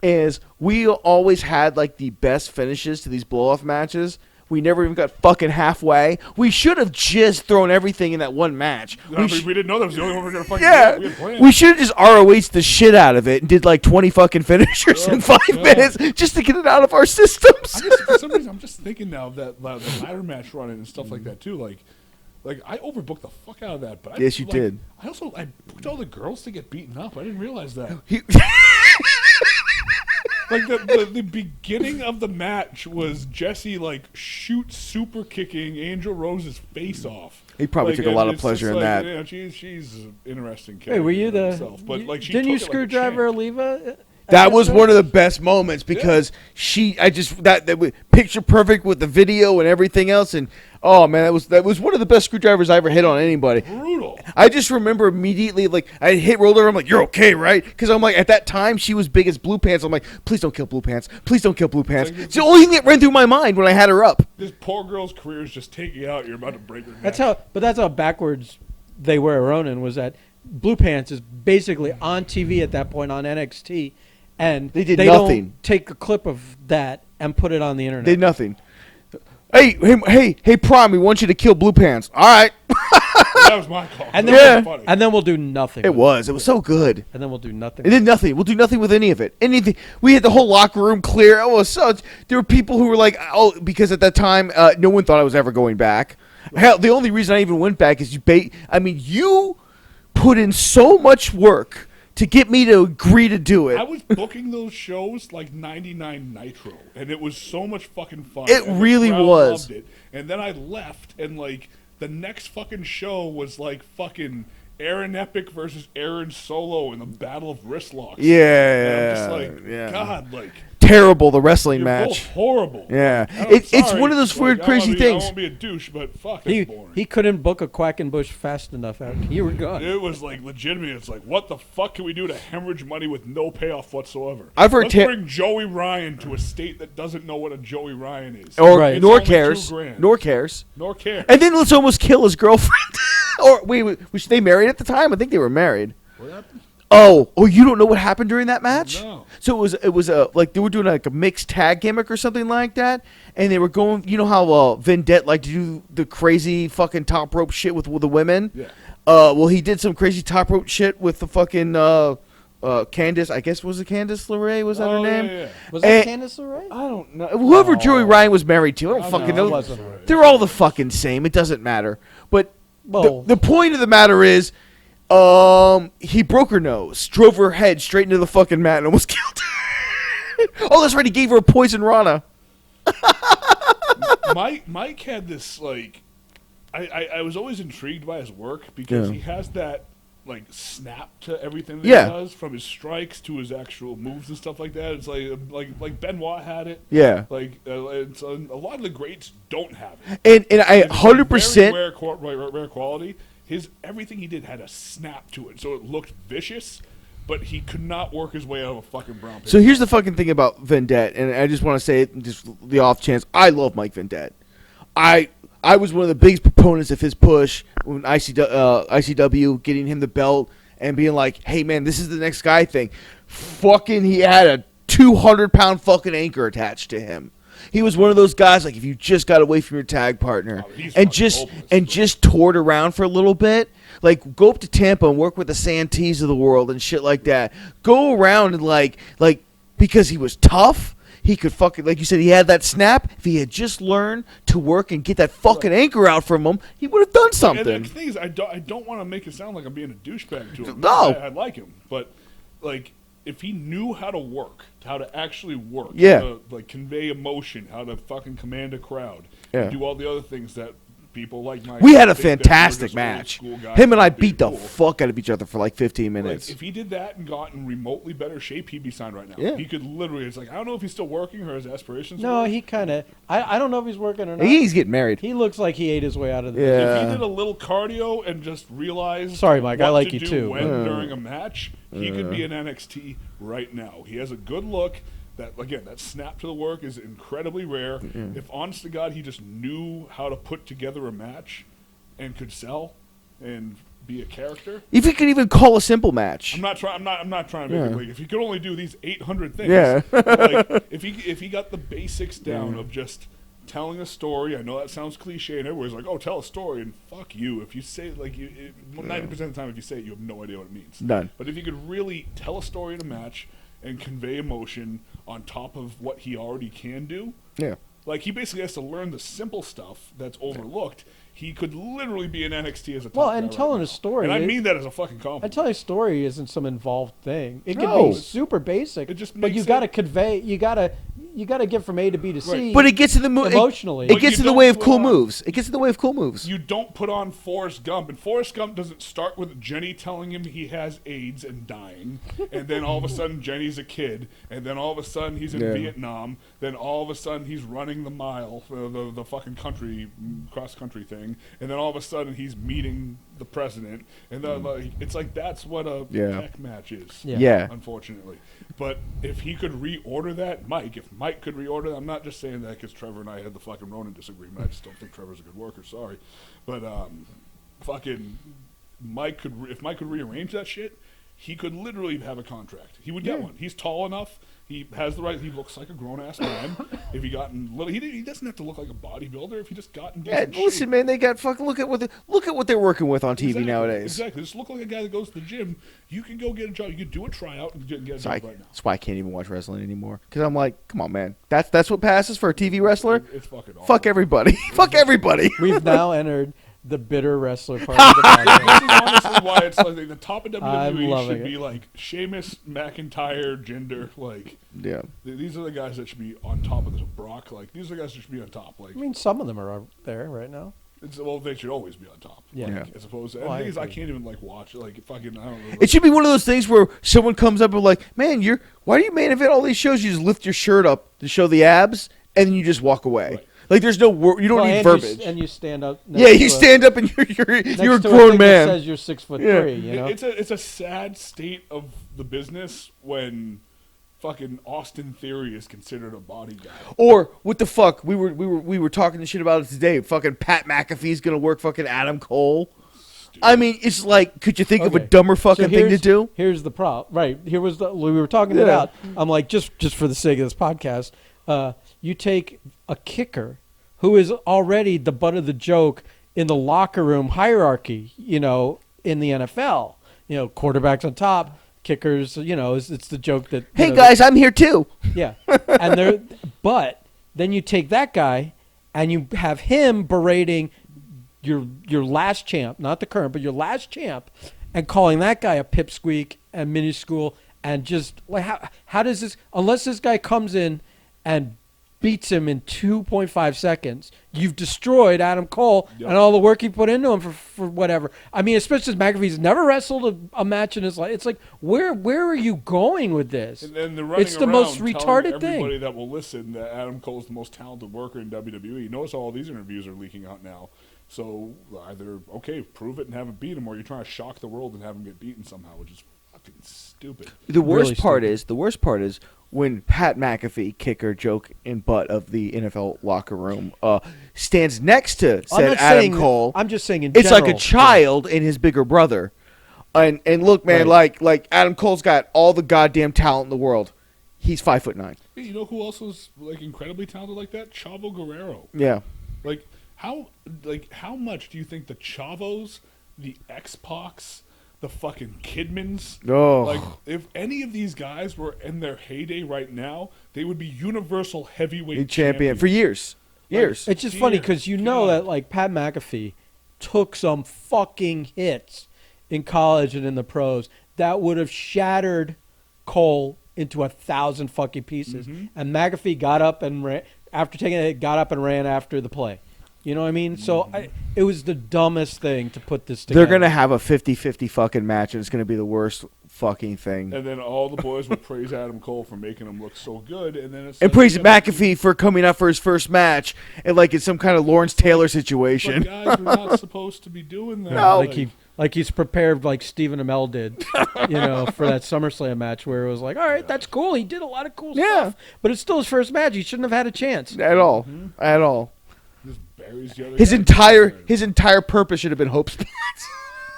Speaker 3: is we always had like the best finishes to these blow-off matches. We never even got fucking halfway. We should have just thrown everything in that one match.
Speaker 1: We didn't know that was the only one we were going to fucking
Speaker 3: Yeah,
Speaker 1: do. We had plans.
Speaker 3: we should have just ROH'd the shit out of it and did like 20 fucking finishers in 5
Speaker 1: God.
Speaker 3: minutes just to get it out of our systems.
Speaker 1: For some reason, I'm just thinking now of that the ladder match running and stuff like that too. Like I overbooked the fuck out of that. But
Speaker 3: Yes, you did.
Speaker 1: I booked all the girls to get beaten up. I didn't realize that. Like the beginning of the match was Jesse like super kicking Angel Rose's face off.
Speaker 3: He probably took a lot of
Speaker 1: it's
Speaker 3: pleasure
Speaker 1: just
Speaker 3: in that.
Speaker 1: She's an interesting character.
Speaker 2: Hey, were you
Speaker 1: in
Speaker 2: the?
Speaker 1: herself, but like she
Speaker 2: didn't you
Speaker 1: took it like a
Speaker 2: screwdriver
Speaker 1: champ.
Speaker 2: Oliva?
Speaker 3: That was one of the best moments because that was picture perfect with the video and everything else, and oh man, that was one of the best screwdrivers I ever hit on anybody.
Speaker 1: Brutal.
Speaker 3: I just remember immediately, like I hit roller. I'm like, "You're okay, right?" Because I'm like, at that time she was big as Blue Pants. I'm like, "Please don't kill Blue Pants. Please don't kill Blue Pants."
Speaker 1: like
Speaker 3: It's the only thing that ran through my mind when I had her up.
Speaker 1: This poor girl's career is just taking you out. You're about to break her neck.
Speaker 2: That's how backwards they were. Ronan was that Blue Pants is basically on TV at that point on NXT, and
Speaker 3: They did
Speaker 2: don't
Speaker 3: nothing.
Speaker 2: take a clip of that and put it on the internet.
Speaker 3: Did nothing. Hey, Prom, we want you to kill Blue Pants. All right.
Speaker 1: That was my call.
Speaker 2: and
Speaker 1: That
Speaker 2: then
Speaker 3: Yeah.
Speaker 1: was funny.
Speaker 2: and then we'll do nothing.
Speaker 3: It
Speaker 2: with
Speaker 3: was. It was so good.
Speaker 2: And then we'll do nothing.
Speaker 3: It did nothing. We'll do nothing with any of it. Anything. We had the whole locker room clear. It was so. There were people who were like, oh, because at that time, no one thought I was ever going back. Hell, the only reason I even went back is you put in so much work to get me to agree to do it.
Speaker 1: I was booking those shows like 99 Nitro, and it was so much fucking fun.
Speaker 3: It
Speaker 1: and the
Speaker 3: really
Speaker 1: crowd
Speaker 3: was.
Speaker 1: loved it. And then I left, and like the next fucking show was like fucking Aaron Epic versus Aaron Solo in the Battle of Wrist Locks. And
Speaker 3: Yeah.
Speaker 1: I'm just like,
Speaker 3: yeah.
Speaker 1: God, like
Speaker 3: Terrible, the wrestling
Speaker 1: you're
Speaker 3: match.
Speaker 1: both horrible.
Speaker 3: Yeah.
Speaker 1: I'm
Speaker 3: It's
Speaker 1: sorry.
Speaker 3: one of those weird,
Speaker 1: Like,
Speaker 3: crazy
Speaker 1: I
Speaker 3: things.
Speaker 1: won't be a douche, but fuck,
Speaker 2: he
Speaker 1: it's boring.
Speaker 2: he couldn't book a Quackenbush fast enough. After you were gone.
Speaker 1: It was like legitimate. It's like, what the fuck can we do to hemorrhage money with no payoff whatsoever?
Speaker 3: I've heard
Speaker 1: Let's bring Joey Ryan to a state that doesn't know what a Joey Ryan is.
Speaker 3: Or
Speaker 2: Right.
Speaker 3: nor
Speaker 1: It's only
Speaker 3: cares.
Speaker 1: $2,000.
Speaker 3: Nor cares.
Speaker 1: Nor care.
Speaker 3: And then let's almost kill his girlfriend. Or wait, was they married at the time? I think they were married.
Speaker 1: What happened?
Speaker 3: Oh, you don't know what happened during that match?
Speaker 1: No.
Speaker 3: So it was like they were doing like a mixed tag gimmick or something like that, and they were going. You know how Vendette like to do the crazy fucking top rope shit with the women.
Speaker 1: Yeah.
Speaker 3: Well, he did some crazy top rope shit with the fucking Candice. I guess was it Candice LeRae? Was that her
Speaker 1: Oh,
Speaker 3: name?
Speaker 1: yeah.
Speaker 2: Was that Candace LeRae?
Speaker 3: I don't know. Whoever Joey Ryan was married to, I don't fucking
Speaker 2: it
Speaker 3: know.
Speaker 2: wasn't her.
Speaker 3: They're all the fucking same. It doesn't matter. But
Speaker 2: Well-
Speaker 3: the point of the matter is, he broke her nose, drove her head straight into the fucking mat, and almost killed her. Oh, that's right. He gave her a poison rana.
Speaker 1: Mike had this like, I was always intrigued by his work because he has that like snap to everything that he does, from his strikes to his actual moves and stuff like that. It's like Benoit had it.
Speaker 3: Yeah.
Speaker 1: Like it's a lot of the greats don't have it.
Speaker 3: And I 100%.
Speaker 1: Rare quality. His everything he did had a snap to it, so it looked vicious. But he could not work his way out of a fucking brown paper.
Speaker 3: So here's the fucking thing about Vendette, and I just want to say it, just the off chance. I love Mike Vendette. I was one of the biggest proponents of his push when ICW getting him the belt and being like, "Hey man, this is the next guy thing." Fucking, he had a 200-pound fucking anchor attached to him. He was one of those guys like if you just got away from your tag partner and just toured around for a little bit. Like, go up to Tampa and work with the Santees of the world and shit like that. Go around and, like because he was tough, he could fucking, like you said, he had that snap. If he had just learned to work and get that fucking anchor out from him, he would have done something.
Speaker 1: And the thing is, I don't want to make it sound like I'm being a douchebag to him.
Speaker 3: No.
Speaker 1: I like him. But, like, if he knew how to work, how to actually work,
Speaker 3: Yeah.
Speaker 1: how to, like, convey emotion, how to fucking command a crowd,
Speaker 3: Yeah.
Speaker 1: and do all the other things that people like Mike.
Speaker 3: We had a
Speaker 1: think that we're
Speaker 3: fantastic
Speaker 1: just
Speaker 3: match.
Speaker 1: old school guys
Speaker 3: Him and I
Speaker 1: being
Speaker 3: beat the
Speaker 1: cool.
Speaker 3: fuck out of each other for like 15
Speaker 1: Like,
Speaker 3: minutes.
Speaker 1: if he did that and got in remotely better shape, he'd be signed right now.
Speaker 3: Yeah.
Speaker 1: He could literally. It's like I don't know if he's still working or his aspirations.
Speaker 2: No,
Speaker 1: work.
Speaker 2: he kind of. I don't know if he's working or not.
Speaker 3: He's getting married.
Speaker 2: He looks like he ate his way out of the.
Speaker 3: Yeah.
Speaker 1: If he did a little cardio and just realized.
Speaker 2: Sorry, Mike, I
Speaker 1: what
Speaker 2: like
Speaker 1: to
Speaker 2: you
Speaker 1: do
Speaker 2: too.
Speaker 1: When during a match, he could be in NXT right now. He has a good look. That again, that snap to the work is incredibly rare. If honest to God, he just knew how to put together a match and could sell and be a character.
Speaker 3: If he could even call a simple match.
Speaker 1: I'm not trying to make it like if he could only do these 800 things.
Speaker 3: Yeah.
Speaker 1: Like if he got the basics down of just telling a story. I know that sounds cliche, and everybody's like, "Oh, tell a story," and fuck you. If you say 90% of the time, if you say it, you have no idea what it means.
Speaker 3: None.
Speaker 1: But if you could really tell a story in a match and convey emotion on top of what he already can do,
Speaker 3: Yeah.
Speaker 1: like he basically has to learn the simple stuff that's overlooked. He could literally be in NXT as a top
Speaker 2: Well,
Speaker 1: guy
Speaker 2: and
Speaker 1: right
Speaker 2: telling
Speaker 1: now.
Speaker 2: a story.
Speaker 1: And I mean that as a fucking compliment.
Speaker 2: And telling a story isn't some involved thing. It can
Speaker 3: No.
Speaker 2: be super basic.
Speaker 1: It just
Speaker 2: but
Speaker 1: makes
Speaker 2: you
Speaker 1: it-
Speaker 2: got to convey. You got to get from A to B to C.
Speaker 1: Right.
Speaker 3: But it gets in the
Speaker 2: emotionally.
Speaker 3: It
Speaker 1: But
Speaker 3: gets
Speaker 1: you
Speaker 3: in the
Speaker 1: don't
Speaker 3: way of
Speaker 1: put
Speaker 3: cool
Speaker 1: on-
Speaker 3: moves. It gets in the way of cool moves.
Speaker 1: You don't put on Forrest Gump, and Forrest Gump doesn't start with Jenny telling him he has AIDS and dying, and then all of a sudden Jenny's a kid, and then all of a sudden he's in
Speaker 3: Yeah.
Speaker 1: Vietnam, then all of a sudden he's running the mile, the fucking country, cross-country thing, and then all of a sudden he's meeting the president, and then like, it's like that's what a
Speaker 3: Yeah.
Speaker 1: tech match is.
Speaker 3: Yeah.
Speaker 1: Unfortunately. But if he could reorder that, if Mike could reorder that, I'm not just saying that because Trevor and I had the fucking Ronan disagreement. I just don't think Trevor's a good worker, sorry. But fucking Mike could, if Mike could rearrange that shit, he could literally have a contract. He would get one. He's tall enough. He has the right. He looks like a grown ass man. If he got in little, he doesn't have to look like a bodybuilder. If he just got in
Speaker 3: Yeah,
Speaker 1: decent
Speaker 3: listen,
Speaker 1: shape.
Speaker 3: man, they got fucking look at what they're working with on TV
Speaker 1: Exactly,
Speaker 3: nowadays.
Speaker 1: Exactly. Just look like a guy that goes to the gym. You can go get a job. You can do a tryout and get a
Speaker 3: So
Speaker 1: job right now.
Speaker 3: that's why I can't even watch wrestling anymore. Because I'm like, come on, man, that's what passes for a TV wrestler.
Speaker 1: It's fucking awful.
Speaker 3: Fuck everybody. Fuck everybody.
Speaker 2: We've now entered the bitter wrestler part of the podcast.
Speaker 1: This is honestly why it's like the top of
Speaker 2: I'm
Speaker 1: WWE
Speaker 2: loving
Speaker 1: should
Speaker 2: it.
Speaker 1: be like Sheamus, McIntyre, Jinder. Like
Speaker 3: Yeah.
Speaker 1: these are the guys that should be on top of this. Brock. Like these are the guys that should be on top. Like
Speaker 2: I mean, some of them are there right now.
Speaker 1: well, they should always be on top.
Speaker 2: Yeah.
Speaker 1: Like, as opposed to
Speaker 2: Well, I
Speaker 1: and the thing is, I
Speaker 2: agree.
Speaker 1: can't even like watch like fucking. I don't know.
Speaker 3: It should be one of those things where someone comes up and like, man, why do you main event all these shows? You just lift your shirt up to show the abs, and then you just walk away.
Speaker 1: Right.
Speaker 3: Like there's no you don't need verbiage.
Speaker 2: And you stand up.
Speaker 3: Yeah, you stand up and you're a
Speaker 2: next
Speaker 3: grown
Speaker 2: to thing that
Speaker 3: man.
Speaker 2: says you're 6'3".
Speaker 3: Yeah.
Speaker 2: You know.
Speaker 1: It's a sad state of the business when fucking Austin Theory is considered a body guy.
Speaker 3: Or what the fuck? We were talking the shit about it today. Fucking Pat McAfee's gonna work fucking Adam Cole. I mean, it's like, could you think of a
Speaker 2: Okay.
Speaker 3: dumber fucking thing to
Speaker 2: here's-
Speaker 3: do?
Speaker 2: Here's the problem. Right. Here was we were talking it
Speaker 3: Yeah.
Speaker 2: out. I'm like, just for the sake of this podcast, you take a kicker who is already the butt of the joke in the locker room hierarchy, in the NFL. Quarterbacks on top, kickers, it's the joke that
Speaker 3: Hey guys, I'm here too.
Speaker 2: yeah, but then you take that guy and you have him berating your last champ, not the current, but your last champ, and calling that guy a pipsqueak and minuscule, and just like how does this, unless this guy comes in and beats him in 2.5 seconds, you've destroyed Adam Cole and all the work he put into him for whatever. I mean, especially as McAfee's never wrestled a match in his life. It's like, where are you going with this?
Speaker 1: And they're running
Speaker 2: it's the most
Speaker 1: around
Speaker 2: retarded
Speaker 1: telling everybody
Speaker 2: thing.
Speaker 1: that will listen that Adam Cole's the most talented worker in WWE. Notice all these interviews are leaking out now. So either, okay, prove it and have him beat him, or you're trying to shock the world and have him get beaten somehow, which is fucking stupid.
Speaker 3: The worst
Speaker 2: Really
Speaker 3: part is when Pat McAfee, kicker, joke, and butt of the NFL locker room, stands next to said Adam Cole.
Speaker 2: I'm just saying
Speaker 3: it's like a child and his bigger brother. And look, man,
Speaker 2: Right.
Speaker 3: like Adam Cole's got all the goddamn talent in the world. He's 5'9".
Speaker 1: Hey, you know who else was like incredibly talented like that? Chavo Guerrero.
Speaker 3: Yeah.
Speaker 1: How much do you think the Chavos, the X-Pacs, the fucking Kidmans, like if any of these guys were in their heyday right now, they would be universal heavyweight
Speaker 3: champion for years. Years.
Speaker 2: It's just funny because that like Pat McAfee took some fucking hits in college and in the pros that would have shattered Cole into 1,000 fucking pieces. And McAfee got up and ran after taking it. Got up and ran after the play. You know what I mean? So it was the dumbest thing to put this together.
Speaker 3: They're going to have a 50-50 fucking match, and it's going to be the worst fucking thing.
Speaker 1: And then all the boys will praise Adam Cole for making him look so good, and then it's
Speaker 3: And
Speaker 1: like,
Speaker 3: praise McAfee for coming out for his first match, and like it's some kind of Lawrence Taylor situation.
Speaker 1: But guys, we're not supposed to be doing that.
Speaker 3: No.
Speaker 2: Like he's prepared like Stephen Amell did, for that SummerSlam match where it was like, all right, that's cool. He did a lot of cool stuff, but it's still his first match. He shouldn't have had a chance.
Speaker 3: At all. At all.
Speaker 1: Just buries the other
Speaker 3: His
Speaker 1: guy.
Speaker 3: entire purpose should have been hope spots.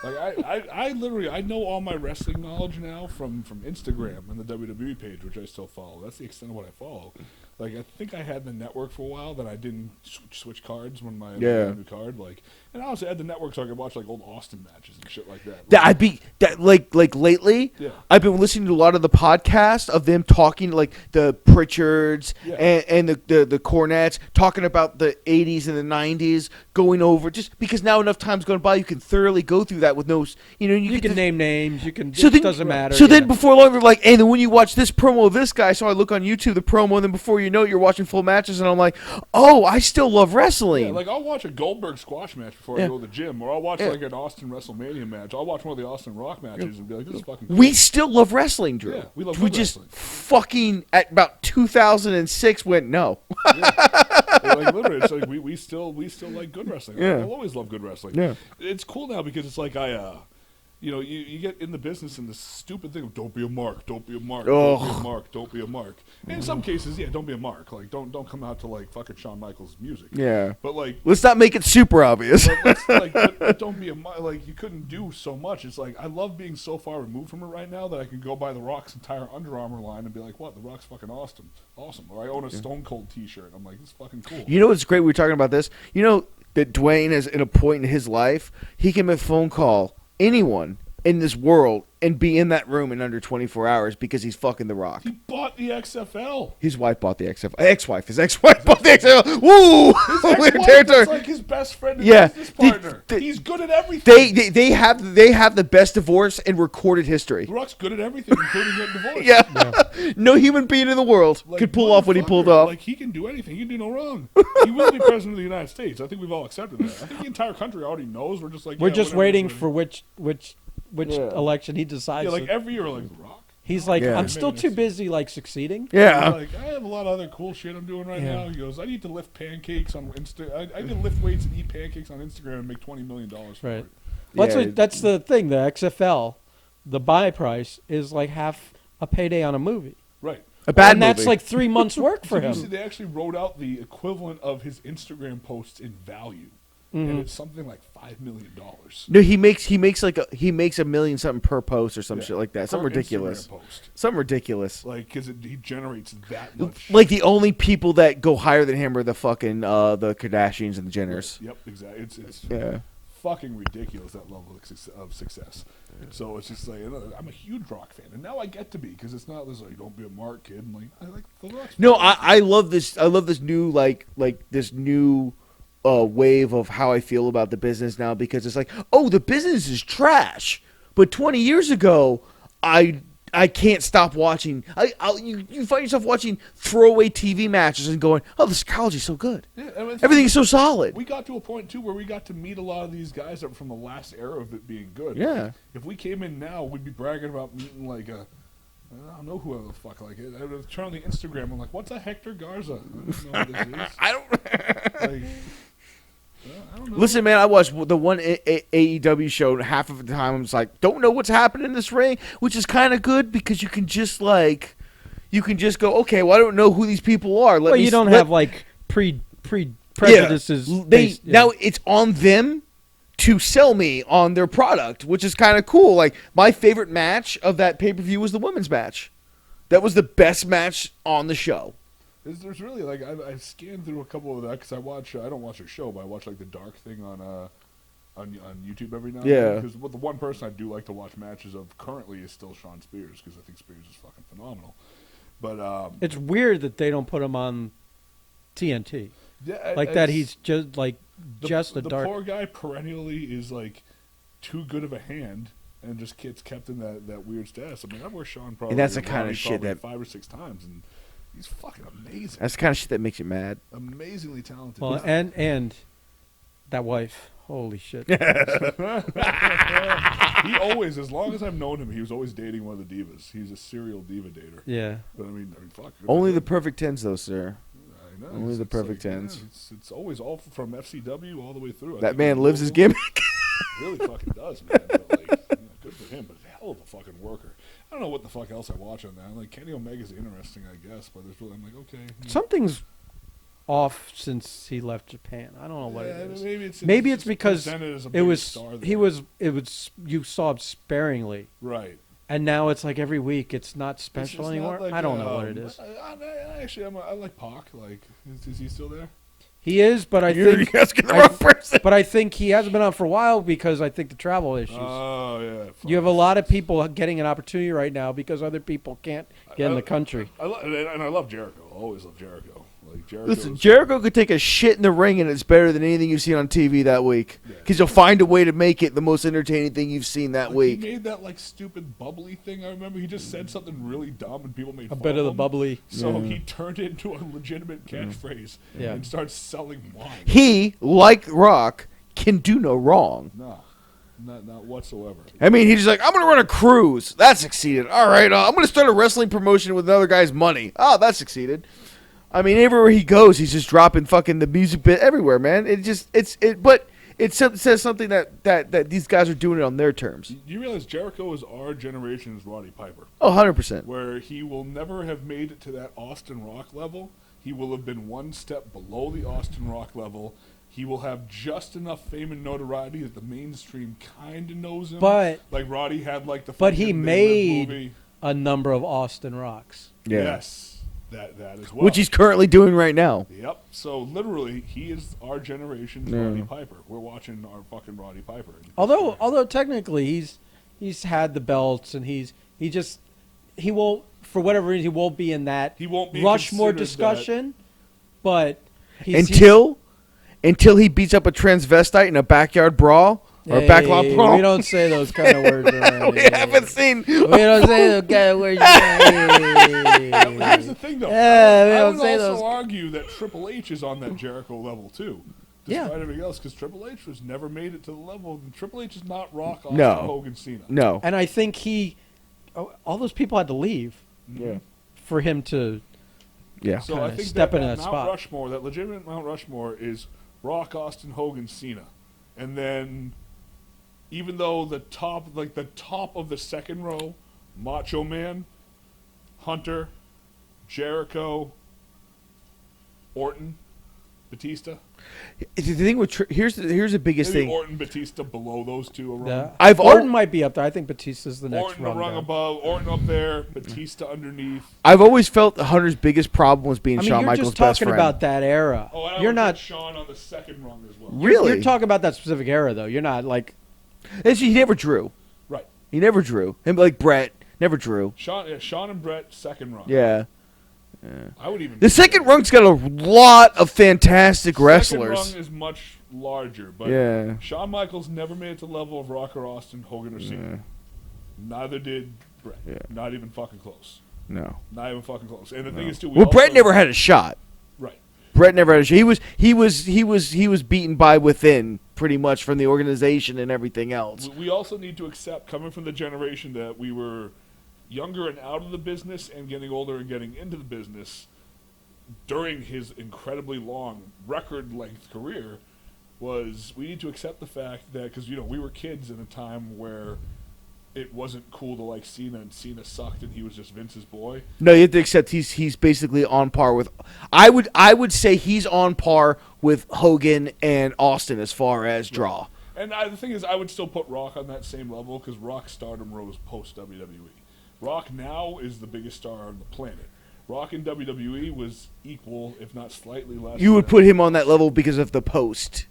Speaker 1: Like I literally know all my wrestling knowledge now from Instagram and the WWE page, which I still follow. That's the extent of what I follow. Like I think I had the network for a while, that I didn't switch cards when my new card. Like, and honestly, I had the network so I could watch like old Austin matches and shit like that.
Speaker 3: Like lately.
Speaker 1: Yeah.
Speaker 3: I've been listening to a lot of the podcasts of them talking, like the Pritchards and the Cornettes, talking about the 80s and the 90s, going over, just because now enough time's gone by, you can thoroughly go through that with no,
Speaker 2: you can name names, it doesn't matter.
Speaker 3: So then before long, they're like, and then when you watch this promo of this guy, so I look on YouTube, the promo, and then before you know it, you're watching full matches, and I'm like, oh, I still love wrestling.
Speaker 1: Yeah, like I'll watch a Goldberg squash match before I go to the gym, or I'll watch like an Austin WrestleMania match. I'll watch one of the Austin Rock matches and be like, this is fucking cool.
Speaker 3: We still love wrestling, Drew.
Speaker 1: Yeah, we love
Speaker 3: We
Speaker 1: good
Speaker 3: just
Speaker 1: wrestling.
Speaker 3: fucking, at about 2006, went no.
Speaker 1: Like literally, it's like we still like good wrestling.
Speaker 3: Yeah.
Speaker 1: I'll always love good wrestling.
Speaker 3: Yeah.
Speaker 1: It's cool now because it's like you get in the business and this stupid thing of don't be a mark, don't be a mark, don't be a mark, don't be a mark. And in some cases, don't be a mark. Like don't come out to like fucking Shawn Michaels music.
Speaker 3: Yeah.
Speaker 1: But like
Speaker 3: Let's not make it super obvious.
Speaker 1: but don't be a mark. Like you couldn't do so much. It's like I love being so far removed from it right now that I can go buy The Rock's entire Under Armour line and be like, what? The Rock's fucking awesome. Or I own a Stone Cold T-shirt. I'm like, this is fucking cool.
Speaker 3: You know what's great? We were talking about this. You know that Dwayne is in a point in his life, he can make a phone call anyone in this world and be in that room in under 24 hours because he's fucking The Rock.
Speaker 1: He bought the XFL.
Speaker 3: His wife bought the XFL. His ex-wife bought the XFL. Woo!
Speaker 1: His ex-wife is like his best friend and business partner. He's good at everything.
Speaker 3: They have the best divorce in recorded history.
Speaker 1: The Rock's good at everything, including getting divorced.
Speaker 3: Yeah. No human being in the world could pull off what he pulled off.
Speaker 1: Like he can do anything. He can do no wrong. He will be president of the United States. I think we've all accepted that. I think the entire country already knows. We're just like
Speaker 2: waiting for which election he decides.
Speaker 1: Yeah, like every year, like The Rock.
Speaker 2: He's like, I'm still too busy like succeeding.
Speaker 3: Yeah.
Speaker 1: Like I have a lot of other cool shit I'm doing right now. He goes, I need to lift pancakes on I need to lift weights and eat pancakes on Instagram and make $20 million for
Speaker 2: Right.
Speaker 1: it.
Speaker 2: Well, that's the thing. The XFL, the buy price is like half a payday on a movie.
Speaker 1: Right.
Speaker 3: A bad
Speaker 2: and that's
Speaker 3: movie.
Speaker 2: like 3 months' work for
Speaker 1: You
Speaker 2: him.
Speaker 1: see, they actually wrote out the equivalent of his Instagram posts in value. And it's something like $5 million.
Speaker 3: No, he makes $1 million something per post or some shit like that. Something
Speaker 1: Per
Speaker 3: ridiculous.
Speaker 1: Instagram post.
Speaker 3: Something ridiculous.
Speaker 1: Like, because he generates that much.
Speaker 3: Like the only people that go higher than him are the fucking the Kardashians and the Jenners.
Speaker 1: Yep, exactly. It's fucking ridiculous, that level of success. So it's just like, I'm a huge Rock fan, and now I get to be, because it's not this like, don't be a Mark kid. I'm like, I like the Rock.
Speaker 3: No, I love this. I love this new this new wave of how I feel about the business now, because it's like, oh, the business is trash. But 20 years ago, I can't stop watching. You find yourself watching throwaway TV matches and going, oh, the psychology is so good.
Speaker 1: Yeah, I mean,
Speaker 3: everything is so solid.
Speaker 1: We got to a point too where we got to meet a lot of these guys that were from the last era of it being good.
Speaker 3: Yeah.
Speaker 1: Like, if we came in now, we'd be bragging about meeting like a, I don't know whoever the fuck like it. I would turn on the Instagram. I'm like, what's a Hector Garza? I don't know who this is.
Speaker 3: I don't.
Speaker 1: Like, I don't know.
Speaker 3: Listen, man, I watched the one AEW show, and half of the time I'm just like, don't know what's happening in this ring, which is kind of good, because you can just go, okay, well, I don't know who these people are.
Speaker 2: Well, you don't have like prejudices.
Speaker 3: Now it's on them to sell me on their product, which is kind of cool. Like, my favorite match of that pay-per-view was the women's match. That was the best match on the show.
Speaker 1: There's really like I've scanned through a couple of that, because I don't watch a show, but I watch like the Dark thing on YouTube every now and then. Because the one person I do like to watch matches of currently is still Sean Spears, because I think Spears is fucking phenomenal. But
Speaker 2: it's weird that they don't put him on TNT.
Speaker 1: Yeah,
Speaker 2: like that. He's just like
Speaker 1: the
Speaker 2: Dark.
Speaker 1: The poor guy perennially is like too good of a hand, and just gets kept in that weird status. I mean, I've worked Sean probably.
Speaker 3: And that's the kind of shit that
Speaker 1: 5 or 6 times, and he's fucking amazing.
Speaker 3: That's the kind of shit that makes you mad.
Speaker 1: Amazingly talented.
Speaker 2: Well, and that wife. Holy shit.
Speaker 1: He always, as long as I've known him, he was always dating one of the divas. He's a serial diva dater.
Speaker 2: Yeah.
Speaker 1: But I mean, fuck.
Speaker 3: Only the perfect tens, though, sir.
Speaker 1: I know.
Speaker 3: Only the perfect
Speaker 1: like,
Speaker 3: tens.
Speaker 1: Yeah, it's always all from FCW all the way through.
Speaker 3: That man lives his gimmick.
Speaker 1: Really fucking does, man. But like, good for him, but hell of a fucking worker. I don't know what the fuck else I watch on that. Like, Kenny Omega's interesting, I guess, but there's really, I'm like, okay.
Speaker 2: Something's off since he left Japan. I don't know what it is.
Speaker 1: Maybe
Speaker 2: it's because it was you saw him sparingly.
Speaker 1: Right.
Speaker 2: And now it's like every week it's not special
Speaker 1: it's
Speaker 2: anymore.
Speaker 1: Not like,
Speaker 2: I don't know what it is.
Speaker 1: I like Pac. Like, is he still there?
Speaker 2: He is, but
Speaker 3: You're asking the wrong person.
Speaker 2: But I think he hasn't been on for a while because I think the travel issues.
Speaker 1: Oh yeah.
Speaker 2: You have a lot of people getting an opportunity right now because other people can't get in the country.
Speaker 1: I love Jericho. I always love Jericho. Like
Speaker 3: Listen, Jericho could take a shit in the ring, and it's better than anything you've seen on TV that week. Because you'll find a way to make it the most entertaining thing you've seen that week.
Speaker 1: He made that like stupid bubbly thing. I remember he just said something really dumb, and people made
Speaker 2: a bit of the bubbly.
Speaker 1: So he turned it into a legitimate catchphrase and started selling wine.
Speaker 3: He, like Rock, can do no wrong.
Speaker 1: No. Not whatsoever.
Speaker 3: I mean, he's just like, I'm going to run a cruise. That succeeded. All right, I'm going to start a wrestling promotion with another guy's money. Oh, that succeeded. I mean, everywhere he goes, he's just dropping fucking the music bit everywhere, man. But it says something that these guys are doing it on their terms.
Speaker 1: You realize Jericho is our generation's Roddy Piper.
Speaker 3: Oh, 100%.
Speaker 1: Where he will never have made it to that Austin Rock level. He will have been one step below the Austin Rock level. He will have just enough fame and notoriety that the mainstream kind of knows him.
Speaker 2: But
Speaker 1: like Roddy had like the.
Speaker 2: But he made
Speaker 1: movie.
Speaker 2: A number of Austin Rocks.
Speaker 1: Yeah. Yes. That as well.
Speaker 3: Which he's currently doing right now.
Speaker 1: Yep. So literally, he is our generation's Roddy Piper. We're watching our fucking Roddy Piper.
Speaker 2: Although technically he's had the belts and he won't, for whatever reason, he won't be in that Rushmore discussion. But
Speaker 3: until he beats up a transvestite in a backyard brawl. Or backlot brawl.
Speaker 2: We don't say those kind of words around
Speaker 3: We haven't seen.
Speaker 2: We don't say those kind of words around
Speaker 1: Here's the thing, though. I would also argue that Triple H is on that Jericho level, too. Despite everything else, because Triple H was never made it to the level. Triple H is not Rock, Austin, Hogan, Cena.
Speaker 3: No.
Speaker 2: And I think all those people had to leave for him to
Speaker 1: so I think
Speaker 2: step in
Speaker 1: that
Speaker 2: that
Speaker 1: Mount
Speaker 2: spot.
Speaker 1: Rushmore, that legitimate Mount Rushmore is Rock, Austin, Hogan, Cena. And then... even though the top of the second row, Macho Man, Hunter, Jericho, Orton, Batista.
Speaker 3: The thing with here's the biggest
Speaker 1: Maybe
Speaker 3: thing.
Speaker 1: Orton, Batista below those two. Around.
Speaker 2: Yeah.
Speaker 3: I've
Speaker 2: Orton might be up there. I think Batista's the next
Speaker 1: Orton
Speaker 2: rung
Speaker 1: rung
Speaker 2: down.
Speaker 1: above, Orton up there, Batista underneath.
Speaker 3: I've always felt the Hunter's biggest problem was being
Speaker 2: I mean,
Speaker 3: Shawn
Speaker 2: you're
Speaker 3: Michaels'
Speaker 2: just
Speaker 3: best
Speaker 2: talking
Speaker 3: friend.
Speaker 2: about that era.
Speaker 1: Oh, and I
Speaker 2: You're
Speaker 1: would
Speaker 2: not.
Speaker 1: put Shawn on the second rung as well.
Speaker 3: Really?
Speaker 2: You're talking about that specific era, though. You're not like.
Speaker 3: He never drew.
Speaker 1: Right.
Speaker 3: He never drew. Him like Brett never drew.
Speaker 1: Sean and Brett second rung.
Speaker 3: Yeah.
Speaker 1: I would even.
Speaker 3: The second rung's got a lot of fantastic wrestlers.
Speaker 1: Second rung is much larger, but
Speaker 3: Yeah.
Speaker 1: Shawn Michaels never made it to the level of Rock or Austin, Hogan or Cena. Neither did Brett.
Speaker 3: Yeah.
Speaker 1: Not even fucking close.
Speaker 3: No.
Speaker 1: Not even fucking close. And the thing
Speaker 3: No.
Speaker 1: is too.
Speaker 3: Well, Brett never had a shot.
Speaker 1: Right.
Speaker 3: Brett never had a shot. He was beaten by within pretty much from the organization and everything else.
Speaker 1: We also need to accept, coming from the generation that we were younger and out of the business and getting older and getting into the business during his incredibly long record-length career, was we need to accept the fact that, because, we were kids in a time where it wasn't cool to like Cena, and Cena sucked and he was just Vince's boy.
Speaker 3: No, you have to accept he's basically on par with. I would say he's on par with Hogan and Austin as far as draw.
Speaker 1: And the thing is, I would still put Rock on that same level because Rock's stardom rose post-WWE. Rock now is the biggest star on the planet. Rock in WWE was equal, if not slightly less.
Speaker 3: You would
Speaker 1: than-
Speaker 3: put him on that level because of the post.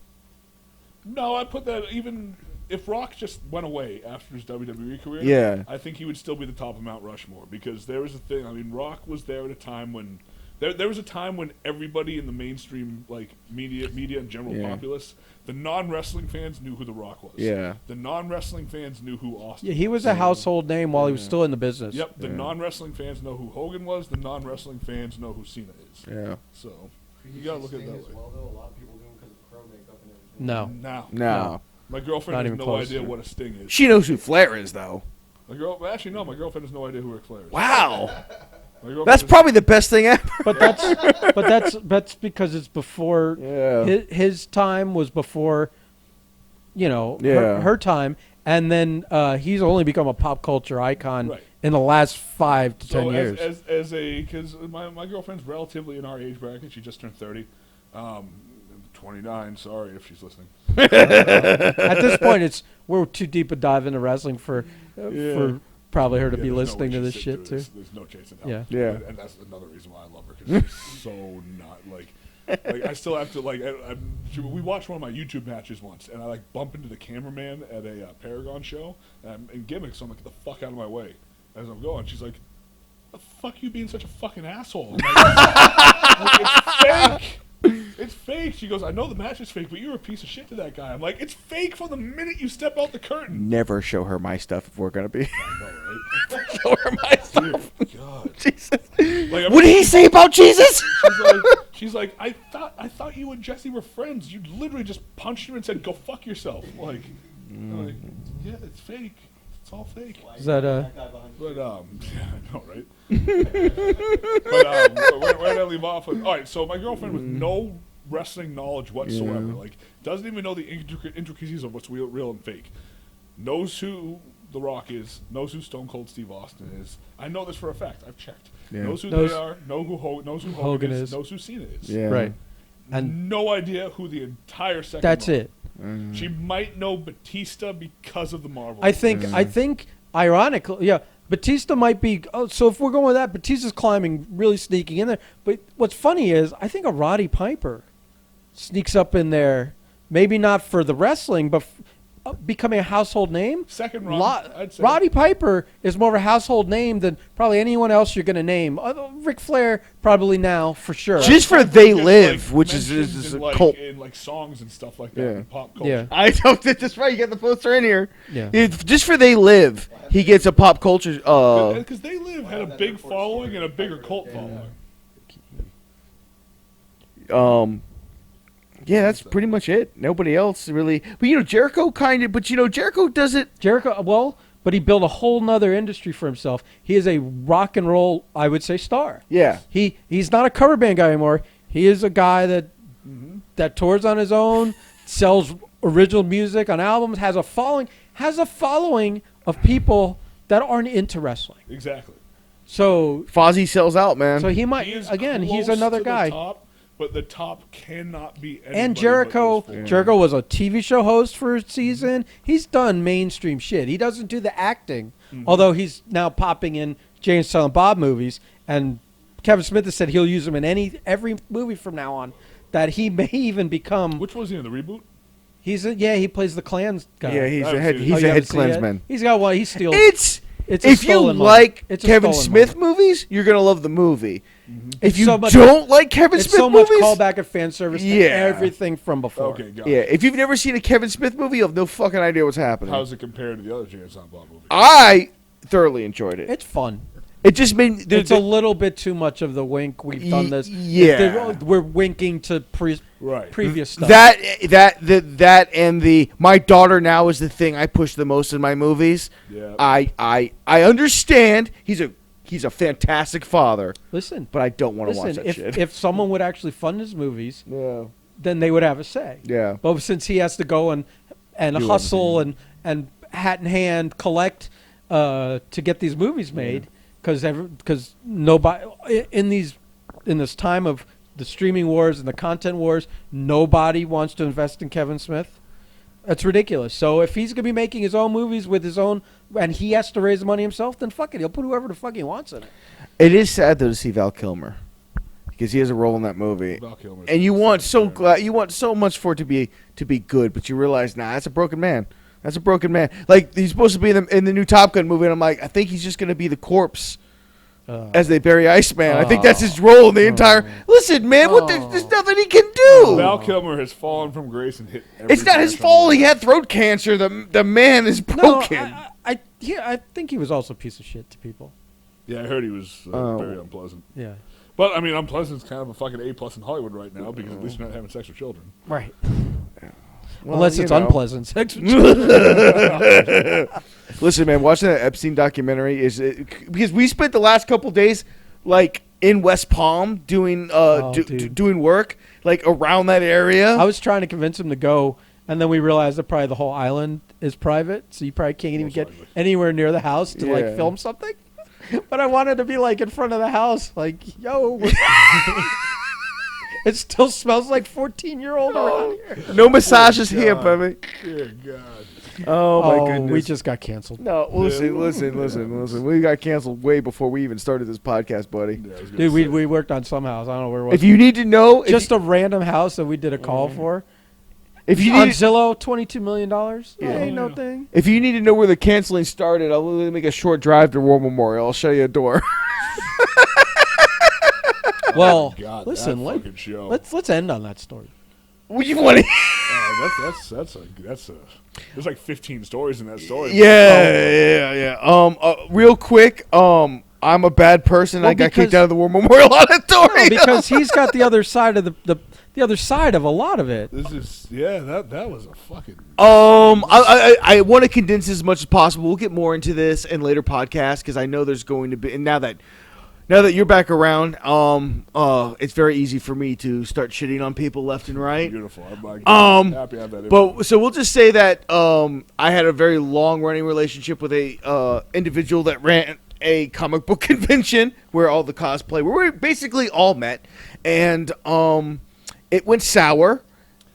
Speaker 1: No, I put that even if Rock just went away after his WWE career.
Speaker 3: Yeah.
Speaker 1: I think he would still be the top of Mount Rushmore because there was a thing. I mean, Rock was there at a time when there was a time when everybody in the mainstream media and general
Speaker 3: Yeah.
Speaker 1: populace, the non-wrestling fans knew who The Rock was.
Speaker 3: Yeah.
Speaker 1: The non-wrestling fans knew who Austin.
Speaker 2: Yeah, he was a household name while he was still in the business.
Speaker 1: Yep. The non-wrestling fans know who Hogan was. The non-wrestling fans know who Cena is.
Speaker 3: Yeah.
Speaker 1: So you gotta look at it that way.
Speaker 4: Well, though, a lot of people do them because of crow makeup and everything.
Speaker 2: No.
Speaker 3: No.
Speaker 1: My girlfriend
Speaker 2: Not
Speaker 1: has
Speaker 2: even
Speaker 1: no
Speaker 2: close.
Speaker 1: idea what a sting is.
Speaker 3: She knows who Flair is, though.
Speaker 1: My girlfriend has no idea who Ric Flair is.
Speaker 3: Wow.
Speaker 1: My girlfriend
Speaker 3: That's
Speaker 1: is-
Speaker 3: probably the best thing ever.
Speaker 2: But that's because it's before
Speaker 3: Yeah.
Speaker 2: his time was before,
Speaker 3: Yeah.
Speaker 2: her time, and then he's only become a pop culture icon
Speaker 1: Right.
Speaker 2: in the last 5 to 10
Speaker 1: So
Speaker 2: years.
Speaker 1: because my girlfriend's relatively in our age bracket. She just turned 30. 29. Sorry if she's listening.
Speaker 2: At this point, we're too deep a dive into wrestling for probably her to
Speaker 1: Yeah,
Speaker 2: be
Speaker 1: there's no
Speaker 2: listening
Speaker 1: way
Speaker 2: to this
Speaker 1: she'd
Speaker 2: shit
Speaker 1: sit
Speaker 2: too.
Speaker 1: through this. There's no chance in hell.
Speaker 2: Yeah.
Speaker 3: Yeah.
Speaker 1: And that's another reason why I love her because she's so not like I still have to we watched one of my YouTube matches once and I bump into the cameraman at a Paragon show and I'm in gimmicks, so I'm like, get the fuck out of my way as I'm going. She's like, the fuck you being such a fucking asshole? I'm like, it's fake. It's fake. She goes, I know the match is fake, but you're a piece of shit to that guy. I'm like, it's fake from the minute you step out the curtain.
Speaker 3: Never show her my stuff if we're gonna be.
Speaker 1: I know, right?
Speaker 3: Show her my stuff.
Speaker 1: Dear God.
Speaker 3: Jesus.
Speaker 1: Like,
Speaker 3: What did he say about Jesus?
Speaker 1: She's like, I thought you and Jesse were friends. You literally just punched her and said, go fuck yourself. I'm like, yeah, it's fake. It's all fake.
Speaker 2: Is that
Speaker 4: That guy behind you.
Speaker 1: But yeah, I know, right? But where did I leave off? All right, so my girlfriend with no wrestling knowledge whatsoever,
Speaker 3: Yeah.
Speaker 1: doesn't even know the intricacies of what's real and fake. Knows who The Rock is. Knows who Stone Cold Steve Austin is. I know this for a fact. I've checked.
Speaker 3: Yeah.
Speaker 1: Knows who
Speaker 2: Knows
Speaker 1: they are. Knows who Hogan
Speaker 2: Hogan
Speaker 1: is.
Speaker 2: is.
Speaker 1: Knows who Cena is.
Speaker 3: Yeah.
Speaker 2: right? And
Speaker 1: No idea who the entire second.
Speaker 2: that's
Speaker 1: run.
Speaker 2: it.
Speaker 1: She might know Batista because of the Marvel.
Speaker 2: I think ironically, yeah, Batista might be. Oh, so if we're going with that, Batista's climbing, really sneaking in there. But what's funny is, I think a Roddy Piper sneaks up in there. Maybe not for the wrestling, but becoming a household name.
Speaker 1: Second run, I'd say.
Speaker 2: Roddy Piper is more of a household name than probably anyone else you're going to name. Ric Flair probably now for sure.
Speaker 3: Just for
Speaker 1: Piper
Speaker 3: They
Speaker 1: gets,
Speaker 3: Live, which is
Speaker 1: mentions
Speaker 3: a
Speaker 1: in,
Speaker 3: cult.
Speaker 1: in songs and stuff like that,
Speaker 3: Yeah.
Speaker 1: in pop culture.
Speaker 2: Yeah.
Speaker 3: I know that's right. You got the poster in here.
Speaker 2: Yeah.
Speaker 3: Just for They Live, he gets a pop culture.
Speaker 1: Because They Live had a big following and a bigger cult following.
Speaker 3: Yeah, that's pretty much it. Nobody else really. But Jericho kind of. But Jericho does it.
Speaker 2: Jericho, well, but he built a whole nother industry for himself. He is a rock and roll, I would say, star.
Speaker 3: Yeah.
Speaker 2: He's not a cover band guy anymore. He is a guy that tours on his own, sells original music on albums, has a following of people that aren't into wrestling.
Speaker 1: Exactly.
Speaker 2: So
Speaker 3: Fozzy sells out, man.
Speaker 2: he might
Speaker 1: He is
Speaker 2: again. He's
Speaker 1: close
Speaker 2: another
Speaker 1: to the
Speaker 2: guy.
Speaker 1: top, But the top cannot be anybody
Speaker 2: And
Speaker 1: but
Speaker 2: Jericho,
Speaker 1: those four.
Speaker 2: Jericho was a TV show host for a season. He's done mainstream shit. He doesn't do the acting, although he's now popping in Jay and Silent Bob movies. And Kevin Smith has said he'll use him in every movie from now on. That he may even become.
Speaker 1: Which was he in the reboot?
Speaker 2: He plays the Klans guy.
Speaker 3: Yeah, he's
Speaker 1: I
Speaker 3: a
Speaker 1: haven't
Speaker 3: head.
Speaker 1: seen it.
Speaker 3: He's
Speaker 2: Oh, you
Speaker 3: a head
Speaker 2: haven't seen it?
Speaker 3: Klansman.
Speaker 2: He's got one. He steals. It's a
Speaker 3: If you
Speaker 2: stolen moment.
Speaker 3: like
Speaker 2: It's a
Speaker 3: Kevin
Speaker 2: stolen
Speaker 3: Smith
Speaker 2: moment.
Speaker 3: movies, you're gonna love the movie. If
Speaker 2: It's
Speaker 3: you
Speaker 2: so much-
Speaker 3: don't like Kevin
Speaker 2: It's
Speaker 3: Smith
Speaker 2: so much
Speaker 3: movies,
Speaker 2: callback and fan service to
Speaker 3: Yeah.
Speaker 2: everything from before.
Speaker 1: Okay, got
Speaker 3: yeah.
Speaker 1: it.
Speaker 3: If you've never seen a Kevin Smith movie, you have no fucking idea what's happening.
Speaker 1: How's it compared to the other Jay and Silent Bob movies?
Speaker 3: I thoroughly enjoyed it.
Speaker 2: It's fun.
Speaker 3: It just made
Speaker 2: It's a little bit too much of the wink. We've done this.
Speaker 3: Yeah.
Speaker 2: We're winking to
Speaker 1: Right.
Speaker 2: previous stuff.
Speaker 3: that and the my daughter now is the thing I push the most in my movies.
Speaker 1: Yeah.
Speaker 3: I understand he's a fantastic father,
Speaker 2: Listen,
Speaker 3: but I don't want to watch that
Speaker 2: if,
Speaker 3: shit.
Speaker 2: if someone would actually fund his movies,
Speaker 3: yeah.
Speaker 2: then they would have a say.
Speaker 3: Yeah.
Speaker 2: But since he has to go and
Speaker 3: Do
Speaker 2: hustle and hat in hand collect to get these movies made, because nobody in this time of the streaming wars and the content wars, nobody wants to invest in Kevin Smith. That's ridiculous. So if he's gonna be making his own movies with his own, and he has to raise the money himself, then fuck it, he'll put whoever the fuck he wants in it.
Speaker 3: It is sad though to see Val Kilmer because he has a role in that movie,
Speaker 1: Val Kilmer's
Speaker 3: and you want
Speaker 1: fantastic.
Speaker 3: so much for it to be good, but you realize that's a broken man. That's a broken man. Like he's supposed to be in the new Top Gun movie, and I'm like, I think he's just gonna be the corpse as they bury Iceman. I think that's his role in the entire. Listen, man, there's nothing he can do.
Speaker 1: Val Kilmer has fallen from grace and hit. Every
Speaker 3: It's not his
Speaker 1: branch
Speaker 3: fault.
Speaker 1: on the
Speaker 3: He
Speaker 1: wall.
Speaker 3: had throat cancer. The man is
Speaker 2: No,
Speaker 3: broken.
Speaker 2: I think he was also a piece of shit to people.
Speaker 1: Yeah, I heard he was
Speaker 3: Oh.
Speaker 1: very unpleasant.
Speaker 2: Yeah.
Speaker 1: But I mean, unpleasant's kind of a fucking A+ in Hollywood right now because at least you're not having sex with children.
Speaker 2: Right.
Speaker 3: Well,
Speaker 2: Unless
Speaker 3: you
Speaker 2: it's
Speaker 3: know.
Speaker 2: unpleasant sex.
Speaker 3: Listen, man, watching that Epstein documentary because we spent the last couple days like in West Palm doing
Speaker 2: dude.
Speaker 3: doing work like around that area.
Speaker 2: I was trying to convince him to go, and then we realized that probably the whole island is private, so you probably can't even
Speaker 1: Most
Speaker 2: get
Speaker 1: likely.
Speaker 2: anywhere near the house to like
Speaker 3: Yeah.
Speaker 2: film something. But I wanted to be like in front of the house, like, yo. It still smells like 14-year-old around here.
Speaker 3: No massages here,
Speaker 1: God.
Speaker 3: baby.
Speaker 1: Dear God.
Speaker 3: Oh my goodness.
Speaker 2: We just got canceled.
Speaker 3: no, listen. We got canceled way before we even started this podcast, buddy.
Speaker 1: Yeah, I was gonna
Speaker 2: Dude,
Speaker 1: say.
Speaker 2: we worked on some house. I don't know where it was.
Speaker 3: If you need to know,
Speaker 2: Just a random house that we did a call for.
Speaker 3: if you
Speaker 2: On
Speaker 3: need
Speaker 2: Zillow, $22 million.
Speaker 3: Yeah.
Speaker 2: Ain't no
Speaker 1: Yeah.
Speaker 2: thing.
Speaker 3: if you need to know where the canceling started, I'll literally make a short drive to War Memorial. I'll show you a door.
Speaker 2: Well,
Speaker 1: God,
Speaker 2: listen,
Speaker 1: that fucking show.
Speaker 2: let's end on that story.
Speaker 3: What you want?
Speaker 1: That's a. There's like 15 stories in that story.
Speaker 3: Yeah. Real quick, I'm a bad person.
Speaker 2: Well,
Speaker 3: I got
Speaker 2: because-
Speaker 3: kicked out of the War Memorial Auditorium.
Speaker 2: No, because he's got the other side of the other side of a lot of it.
Speaker 1: This is that was a fucking.
Speaker 3: I want to condense as much as possible. We'll get more into this in later podcasts because I know there's going to be. And now that you're back around, it's very easy for me to start shitting on people left and right.
Speaker 1: Beautiful. I'm like, happy to have that.
Speaker 3: But so we'll just say that I had a very long running relationship with a individual that ran a comic book convention where all the cosplay where we basically all met, and it went sour.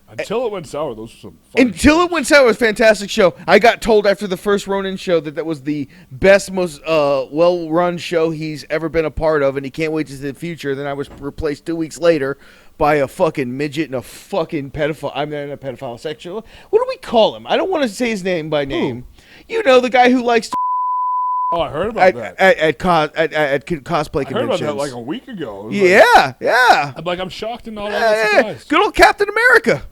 Speaker 1: Until it went sour, those were some. Fun
Speaker 3: Until it went sour, it was a fantastic show. I got told after the first Ronin show that was the best, most well-run show he's ever been a part of, and he can't wait to see the future. Then I was replaced 2 weeks later by a fucking midget and a fucking pedophile. I'm not a pedophile, sexual. What do we call him? I don't want to say his name by name. You know, the guy who likes to
Speaker 1: Oh, I heard about that.
Speaker 3: at cosplay
Speaker 1: I heard about
Speaker 3: conventions.
Speaker 1: that like a week ago. It was
Speaker 3: Yeah.
Speaker 1: Like, I'm shocked and not
Speaker 3: Yeah.
Speaker 1: surprised.
Speaker 3: Good old Captain America.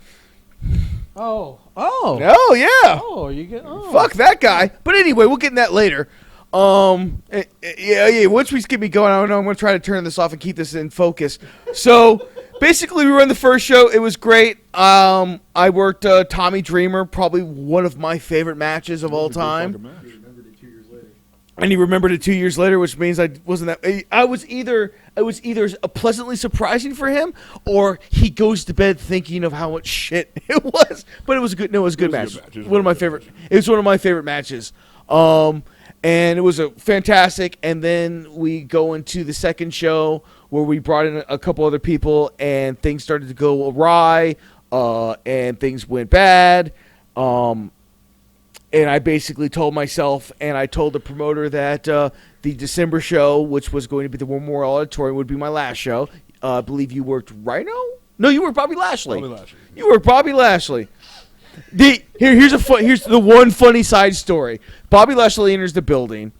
Speaker 2: Oh,
Speaker 3: Oh, yeah.
Speaker 2: you get
Speaker 3: Fuck that guy. But anyway, we'll get in that later. Yeah. Once we get me going, I'm going to try to turn this off and keep this in focus. So, basically, we were on the first show. It was great. I worked Tommy Dreamer, probably one of my favorite matches of all
Speaker 1: It was a good
Speaker 3: time.
Speaker 1: fucking match.
Speaker 4: Remembered it 2 years later.
Speaker 3: And he remembered it 2 years later, which means I wasn't that. I was either pleasantly surprising for him, or he goes to bed thinking of how much shit it was. But it was a good. No, it was a good match.
Speaker 1: It was a
Speaker 3: One of my
Speaker 1: good
Speaker 3: favorite.
Speaker 1: match.
Speaker 3: It was one of my favorite matches. And it was a fantastic. And then we go into the second show where we brought in a couple other people, and things started to go awry, and things went bad. And I basically told myself, and I told the promoter that the December show, which was going to be the Memorial Auditorium, would be my last show. I believe you worked Rhino? No, you worked Bobby Lashley. You worked Bobby Lashley. Here's the one funny side story. Bobby Lashley enters the building,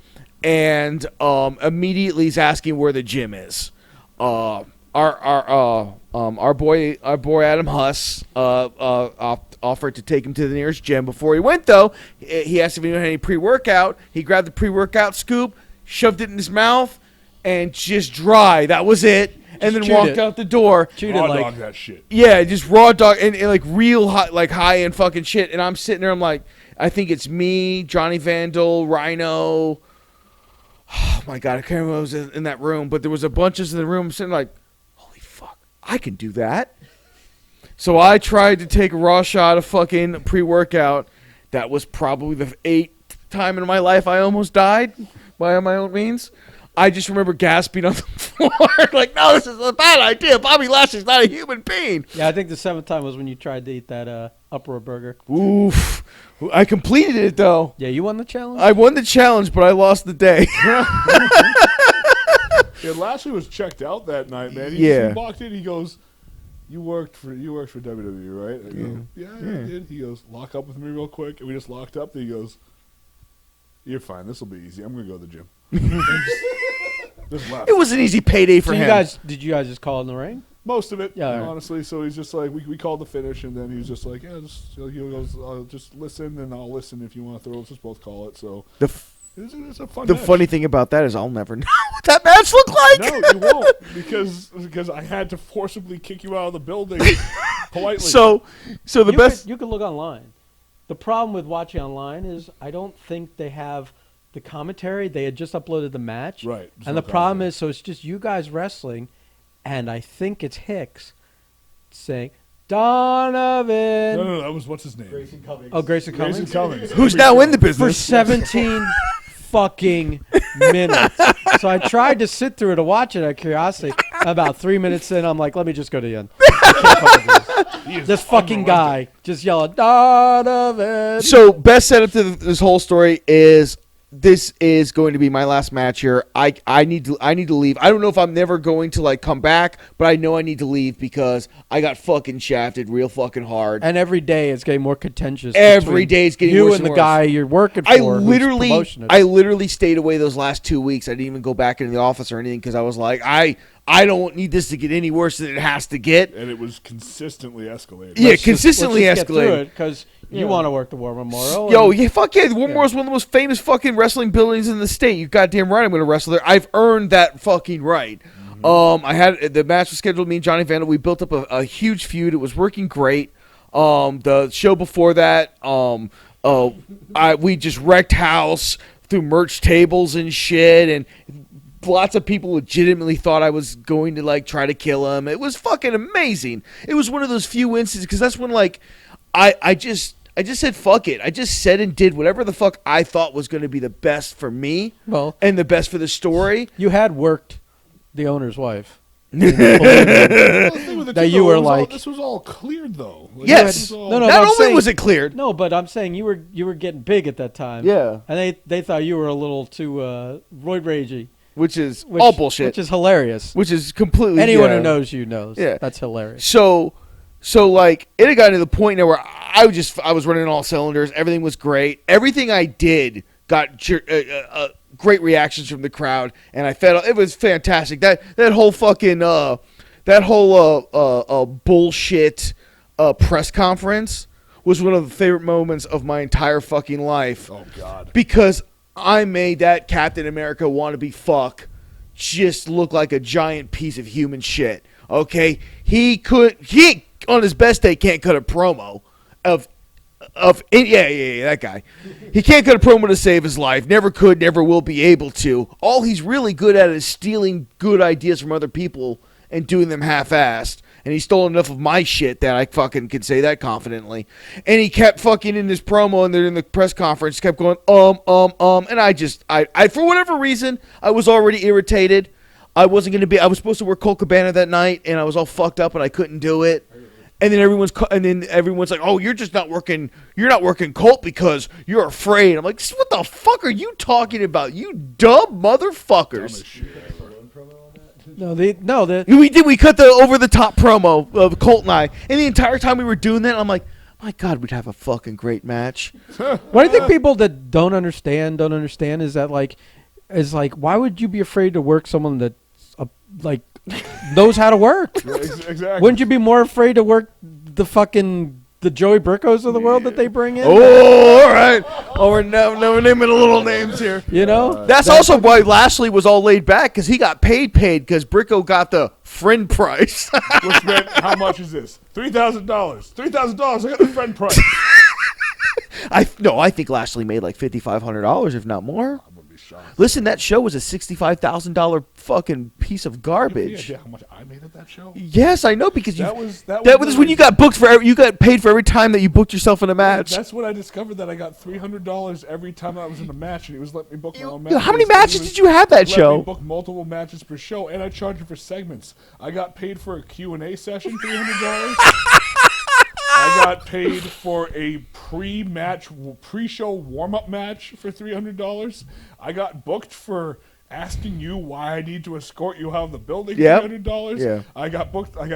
Speaker 3: and immediately he's asking where the gym is. Our boy Adam Huss offered to take him to the nearest gym. Before he went, though, he asked if he had any pre-workout. He grabbed the pre-workout scoop, shoved it in his mouth, and just dry. That was it. And then walked out the door.
Speaker 1: Raw dog that shit.
Speaker 3: Yeah, just raw dog and like real high, like high end fucking shit. And I'm sitting there, I'm like, I think it's me, Johnny Vandal, Rhino. Oh my God, I can't remember who was in that room, but there was a bunch of us in the room. I'm sitting like, holy fuck, I can do that. So I tried to take a raw shot of fucking pre-workout. That was probably the 8th time in my life I almost died by my own means. I just remember gasping on the floor, like, no, this is a bad idea. Bobby Lashley's not a human being.
Speaker 2: Yeah, I think the 7th time was when you tried to eat that uproar burger.
Speaker 3: Oof. I completed it, though.
Speaker 2: Yeah, you won the challenge?
Speaker 3: I won the challenge, but I lost the day.
Speaker 1: Yeah, Lashley was checked out that night, man. He walked in, he goes, You worked for WWE, right? I go, yeah, I did. He goes, lock up with me real quick. And we just locked up. And he goes, you're fine. This will be easy. I'm going to go to the gym. Just left.
Speaker 3: It was an easy payday for him.
Speaker 2: Did you guys just call in the ring?
Speaker 1: Most of it,
Speaker 2: yeah,
Speaker 1: honestly. So he's just like, we called the finish, and then he was just like, yeah, he goes, just listen, and I'll listen if you want to throw. Let's just both call it. So it's a fun match.
Speaker 3: Funny thing about that is I'll never know what that match looked like.
Speaker 1: No, you won't, because I had to forcibly kick you out of the building politely.
Speaker 3: So the best
Speaker 2: you could look online. The problem with watching online is I don't think they have the commentary. They had just uploaded the match,
Speaker 1: right?
Speaker 2: And the problem is, so it's just you guys wrestling, and I think it's Hicks saying Donovan.
Speaker 1: No, that was what's his name?
Speaker 4: Grayson Cummings.
Speaker 2: Oh, Grayson Cummings.
Speaker 3: Who's now in the business
Speaker 2: for 17 fucking minutes. So I tried to sit through it to watch it out of curiosity. About 3 minutes in, I'm like, let me just go to the end. This fucking guy just yelling, Donovan.
Speaker 3: So best setup to this whole story is this is going to be my last match here. I need to leave. I don't know if I'm never going to like come back, but I know I need to leave because I got fucking shafted real fucking hard.
Speaker 2: And every day it's getting more contentious.
Speaker 3: Every day it's getting
Speaker 2: you
Speaker 3: worse
Speaker 2: and the
Speaker 3: worse.
Speaker 2: guy you're working for.
Speaker 3: I literally stayed away those last 2 weeks. I didn't even go back into the office or anything because I was like, I don't need this to get any worse than it has to get.
Speaker 1: And it was consistently escalating.
Speaker 3: Yeah, consistently escalating.
Speaker 2: Because you want to work the War Memorial.
Speaker 3: Yo, yeah, fuck yeah. The War Memorial is one of the most famous fucking wrestling buildings in the state. You goddamn right I'm going to wrestle there. I've earned that fucking right. I had the match was scheduled with me and Johnny Vandal. We built up a huge feud. It was working great. The show before that, we just wrecked house through merch tables and shit, and lots of people legitimately thought I was going to like try to kill him. It was fucking amazing. It was one of those few instances because that's when like I just said fuck it. I just said and did whatever the fuck I thought was going to be the best for me and the best for the story.
Speaker 2: You had worked the owner's wife.
Speaker 1: That
Speaker 2: you were like,
Speaker 1: this was all cleared though. Like,
Speaker 3: yes. Not only was it cleared.
Speaker 2: No, but I'm saying you were getting big at that time.
Speaker 3: Yeah.
Speaker 2: And they thought you were a little too roid ragey.
Speaker 3: Which is all bullshit.
Speaker 2: Which is hilarious.
Speaker 3: Which is completely
Speaker 2: anyone who knows you knows.
Speaker 3: Yeah.
Speaker 2: That's hilarious.
Speaker 3: So like it had gotten to the point now where I was running all cylinders. Everything was great. Everything I did got great reactions from the crowd, and I felt it was fantastic. That whole fucking bullshit press conference was one of the favorite moments of my entire fucking life.
Speaker 1: Oh God!
Speaker 3: Because I made that Captain America wannabe fuck just look like a giant piece of human shit. Okay, he on his best day can't cut a promo of that guy. He can't cut a promo to save his life. Never could, never will be able to. All he's really good at is stealing good ideas from other people and doing them half-assed. And he stole enough of my shit that I fucking could say that confidently. And he kept fucking in this promo and in the press conference, kept going, and I for whatever reason, I was already irritated. I wasn't going to be. I was supposed to work Colt Cabana that night, and I was all fucked up, and I couldn't do it. And then everyone's like, "Oh, you're just not working. You're not working Colt because you're afraid." I'm like, "What the fuck are you talking about? You dumb motherfuckers!"
Speaker 2: No, the
Speaker 3: We did. We cut the over the top promo of Colt and I, and the entire time we were doing that, I'm like, "My God, we'd have a fucking great match."
Speaker 2: what I think people that don't understand is that why would you be afraid to work someone that like knows how to work?
Speaker 1: Exactly.
Speaker 2: Wouldn't you be more afraid to work the Joey Brickos of the world that they bring in?
Speaker 3: Oh, all right. Oh, we're naming a little names here.
Speaker 2: You know,
Speaker 3: That's also why Lashley was all laid back, because he got paid because Bricko got the friend price.
Speaker 1: Which meant, how much is this? $3,000. $3,000. I got the friend price.
Speaker 3: I think Lashley made like $5,500, if not more.
Speaker 1: I'm gonna be shocked.
Speaker 3: Listen, that show was a $65,000 fucking piece of
Speaker 1: You
Speaker 3: garbage.
Speaker 1: have how much I made at that show?
Speaker 3: Yes, I know, because
Speaker 1: That
Speaker 3: that was when you got booked you got paid for every time that you booked yourself in a match.
Speaker 1: That's when I discovered that I got $300 every time I was in a match, and he was letting me book my own matches.
Speaker 3: How many matches did you have that
Speaker 1: Let
Speaker 3: show?
Speaker 1: me book multiple matches per show, and I charged him for segments. I got paid for a Q&A session, $300. I got paid for a pre-show warm-up match for $300. I got booked for asking you why I need to escort you out of the building.
Speaker 3: Yep.
Speaker 1: $300.
Speaker 3: Yeah.
Speaker 1: I got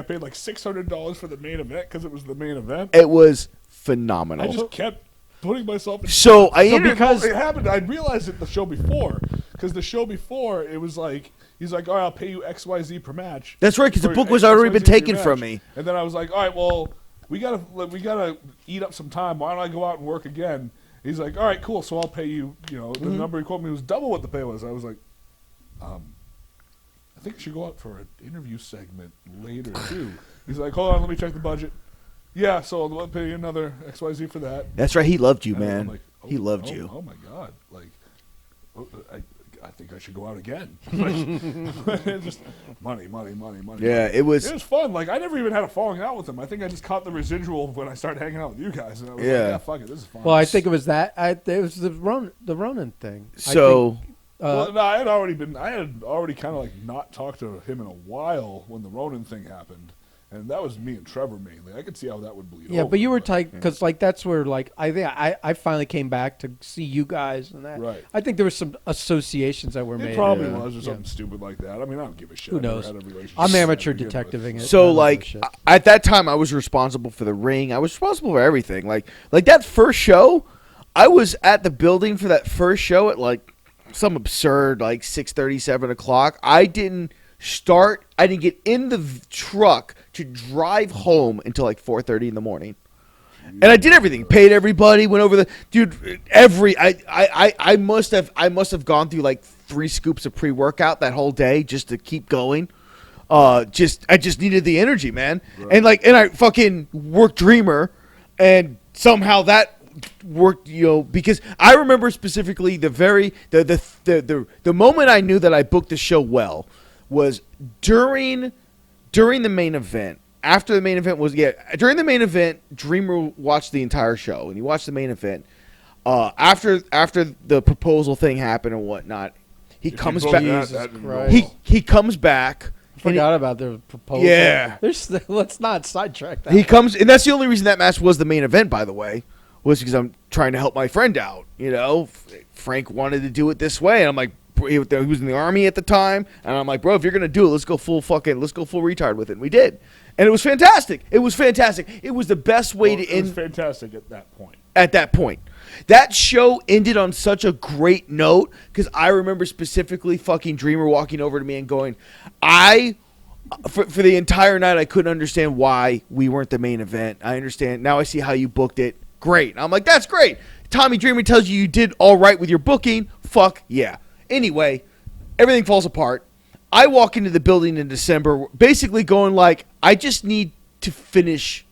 Speaker 1: paid like $600 for the main event because it was the main event.
Speaker 3: It was
Speaker 1: I
Speaker 3: phenomenal.
Speaker 1: just kept putting myself in.
Speaker 3: So
Speaker 1: Because it happened, I realized it the show before. Because the show before, it was like, he's like, all right, I'll pay you XYZ per match.
Speaker 3: That's right, because the
Speaker 1: For
Speaker 3: book was already been
Speaker 1: XYZ per
Speaker 3: taken
Speaker 1: match.
Speaker 3: from me.
Speaker 1: And then I was like, all right, well, we gotta eat up some time. Why don't I go out and work again? He's like, all right, cool. So I'll pay you. You know, the number he quoted me was double what the pay was. I was like, I think I should go out for an interview segment later too. He's like, hold on, let me check the budget. Yeah, so I'll pay you another XYZ for that.
Speaker 3: That's right. He loved you,
Speaker 1: And
Speaker 3: man.
Speaker 1: I'm like,
Speaker 3: He loved you.
Speaker 1: Oh my God! Like, I think I should go out again. Like, just money.
Speaker 3: Yeah, it was.
Speaker 1: It was fun. Like, I never even had a falling out with him. I think I just caught the residual when I started hanging out with you guys, and I was like, yeah, fuck it, this is fun.
Speaker 2: well, I think it was that. It was the Ronan thing.
Speaker 3: So
Speaker 1: Well, no, I had already kind of like not talked to him in a while when the Ronan thing happened, and that was me and Trevor mainly. I could see how that would bleed.
Speaker 2: Yeah,
Speaker 1: over,
Speaker 2: but you were tight because that's where I think I finally came back to see you guys and that.
Speaker 1: Right.
Speaker 2: I think there were some associations that were made.
Speaker 1: It probably
Speaker 3: Yeah.
Speaker 1: was or something stupid like that. I mean, I don't give a shit.
Speaker 2: Who
Speaker 1: I never
Speaker 2: knows?
Speaker 1: had a relationship
Speaker 2: I'm
Speaker 1: to
Speaker 2: amateur
Speaker 1: begin with.
Speaker 2: detectiving it.
Speaker 3: So
Speaker 2: I don't give a
Speaker 3: like
Speaker 2: shit.
Speaker 3: at that time, I was responsible for the ring. I was responsible for everything. Like that first show, I was at the building for that first show at like some absurd like 6:30, 7 o'clock. I didn't get in the truck to drive home until like 4:30 in the morning. And I did everything. Paid everybody. Went over I must have gone through like 3 scoops of pre-workout that whole day just to keep going. I just needed the energy, man. Right. And I fucking worked Dreamer, and somehow that worked, because I remember specifically the moment I knew that I booked the show well was during the main event. After the main event during the main event, Dreamer watched the entire show, and he watched the main event. After the proposal thing happened and whatnot, he comes back. He comes back.
Speaker 2: Forgot about the proposal.
Speaker 3: Yeah.
Speaker 2: Let's not sidetrack that.
Speaker 3: He comes, and that's the only reason that match was the main event, by the way, was because I'm trying to help my friend out. Frank wanted to do it this way, and I'm like, he was in the army at the time, and I'm like, bro, if you're gonna do it, let's go full retard with it. And we did, and it was fantastic. It was the best way to end.
Speaker 1: It was fantastic at that point.
Speaker 3: At that point, that show ended on such a great note because I remember specifically fucking Dreamer walking over to me and going, for the entire night I couldn't understand why we weren't the main event. I understand now. I see how you booked it. Great. And I'm like, that's great. Tommy Dreamer tells you did all right with your booking. Fuck yeah. Anyway, everything falls apart. I walk into the building in December basically going like, I just need to finish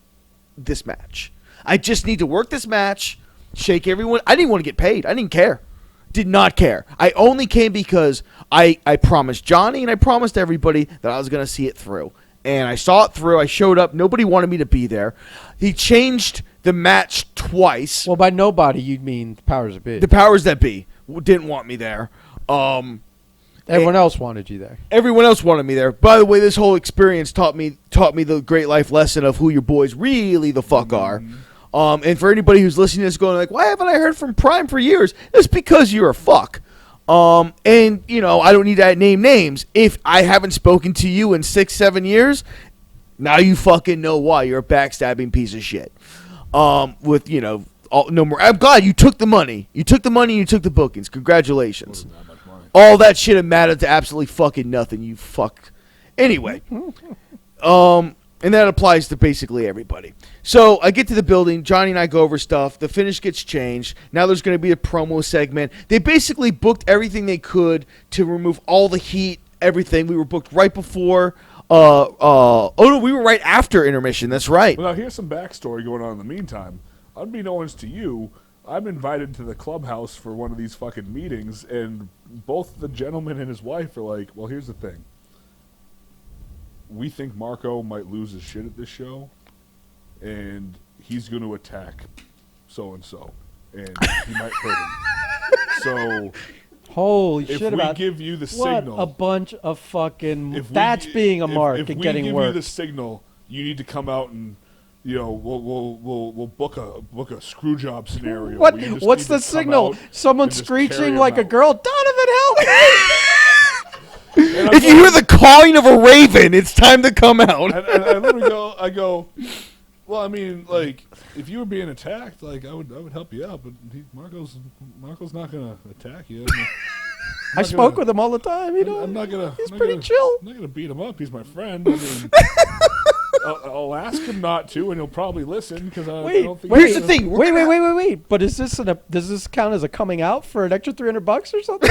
Speaker 3: this match. I just need to work this match, shake everyone. I didn't want to get paid. I didn't care. Did not care. I only came because I promised Johnny and I promised everybody that I was going to see it through. And I saw it through. I showed up. Nobody wanted me to be there. He changed the match twice.
Speaker 2: Well, by nobody, you mean powers that be.
Speaker 3: The powers that be didn't want me there.
Speaker 2: Everyone else wanted you there.
Speaker 3: Everyone else wanted me there. By the way, this whole experience taught me the great life lesson of who your boys really the fuck are. And for anybody who's listening to this going like, why haven't I heard from Prime for years? It's because you're a fuck. And, you know, I don't need to name names. If I haven't spoken to you in 6-7 years, now you fucking know why. You're a backstabbing piece of shit. With, you know, no more. I'm glad you took the money. You took the money and you took the bookings. Congratulations.
Speaker 1: Wasn't that much money.
Speaker 3: All that shit amounted to absolutely fucking nothing, you fuck. Anyway. And that applies to basically everybody. So I get to the building. Johnny and I go over stuff. The finish gets changed. Now there's going to be a promo segment. They basically booked everything they could to remove all the heat, everything. We were booked right before. Oh, no, we were right after intermission. That's right.
Speaker 1: Well, now here's some backstory going on in the meantime. Unbeknownst to you, I'm invited to the clubhouse for one of these fucking meetings, and both the gentleman and his wife are like, well, here's the thing. We think Marco might lose his shit at this show, and he's going to attack so-and-so, and he might hurt him. So,
Speaker 2: Holy
Speaker 1: if
Speaker 2: shit!
Speaker 1: we
Speaker 2: About
Speaker 1: give you the
Speaker 2: what
Speaker 1: signal,
Speaker 2: a bunch of fucking.
Speaker 1: if we
Speaker 2: That's
Speaker 1: gi-
Speaker 2: being a mark
Speaker 1: if
Speaker 2: and
Speaker 1: we
Speaker 2: getting
Speaker 1: give
Speaker 2: work.
Speaker 1: you the signal, you need to come out and, you know, we'll book a screw job scenario.
Speaker 2: What?
Speaker 1: where you just
Speaker 2: What's
Speaker 1: need
Speaker 2: the
Speaker 1: to come
Speaker 2: signal?
Speaker 1: out
Speaker 2: Someone
Speaker 1: and just
Speaker 2: screeching
Speaker 1: carry
Speaker 2: like a
Speaker 1: him out.
Speaker 2: girl. Donovan, help me!
Speaker 1: And I'm
Speaker 3: If you hear the cawing of a raven, it's time to come out.
Speaker 1: I literally go, well, I mean, like, if you were being attacked, like, I would help you out, but Marco's not gonna attack you.
Speaker 2: I spoke with him all the time. You know,
Speaker 1: I'm not gonna.
Speaker 2: he's
Speaker 1: I'm not
Speaker 2: pretty
Speaker 1: gonna-
Speaker 2: chill.
Speaker 1: I'm not gonna beat him up. He's my friend. I mean, I'll ask him not to, and he'll probably listen because I
Speaker 2: Wait,
Speaker 1: don't think.
Speaker 2: wait,
Speaker 3: Here's the thing. We're
Speaker 2: Wait,
Speaker 3: gonna-
Speaker 2: wait. But is this does this count as a coming out for an extra $300 or something?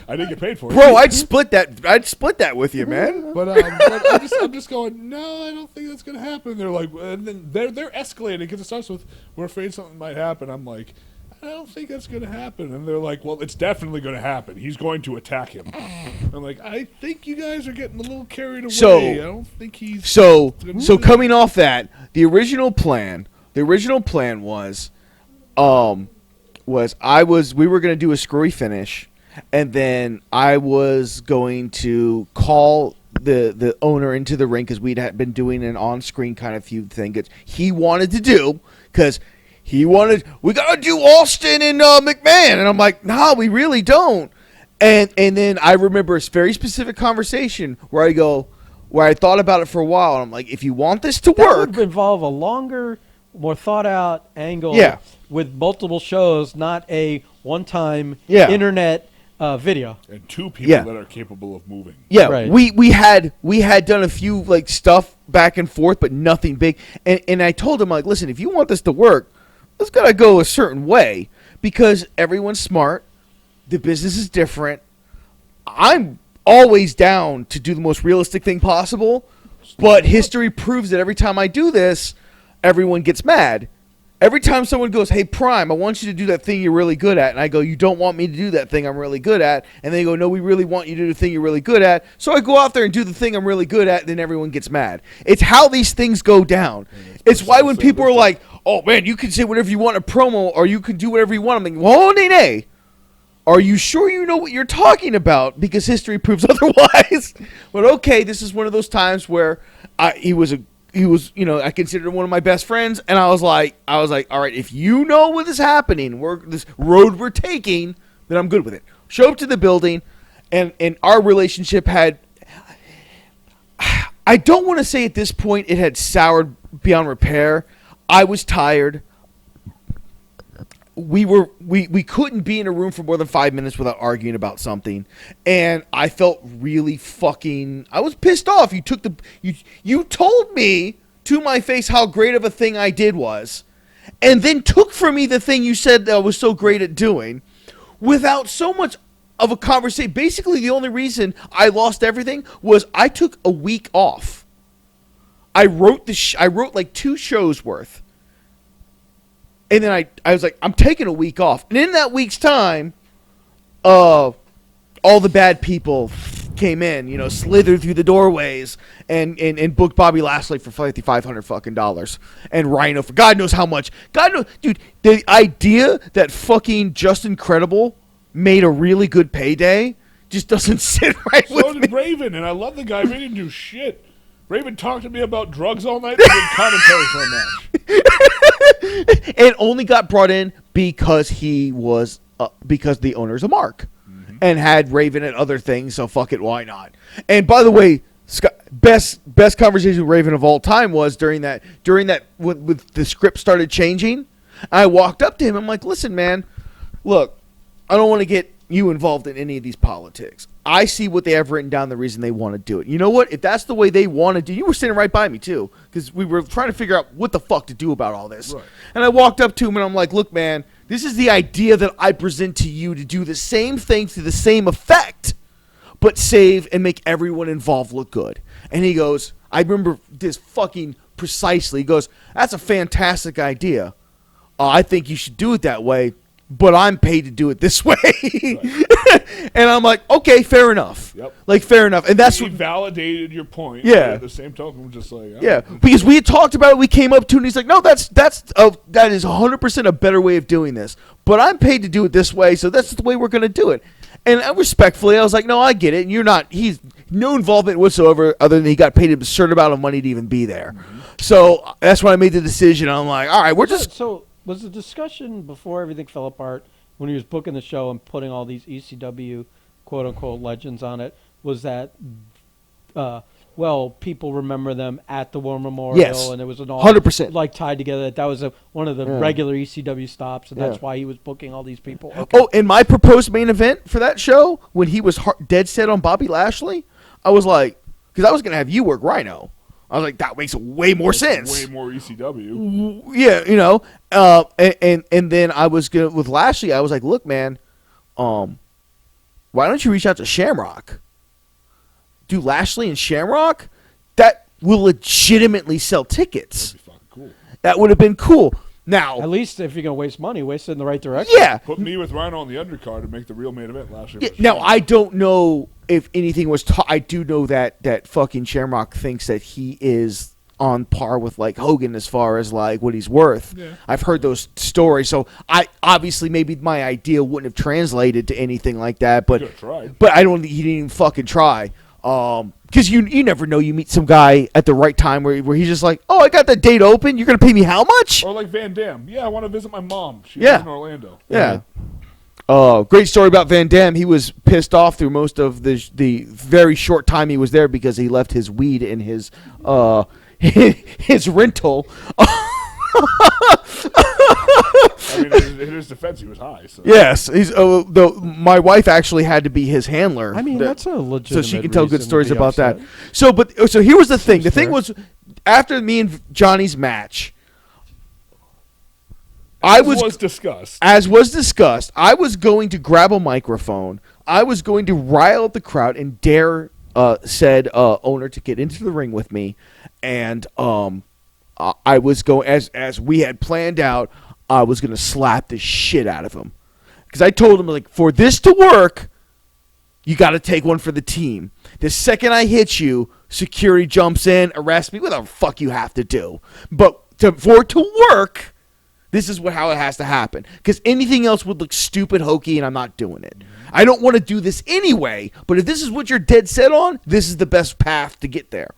Speaker 1: I didn't get paid for it,
Speaker 3: Bro, I'd split that with you, man.
Speaker 1: But I'm just going. No, I don't think that's gonna happen. They're like, and then they're escalating because it starts with, we're afraid something might happen. I'm like, I don't think that's going to happen. And they're like, well, it's definitely going to happen. He's going to attack him. I'm like, I think you guys are getting a little carried away.
Speaker 3: So-
Speaker 1: I don't think he's...
Speaker 3: So
Speaker 1: gonna do that.
Speaker 3: coming off that, the original plan was we were going to do a screwy finish, and then I was going to call the owner into the ring because we'd been doing an on-screen kind of feud thing that he wanted to do because we got to do Austin and McMahon. And I'm like, nah, we really don't. And then I remember a very specific conversation where I thought about it for a while. And I'm like, if you want this to
Speaker 2: That
Speaker 3: work,
Speaker 2: would involve a longer, more thought out angle.
Speaker 3: Yeah.
Speaker 2: With multiple shows, not a one-time
Speaker 3: Yeah.
Speaker 2: internet video.
Speaker 1: And two people
Speaker 3: Yeah.
Speaker 1: that are capable of moving.
Speaker 3: yeah,
Speaker 2: Right.
Speaker 3: we had done a few like stuff back and forth, but nothing big. And I told him, like, listen, if you want this to work, it's got to go a certain way because everyone's smart. The business is different. I'm always down to do the most realistic thing possible, but history proves that every time I do this, everyone gets mad. Every time someone goes, hey, Prime, I want you to do that thing you're really good at, and I go, you don't want me to do that thing I'm really good at, and they go, no, we really want you to do the thing you're really good at, so I go out there and do the thing I'm really good at, and then everyone gets mad. It's how these things go down. It's why when people are like, oh, man, you can say whatever you want in a promo, or you can do whatever you want, I'm like, whoa, nay. Are you sure you know what you're talking about? Because history proves otherwise. But okay, this is one of those times where he was, you know, I considered him one of my best friends, and I was like, all right, if you know what is happening, this road we're taking, then I'm good with it. Show up to the building, and our relationship had, I don't want to say at this point it had soured beyond repair. I was tired. We couldn't be in a room for more than 5 minutes without arguing about something, and I felt really I was pissed off. You told me to my face how great of a thing I did was, and then took from me the thing you said that I was so great at doing, without so much of a conversation. Basically, the only reason I lost everything was I took a week off. I wrote like 2 shows worth. And then I was like, I'm taking a week off. And in that week's time, all the bad people came in, you know, slithered through the doorways and booked Bobby Lashley for $5,500 fucking dollars. And Rhino for God knows how much. God knows, dude, the idea that fucking Justin Credible made a really good payday just doesn't sit right
Speaker 1: So
Speaker 3: with me.
Speaker 1: did Raven, and I love the guy. Raven didn't do shit. Raven talked to me about drugs all night and did commentary for a match.
Speaker 3: And only got brought in because because the owner's a mark and had Raven and other things. So fuck it, why not? And by the way, Scott, best conversation with Raven of all time was during that when the script started changing. I walked up to him. I'm like, listen, man, look, I don't want to get you involved in any of these politics. I see what they have written down, the reason they want to do it. You know what? If that's the way they want to do, you were sitting right by me too, because we were trying to figure out what the fuck to do about all this.
Speaker 1: Right.
Speaker 3: And I walked up to him and I'm like, look, man, this is the idea that I present to you to do the same thing to the same effect, but save and make everyone involved look good. And he goes, I remember this fucking precisely. He goes, that's a fantastic idea. I think you should do it that way, but I'm paid to do it this way. Right. And I'm like, okay, fair enough.
Speaker 1: Yep.
Speaker 3: Like, fair enough. And that's
Speaker 1: He
Speaker 3: what,
Speaker 1: validated your point.
Speaker 3: Yeah.
Speaker 1: But at the same token, we're just like,
Speaker 3: yeah, because we had talked about it. We came up to it, and he's like, no, that is 100% a better way of doing this. But I'm paid to do it this way, so that's the way we're going to do it. And respectfully, I was like, no, I get it. And you're not, he's no involvement whatsoever other than he got paid an absurd amount of money to even be there. Mm-hmm. So that's when I made the decision. I'm like, all right, we're just.
Speaker 2: So was the discussion before everything fell apart when he was booking the show and putting all these ECW quote unquote legends on it? Was that, well, people remember them at the War Memorial,
Speaker 3: Yes.
Speaker 2: and it was an all
Speaker 3: 100%.
Speaker 2: like tied together. That was one of the regular ECW stops, and that's
Speaker 3: Yeah.
Speaker 2: why he was booking all these people. Okay.
Speaker 3: Oh, and my proposed main event for that show, when he was dead set on Bobby Lashley, I was like, because I was going to have you work Rhino. I was like, that makes way more sense.
Speaker 1: way more ECW.
Speaker 3: Yeah, you know. And then I was gonna with Lashley. I was like, look, man, why don't you reach out to Shamrock? Do Lashley and Shamrock? That will legitimately sell tickets.
Speaker 1: That'd be fucking cool.
Speaker 3: That would have been cool. Now,
Speaker 2: At least if you're gonna waste money, waste it in the right direction.
Speaker 3: yeah.
Speaker 1: Put me with Rhino on the undercard and make the real main event last year.
Speaker 3: Yeah, now, I don't know if anything was I do know that fucking Shamrock thinks that he is on par with, like, Hogan as far as, like, what he's worth.
Speaker 1: Yeah.
Speaker 3: I've heard those stories, so I obviously maybe my idea wouldn't have translated to anything like that, but
Speaker 1: Could've tried.
Speaker 3: but I don't think he didn't even fucking try. Because you never know, you meet some guy at the right time where he's just like, oh, I got that date open, you're going to pay me how much?
Speaker 1: Or like Van Dam. Yeah, I want to visit my mom. She
Speaker 3: Yeah.
Speaker 1: lives in Orlando.
Speaker 3: Yeah. Great story about Van Dam. He was pissed off through most of the very short time he was there because he left his weed in his his rental.
Speaker 1: I mean, in his defense, he was high. So.
Speaker 3: Yes, my wife actually had to be his handler.
Speaker 2: I mean, that's a
Speaker 3: so
Speaker 2: legitimate
Speaker 3: she can tell good
Speaker 2: reason to
Speaker 3: stories
Speaker 2: be
Speaker 3: about
Speaker 2: upset.
Speaker 3: that. So here was the thing. The
Speaker 2: Seems
Speaker 3: thing
Speaker 2: fair.
Speaker 3: was, after me and Johnny's match, as was discussed, I was going to grab a microphone. I was going to rile up the crowd and dare said owner to get into the ring with me, and I was going as we had planned out. I was going to slap the shit out of him because I told him, like, for this to work, you got to take one for the team. The second I hit you, security jumps in, arrests me, whatever the fuck you have to do. But for it to work, this is how it has to happen. Because anything else would look stupid, hokey, and I'm not doing it. I don't want to do this anyway, but if this is what you're dead set on, this is the best path to get there.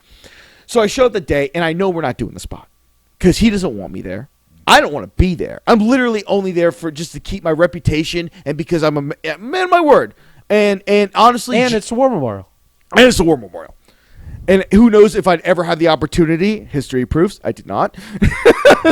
Speaker 3: So I show up the day, and I know we're not doing the spot because he doesn't want me there. I don't want to be there. I'm literally only there for just to keep my reputation and because I'm a man of my word. And honestly,
Speaker 2: And it's the War Memorial.
Speaker 3: and it's a war memorial. And who knows if I'd ever have the opportunity. History proves I did not.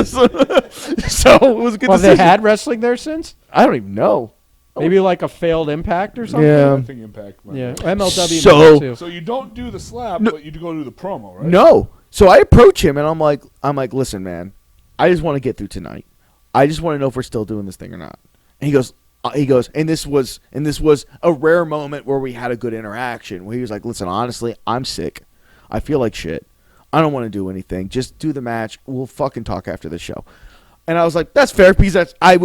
Speaker 3: so it was a good
Speaker 2: Well, they
Speaker 3: decision.
Speaker 2: had wrestling there since?
Speaker 3: I don't even know.
Speaker 2: Maybe like a failed Impact or something?
Speaker 3: Yeah.
Speaker 1: I think Impact. might
Speaker 2: Yeah,
Speaker 1: be.
Speaker 2: MLW
Speaker 3: So-
Speaker 2: might too.
Speaker 1: So you don't do the slap,
Speaker 3: No.
Speaker 1: but you go do the promo, right?
Speaker 3: No. So I approach him and I'm like, listen, man, I just want to get through tonight. I just want to know if we're still doing this thing or not. And he goes, and this was a rare moment where we had a good interaction. Where he was like, listen, honestly, I'm sick. I feel like shit. I don't want to do anything. Just do the match. We'll fucking talk after the show. And I was like, that's fair because I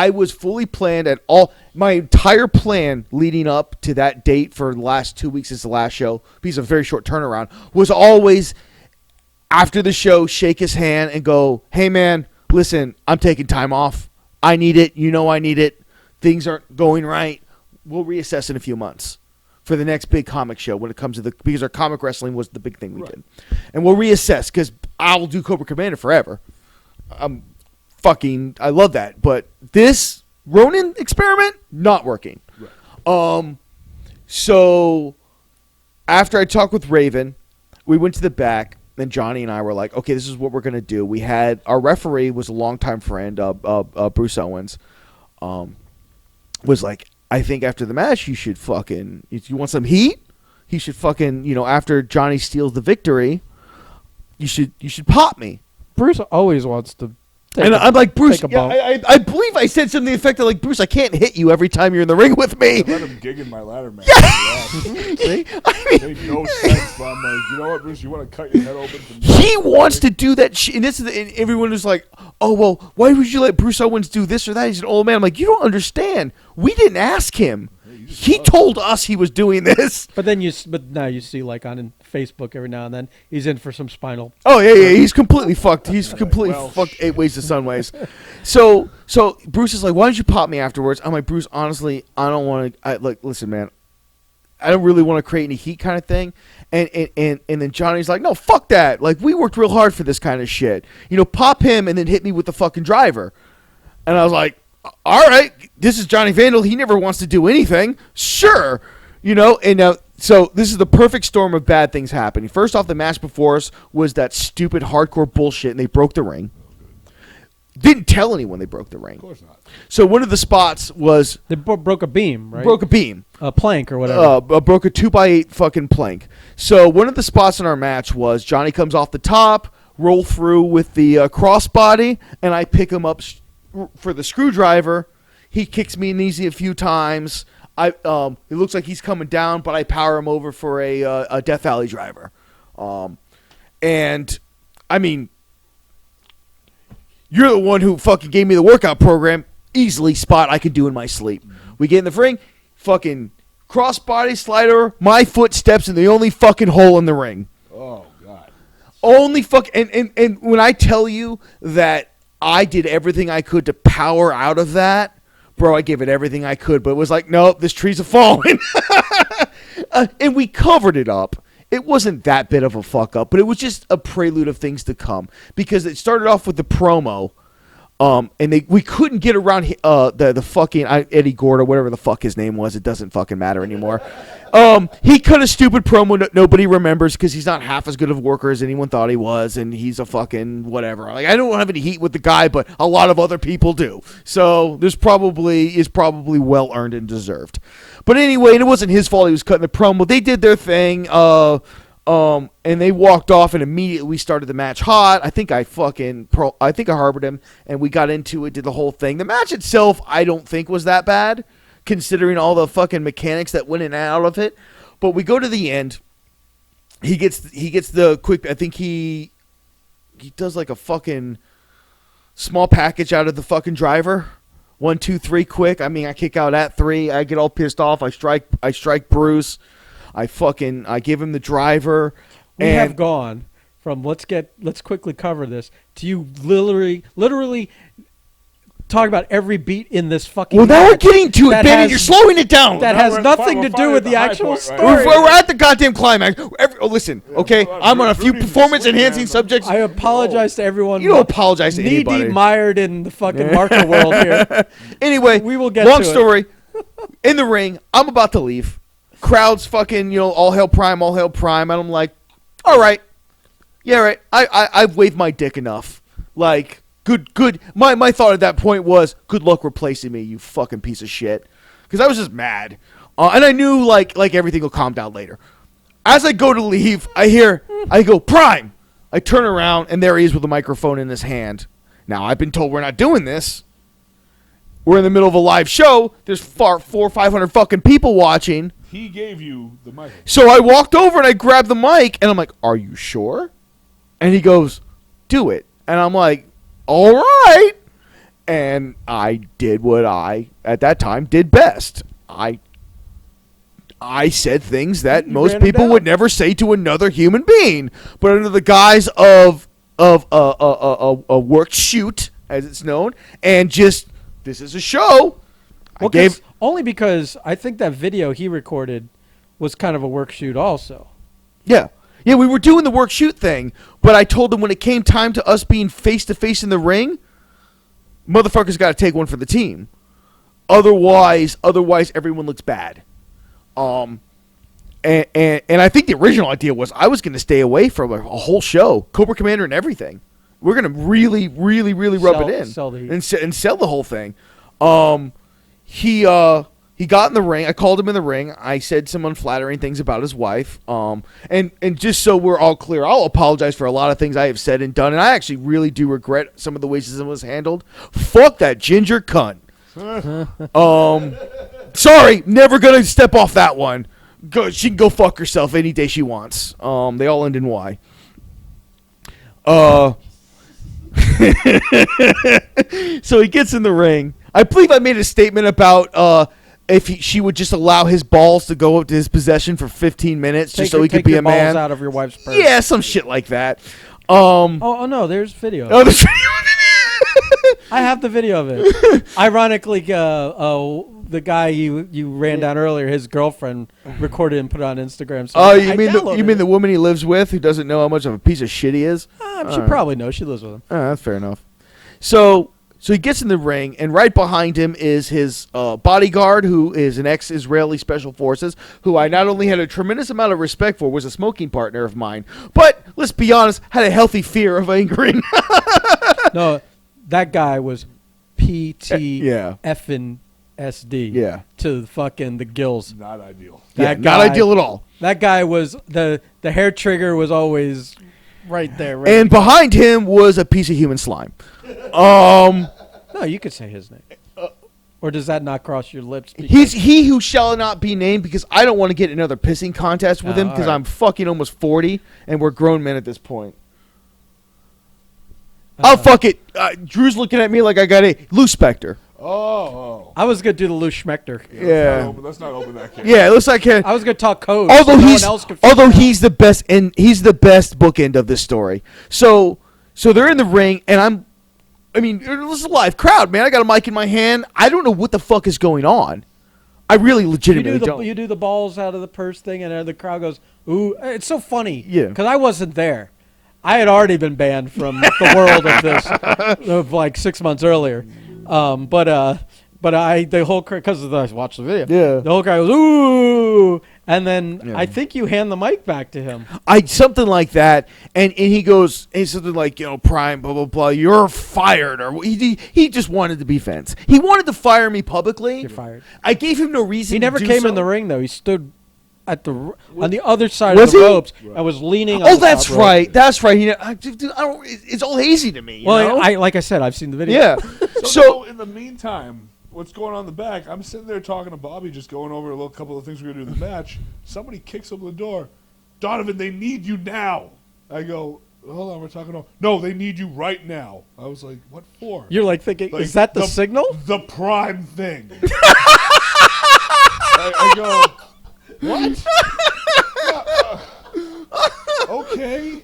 Speaker 3: was fully planned at all. My entire plan leading up to that date for the last 2 weeks is the last show because of a very short turnaround was always after the show, shake his hand and go, hey, man, listen, I'm taking time off. I need it. You know I need it. Things aren't going right. we'll reassess in a few months for the next big comic show when it comes to because our comic wrestling was the big thing we did, and we'll reassess because I'll do Cobra Commander forever. I love that, but this Ronin experiment not working. Right. So after I talked with Raven, we went to the back. Then Johnny and I were like, okay, this is what we're going to do. We had our referee was a longtime friend, Bruce Owens, was like, I think after the match, you should fucking, if you want some heat, he should fucking, after Johnny steals the victory, you should pop me.
Speaker 2: Bruce always wants to.
Speaker 3: I'm like, Bruce, I believe I said something to the effect of like, Bruce, I can't hit you every time you're in the ring with me.
Speaker 1: I let him gig in my ladder match.
Speaker 3: Yeah.
Speaker 1: See? It made no sense, but I'm like, you know what, Bruce, you want to cut your head open?
Speaker 3: He wants to do that shit. And and everyone was like, oh, well, why would you let Bruce Owens do this or that? He's an old man. I'm like, you don't understand. We didn't ask him. He told us he was doing this.
Speaker 2: But now you see like on Facebook every now and then he's in for some spinal.
Speaker 3: Oh yeah, he's completely fucked. He's completely fucked 8 ways to Sunways. So Bruce is like, why don't you pop me afterwards? I'm like, Bruce, honestly, I don't want to. Like, listen, man, I don't really want to create any heat kind of thing. And then Johnny's like, no, fuck that. Like, we worked real hard for this kind of shit. Pop him and then hit me with the fucking driver. And I was like, all right, this is Johnny Vandal. He never wants to do anything. Sure. And now, so this is the perfect storm of bad things happening. First off, the match before us was that stupid hardcore bullshit, and they broke the ring. Didn't tell anyone they broke the ring. Of
Speaker 1: course not.
Speaker 3: So one of the spots was...
Speaker 2: They broke a beam, right?
Speaker 3: Broke a beam.
Speaker 2: A plank or whatever.
Speaker 3: Broke a 2x8 fucking plank. So one of the spots in our match was Johnny comes off the top, roll through with the crossbody, and I pick him up for the screwdriver. He kicks me in the knee a few times. It looks like he's coming down, but I power him over for a Death Valley driver. And I mean, you're the one who fucking gave me the workout program. Easily spot I could do in my sleep. We get in the ring, fucking crossbody slider. My foot steps in the only fucking hole in the ring.
Speaker 1: Oh God.
Speaker 3: Only fuck. And when I tell you that I did everything I could to power out of that. Bro, I gave it everything I could, but it was like, nope, this tree's a falling. And we covered it up. It wasn't that bit of a fuck up, but it was just a prelude of things to come. Because it started off with the promo, and we couldn't get around the fucking Eddie Gordo, whatever the fuck his name was. It doesn't fucking matter anymore. He cut a stupid promo nobody remembers because he's not half as good of a worker as anyone thought he was, and he's a fucking whatever. Like, I don't have any heat with the guy, but a lot of other people do. So there's probably well earned and deserved. But anyway, and it wasn't his fault he was cutting the promo. They did their thing, and they walked off, and immediately we started the match hot. I think I harbored him, and we got into it, did the whole thing. The match itself, I don't think was that bad, considering all the fucking mechanics that went in and out of it. But we go to the end. He gets the quick. I think he does like a fucking small package out of the fucking driver. 1, 2, 3, quick. I mean, I kick out at 3. I get all pissed off. I strike Bruce. I give him the driver.
Speaker 2: We have gone from let's quickly cover this to you literally talk about every beat in this fucking match.
Speaker 3: Now we're getting to it, Benny. You're slowing it down.
Speaker 2: That has nothing to do with the actual story.
Speaker 3: We're at the goddamn climax. Listen, okay? I'm on a few performance-enhancing subjects.
Speaker 2: I apologize to everyone.
Speaker 3: You don't apologize to anybody.
Speaker 2: Knee-deep mired in the fucking marker world here.
Speaker 3: Anyway,
Speaker 2: we will get
Speaker 3: long
Speaker 2: to
Speaker 3: story. In the ring, I'm about to leave. Crowd's fucking, all hail Prime, all hail Prime. And I'm like, all right. Yeah, right. I've waved my dick enough. Like... Good. My thought at that point was, good luck replacing me, you fucking piece of shit. Because I was just mad. And I knew, like everything will calm down later. As I go to leave, I go, Prime! I turn around, and there he is with a microphone in his hand. Now, I've been told we're not doing this. We're in the middle of a live show. There's 400 or 500 fucking people watching.
Speaker 1: He gave you the mic.
Speaker 3: So I walked over, and I grabbed the mic, and I'm like, are you sure? And he goes, do it. And I'm like, all right. And I did what I, at that time, did best. I said things that most people would never say to another human being. But under the guise of a work shoot, as it's known, and just, this is a show.
Speaker 2: Only because I think that video he recorded was kind of a work shoot also.
Speaker 3: Yeah. Yeah, we were doing the work shoot thing, but I told him when it came time to us being face to face in the ring, motherfuckers got to take one for the team. Otherwise everyone looks bad. And I think the original idea was I was going to stay away from a whole show, Cobra Commander and everything. We're going to really, really, really rub it in and sell the whole thing. He got in the ring. I called him in the ring. I said some unflattering things about his wife. And just so we're all clear, I'll apologize for a lot of things I have said and done, and I actually really do regret some of the ways this was handled. Fuck that ginger cunt. Sorry, never gonna step off that one. She can go fuck herself any day she wants. They all end in Y. So he gets in the ring. I believe I made a statement about if she would just allow his balls to go up to his possession for 15 minutes just so he could be a man.
Speaker 2: Balls out of your wife's purse.
Speaker 3: Yeah, some shit like that.
Speaker 2: Oh no, there's video.
Speaker 3: Oh, there's
Speaker 2: I have the video of it. Ironically, the guy you ran down earlier, his girlfriend recorded and put it on Instagram. So
Speaker 3: oh, you mean the woman he lives with who doesn't know how much of a piece of shit he is?
Speaker 2: She probably knows. She lives with him.
Speaker 3: That's fair enough. So he gets in the ring, and right behind him is his bodyguard, who is an ex-Israeli Special Forces, who I not only had a tremendous amount of respect for, was a smoking partner of mine, but let's be honest, had a healthy fear of angering.
Speaker 2: No, that guy was PTFN SD.
Speaker 3: Yeah.
Speaker 2: To fucking the gills.
Speaker 1: Not ideal.
Speaker 3: Not ideal at all.
Speaker 2: That guy was the hair trigger was always right there. Right?
Speaker 3: And behind him was a piece of human slime.
Speaker 2: No, you could say his name. Or does that not cross your lips?
Speaker 3: He's he who shall not be named, because I don't want to get another pissing contest with him, because I'm fucking almost 40 and we're grown men at this point. Oh, fuck it. Drew's looking at me like I got a Lou Spector.
Speaker 1: Oh.
Speaker 2: I was going to do the Lou Schmechter.
Speaker 3: Yeah.
Speaker 1: Let's not open that can.
Speaker 3: Yeah, it looks like
Speaker 2: I was going to talk code.
Speaker 3: Although he's the best, and he's the best bookend of this story. So they're in the ring, and I mean, this is a live crowd, man. I got a mic in my hand. I don't know what the fuck is going on. I really legitimately don't.
Speaker 2: You do the balls out of the purse thing, and the crowd goes, ooh. It's so funny.
Speaker 3: Yeah.
Speaker 2: Because I wasn't there. I had already been banned from the world of this of like 6 months earlier. But the whole crowd, because I watched the video.
Speaker 3: Yeah.
Speaker 2: The whole crowd goes, ooh. And then I think you hand the mic back to him.
Speaker 3: Something like that, and he goes, and something like, Prime, blah blah blah, you're fired, or he just wanted to be fence. He wanted to fire me publicly.
Speaker 2: You're fired.
Speaker 3: I gave him no reason.
Speaker 2: He never
Speaker 3: to do
Speaker 2: came
Speaker 3: so.
Speaker 2: in the ring though. He stood on the other side of the ropes. I was leaning.
Speaker 3: Oh,
Speaker 2: on
Speaker 3: that's
Speaker 2: the top
Speaker 3: right.
Speaker 2: rope.
Speaker 3: That's right. It's all hazy to me.
Speaker 2: Well,
Speaker 3: know?
Speaker 2: like I said, I've seen the video.
Speaker 3: Yeah.
Speaker 1: So in the meantime, what's going on in the back? I'm sitting there talking to Bobby, just going over a couple of things we're gonna do in the match. Somebody kicks open the door. Donovan, they need you now. I go, hold on, we're talking to. No, they need you right now. I was like, what for?
Speaker 2: You're like thinking, is that the signal?
Speaker 1: The Prime thing. I go, what? Okay.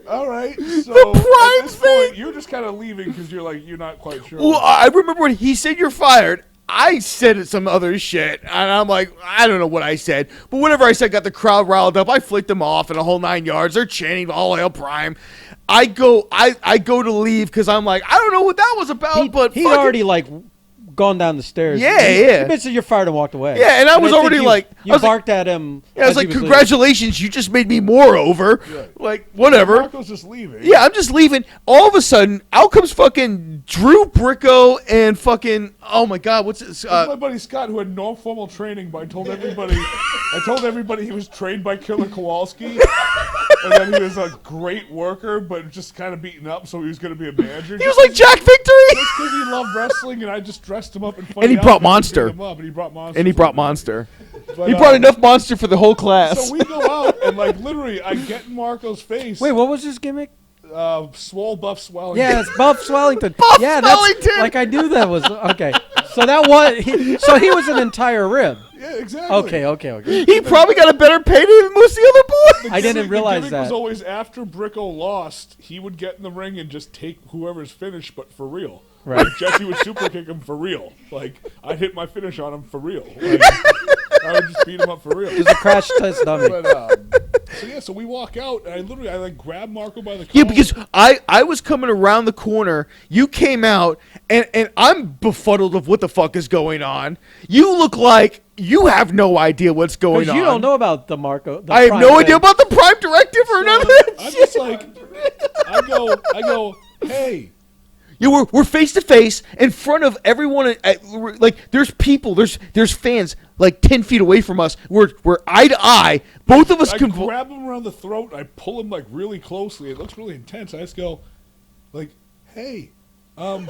Speaker 1: All right. So at this point, you're just kind of leaving because you're not quite sure.
Speaker 3: Well, I remember when he said you're fired. I said some other shit, and I'm like, I don't know what I said, but whatever I said got the crowd riled up. I flicked them off in a whole 9 yards. They're chanting all hail Prime. I go to leave because I'm like, I don't know what that was about, but
Speaker 2: he'd already gone down the stairs.
Speaker 3: Yeah.
Speaker 2: He basically you fired and walked away.
Speaker 3: Yeah, and I was already
Speaker 2: you barked at him.
Speaker 3: Yeah, I was like, congratulations, you just made me more over. Right. Like, whatever.
Speaker 1: Marco's just leaving.
Speaker 3: Yeah, I'm just leaving. All of a sudden, out comes fucking Drew Bricko and fucking, oh my God, what's this?
Speaker 1: My buddy Scott, who had no formal training, but I told everybody he was trained by Killer Kowalski. And then he was a great worker, but just kind of beaten up, so he was going to be a manager.
Speaker 3: He was like Jack Victory!
Speaker 1: Just because he loved wrestling, and I just dressed him up in funny
Speaker 3: And he brought
Speaker 1: outfits
Speaker 3: Monster.
Speaker 1: and beat him up, and he brought Monster.
Speaker 3: And he brought Monster.
Speaker 1: But,
Speaker 3: He brought enough Monster for the whole class.
Speaker 1: So we go out, and literally, I get in Marco's face.
Speaker 2: Wait, what was his gimmick?
Speaker 1: Swole Buff Swelling.
Speaker 2: Yeah, it's Buff Swellington.
Speaker 3: Buff
Speaker 2: yeah,
Speaker 3: Swellington!
Speaker 2: That's, like I knew that was okay. So that was he was an entire rib.
Speaker 1: Yeah, exactly.
Speaker 2: Okay.
Speaker 3: He probably got a better payday than most of the other boys.
Speaker 2: I didn't realize
Speaker 1: the
Speaker 2: that.
Speaker 1: Was always after Bricko lost, he would get in the ring and just take whoever's finished, but for real.
Speaker 2: Right.
Speaker 1: Like, Jesse would super kick him for real. Like, I'd hit my finish on him for real. Like, I would just beat him up for real.
Speaker 2: It was a crash test dummy.
Speaker 1: But, so we walk out, and I like grab Marco by the collar.
Speaker 3: Yeah, because I was coming around the corner. You came out, and I'm befuddled of what the fuck is going on. You look like you have no idea what's going
Speaker 2: Because
Speaker 3: on.
Speaker 2: you don't know about the Marco. The
Speaker 3: I have
Speaker 2: Prime
Speaker 3: no
Speaker 2: thing.
Speaker 3: idea about the Prime Directive or none of that
Speaker 1: I'm
Speaker 3: shit.
Speaker 1: just like, I go, hey.
Speaker 3: Yeah, we're face to face in front of everyone. Like there's people, there's fans like 10 feet away from us. We're eye to eye. Both of us
Speaker 1: I
Speaker 3: can
Speaker 1: grab him around the throat. I pull him like really closely. It looks really intense. I just go, like, hey, I'm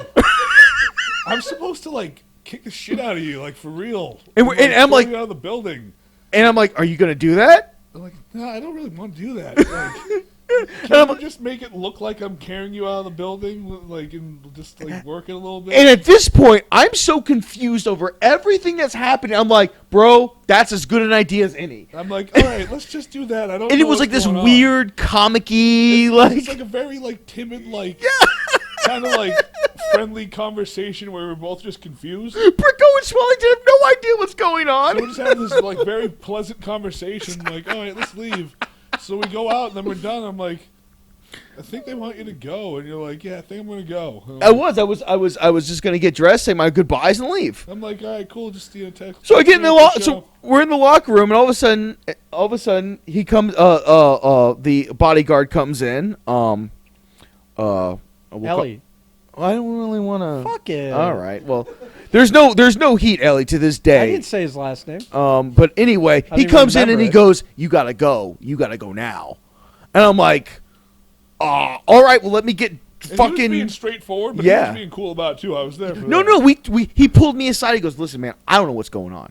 Speaker 1: supposed to like kick the shit out of you, like for real.
Speaker 3: And I'm
Speaker 1: throw
Speaker 3: like,
Speaker 1: you out of the building.
Speaker 3: and I'm like, are you gonna do that?
Speaker 1: I'm like, no, I don't really want to do that. Like, can you just make it look like I'm carrying you out of the building, like, and just like work it a little bit?
Speaker 3: And at this point, I'm so confused over everything that's happening. I'm like, bro, that's as good an idea as any.
Speaker 1: I'm like, all right, let's just do that. I don't.
Speaker 3: And
Speaker 1: know
Speaker 3: it was
Speaker 1: what's
Speaker 3: like this
Speaker 1: going on.
Speaker 3: weird comic-y,
Speaker 1: It's like a very like timid, like kind of like friendly conversation where we're both just confused.
Speaker 3: Bricko and Swellington have no idea what's going on.
Speaker 1: So we're just having this like very pleasant conversation. Like, all right, let's leave. So we go out and then we're done. I'm like, I think they want you to go, and you're like, yeah, I think I'm gonna go. And
Speaker 3: I was just gonna get dressed, say my goodbyes, and leave.
Speaker 1: I'm like, all right, cool, just text.
Speaker 3: So I get in the
Speaker 1: locker.
Speaker 3: so we're in the locker room, and all of a sudden, he comes. The bodyguard comes in.
Speaker 2: Ellie.
Speaker 3: I don't really want to.
Speaker 2: Fuck it.
Speaker 3: All right. Well, there's no heat, Ellie, to this
Speaker 2: I
Speaker 3: day.
Speaker 2: didn't say his last name.
Speaker 3: But anyway,
Speaker 2: I
Speaker 3: he
Speaker 2: didn't
Speaker 3: comes in and
Speaker 2: remember
Speaker 3: he
Speaker 2: it.
Speaker 3: goes, "You gotta go. You gotta go now." And I'm like, all right. Well, let me get
Speaker 1: And he was
Speaker 3: fucking.
Speaker 1: being straightforward, but he
Speaker 3: Yeah.
Speaker 1: was being cool about it too. I was there for
Speaker 3: No,
Speaker 1: that.
Speaker 3: no. He pulled me aside. He goes, "Listen, man. I don't know what's going on,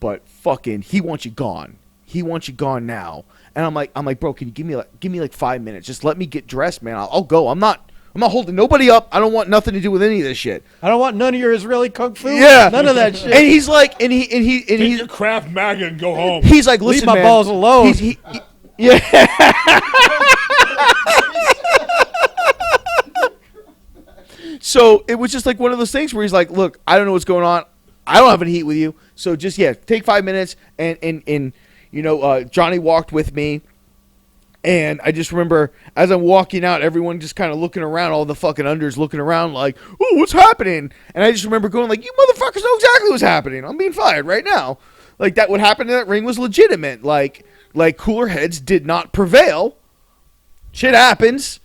Speaker 3: but fucking, he wants you gone. He wants you gone now." And I'm like, bro, can you give me like 5 minutes? Just let me get dressed, man. I'll go. I'm not holding nobody up. I don't want nothing to do with any of this shit.
Speaker 2: I don't want none of your Israeli kung fu.
Speaker 3: Yeah.
Speaker 2: None of that shit.
Speaker 3: And he's like, and
Speaker 1: Take
Speaker 3: he's
Speaker 1: your Kraft Maga and go home.
Speaker 3: he's like, listen,
Speaker 2: my
Speaker 3: man,
Speaker 2: balls alone.
Speaker 3: Yeah. So it was just like one of those things where he's like, look, I don't know what's going on. I don't have any heat with you. So just, take 5 minutes. And Johnny walked with me. And I just remember as I'm walking out, everyone just kind of looking around, all the fucking unders looking around like, oh, what's happening? And I just remember going like, you motherfuckers know exactly what's happening. I'm being fired right now. Like that, what happened in that ring was legitimate. Like cooler heads did not prevail. Shit happens.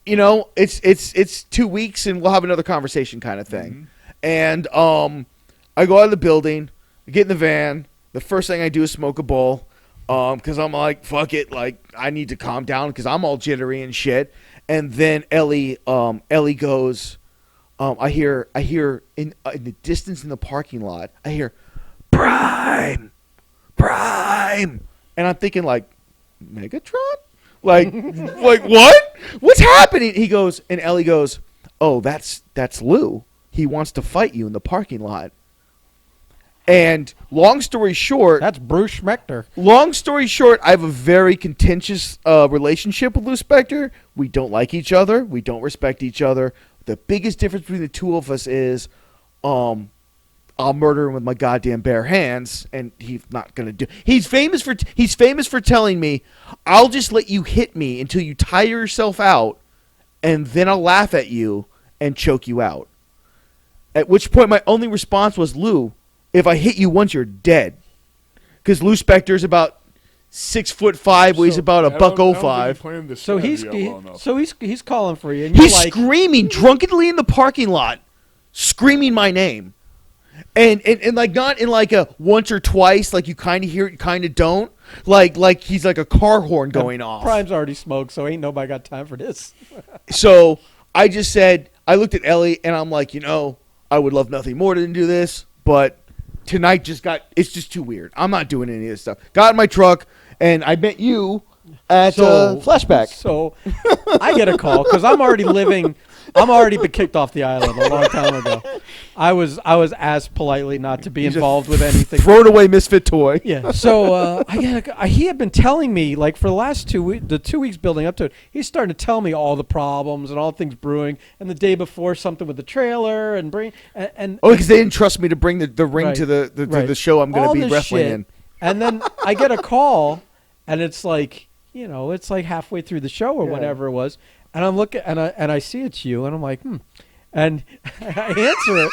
Speaker 3: It's 2 weeks and we'll have another conversation kind of thing. Mm-hmm. And I go out of the building, I get in the van. The first thing I do is smoke a bowl. Because I'm like, fuck it, like I need to calm down because I'm all jittery and shit. And then Ellie goes, I hear in the distance in the parking lot, I hear Prime, and I'm thinking like Megatron, like what? What's happening? He goes, and Ellie goes, oh, that's Lou. He wants to fight you in the parking lot. And long story short,
Speaker 2: That's Bruce Schmechter.
Speaker 3: I have a very contentious relationship with Lou Spector. We don't like each other. We don't respect each other. The biggest difference between the two of us is I'll murder him with my goddamn bare hands, and he's not going to do. He's famous for telling me, I'll just let you hit me until you tire yourself out, and then I'll laugh at you and choke you out. At which point my only response was, Lou, if I hit you once, you're dead. Because Lou Spector's about 6'5", weighs about $105.
Speaker 2: So he's calling for you. And
Speaker 3: He's
Speaker 2: you're like,
Speaker 3: screaming drunkenly in the parking lot, screaming my name, and like not in like a once or twice, like you kind of hear it, kind of don't, like he's like a car horn going off.
Speaker 2: Prime's already smoked, so ain't nobody got time for this.
Speaker 3: So I just said, I looked at Ellie and I'm like, I would love nothing more than do this, but tonight it's just too weird. I'm not doing any of this stuff. Got in my truck and I met you at Flashback.
Speaker 2: So I get a call because I'm already living I'm already been kicked off the island a long time ago. I was asked politely not to be involved with anything.
Speaker 3: Thrown away misfit toy.
Speaker 2: Yeah. So he had been telling me like for the last 2 weeks, the 2 weeks building up to it, he's starting to tell me all the problems and all the things brewing. And the day before, something with the trailer and
Speaker 3: Because they didn't trust me to bring the ring
Speaker 2: Right.
Speaker 3: to the
Speaker 2: Right.
Speaker 3: the show I'm going
Speaker 2: all
Speaker 3: to be
Speaker 2: this
Speaker 3: wrestling
Speaker 2: shit.
Speaker 3: in.
Speaker 2: And then I get a call, and it's like it's like halfway through the show or
Speaker 3: Yeah.
Speaker 2: whatever it was, and I'm looking and I see it's you, and I'm like, and I answer it,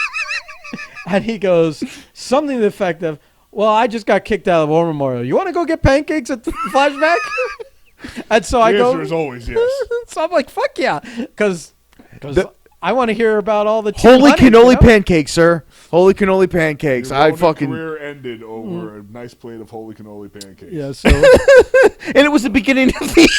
Speaker 2: and he goes something to the effect of, "Well, I just got kicked out of War Memorial. You want to go get pancakes at the flashback?" And so I
Speaker 1: The
Speaker 2: go.
Speaker 1: answer is always yes.
Speaker 2: So I'm like, "Fuck yeah," because
Speaker 3: The-
Speaker 2: I want to hear about all the
Speaker 3: Holy
Speaker 2: honey,
Speaker 3: cannoli
Speaker 2: you know?
Speaker 3: pancakes, sir. Holy cannoli pancakes.
Speaker 1: Your
Speaker 3: I
Speaker 1: Ronin
Speaker 3: fucking.
Speaker 1: career ended over a nice plate of holy cannoli pancakes.
Speaker 2: Yeah. So.
Speaker 3: And it was the beginning of the.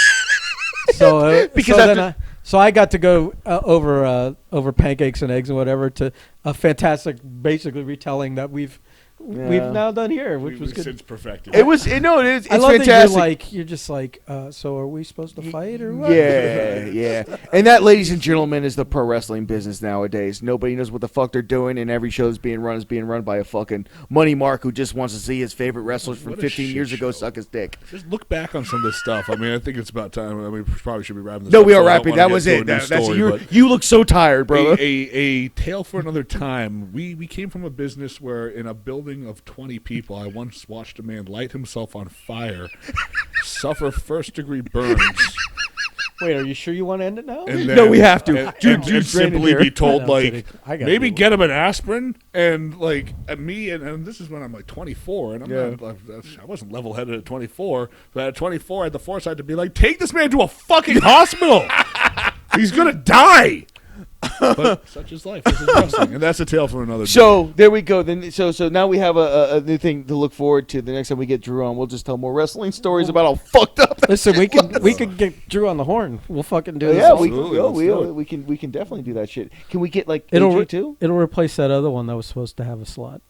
Speaker 2: So
Speaker 3: Because
Speaker 2: so
Speaker 3: after-
Speaker 2: then I got to go over pancakes and eggs and whatever to a fantastic, basically retelling that we've now done here, which was
Speaker 1: We've
Speaker 2: good.
Speaker 1: since perfected.
Speaker 3: It was. No, it is. It's
Speaker 2: I love
Speaker 3: fantastic.
Speaker 2: that you're just like, so are we supposed to fight or what?
Speaker 3: Yeah, yeah. And that, ladies and gentlemen, is the pro wrestling business nowadays. Nobody knows what the fuck they're doing, and every show that's being run by a fucking money mark who just wants to see his favorite wrestlers from
Speaker 1: What a
Speaker 3: 15
Speaker 1: shit
Speaker 3: years ago
Speaker 1: show.
Speaker 3: suck his dick.
Speaker 1: Just look back on some of this stuff. I mean, I think it's about time. I mean, we probably should be wrapping this
Speaker 3: No,
Speaker 1: up.
Speaker 3: we
Speaker 1: so
Speaker 3: are
Speaker 1: I don't
Speaker 3: rapping.
Speaker 1: wanna
Speaker 3: That
Speaker 1: get
Speaker 3: was
Speaker 1: to a
Speaker 3: it.
Speaker 1: new
Speaker 3: That's
Speaker 1: story, but
Speaker 3: you look so tired, brother.
Speaker 1: a tale for another time. We came from a business where in a building of 20 people, I once watched a man light himself on fire, suffer first-degree burns,
Speaker 2: Wait, are you sure you want to end it now?
Speaker 1: and then,
Speaker 3: No, we have to.
Speaker 1: and,
Speaker 3: Dude,
Speaker 1: and
Speaker 3: Jude's
Speaker 1: simply
Speaker 3: draining
Speaker 1: be
Speaker 3: here.
Speaker 1: told
Speaker 2: I'm
Speaker 1: like,
Speaker 2: kidding. I gotta
Speaker 1: maybe
Speaker 2: do it.
Speaker 1: get him an aspirin, and like me, and this is when I'm like 24, and I wasn't level-headed at 24, but at 24, I had the foresight to be like, take this man to a fucking hospital. He's gonna die. But such is life. This is wrestling, and that's a tale for another day.
Speaker 3: So there we go. Then so now we have a new thing to look forward to. The next time we get Drew on, we'll just tell more wrestling stories about how fucked up. That
Speaker 2: Listen, we
Speaker 3: shit was.
Speaker 2: could get Drew on the horn. We'll fucking do
Speaker 3: Oh,
Speaker 2: this.
Speaker 3: yeah,
Speaker 2: all-
Speaker 3: we
Speaker 1: Absolutely,
Speaker 3: can,
Speaker 1: let's do it.
Speaker 3: we can definitely do that shit. Can we get like
Speaker 2: It'll
Speaker 3: AJ too?
Speaker 2: It'll replace that other one that was supposed to have a slot.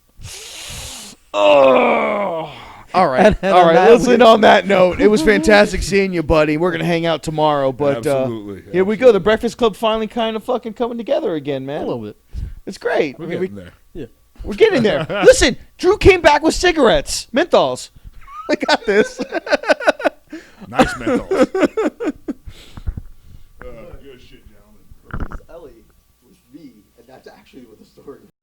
Speaker 3: Oh. All right,
Speaker 2: And
Speaker 3: all
Speaker 2: on
Speaker 3: right.
Speaker 2: that,
Speaker 3: Listen, on that note, it was fantastic seeing you, buddy. We're gonna hang out tomorrow, but
Speaker 1: Absolutely,
Speaker 3: here we go. The Breakfast Club finally kind of fucking coming together again,
Speaker 2: A
Speaker 3: man.
Speaker 2: little bit.
Speaker 3: It's great.
Speaker 1: We're
Speaker 3: I mean,
Speaker 1: getting there.
Speaker 3: we're getting there. Listen, Drew came back with cigarettes, menthols. I got this.
Speaker 1: Nice menthols.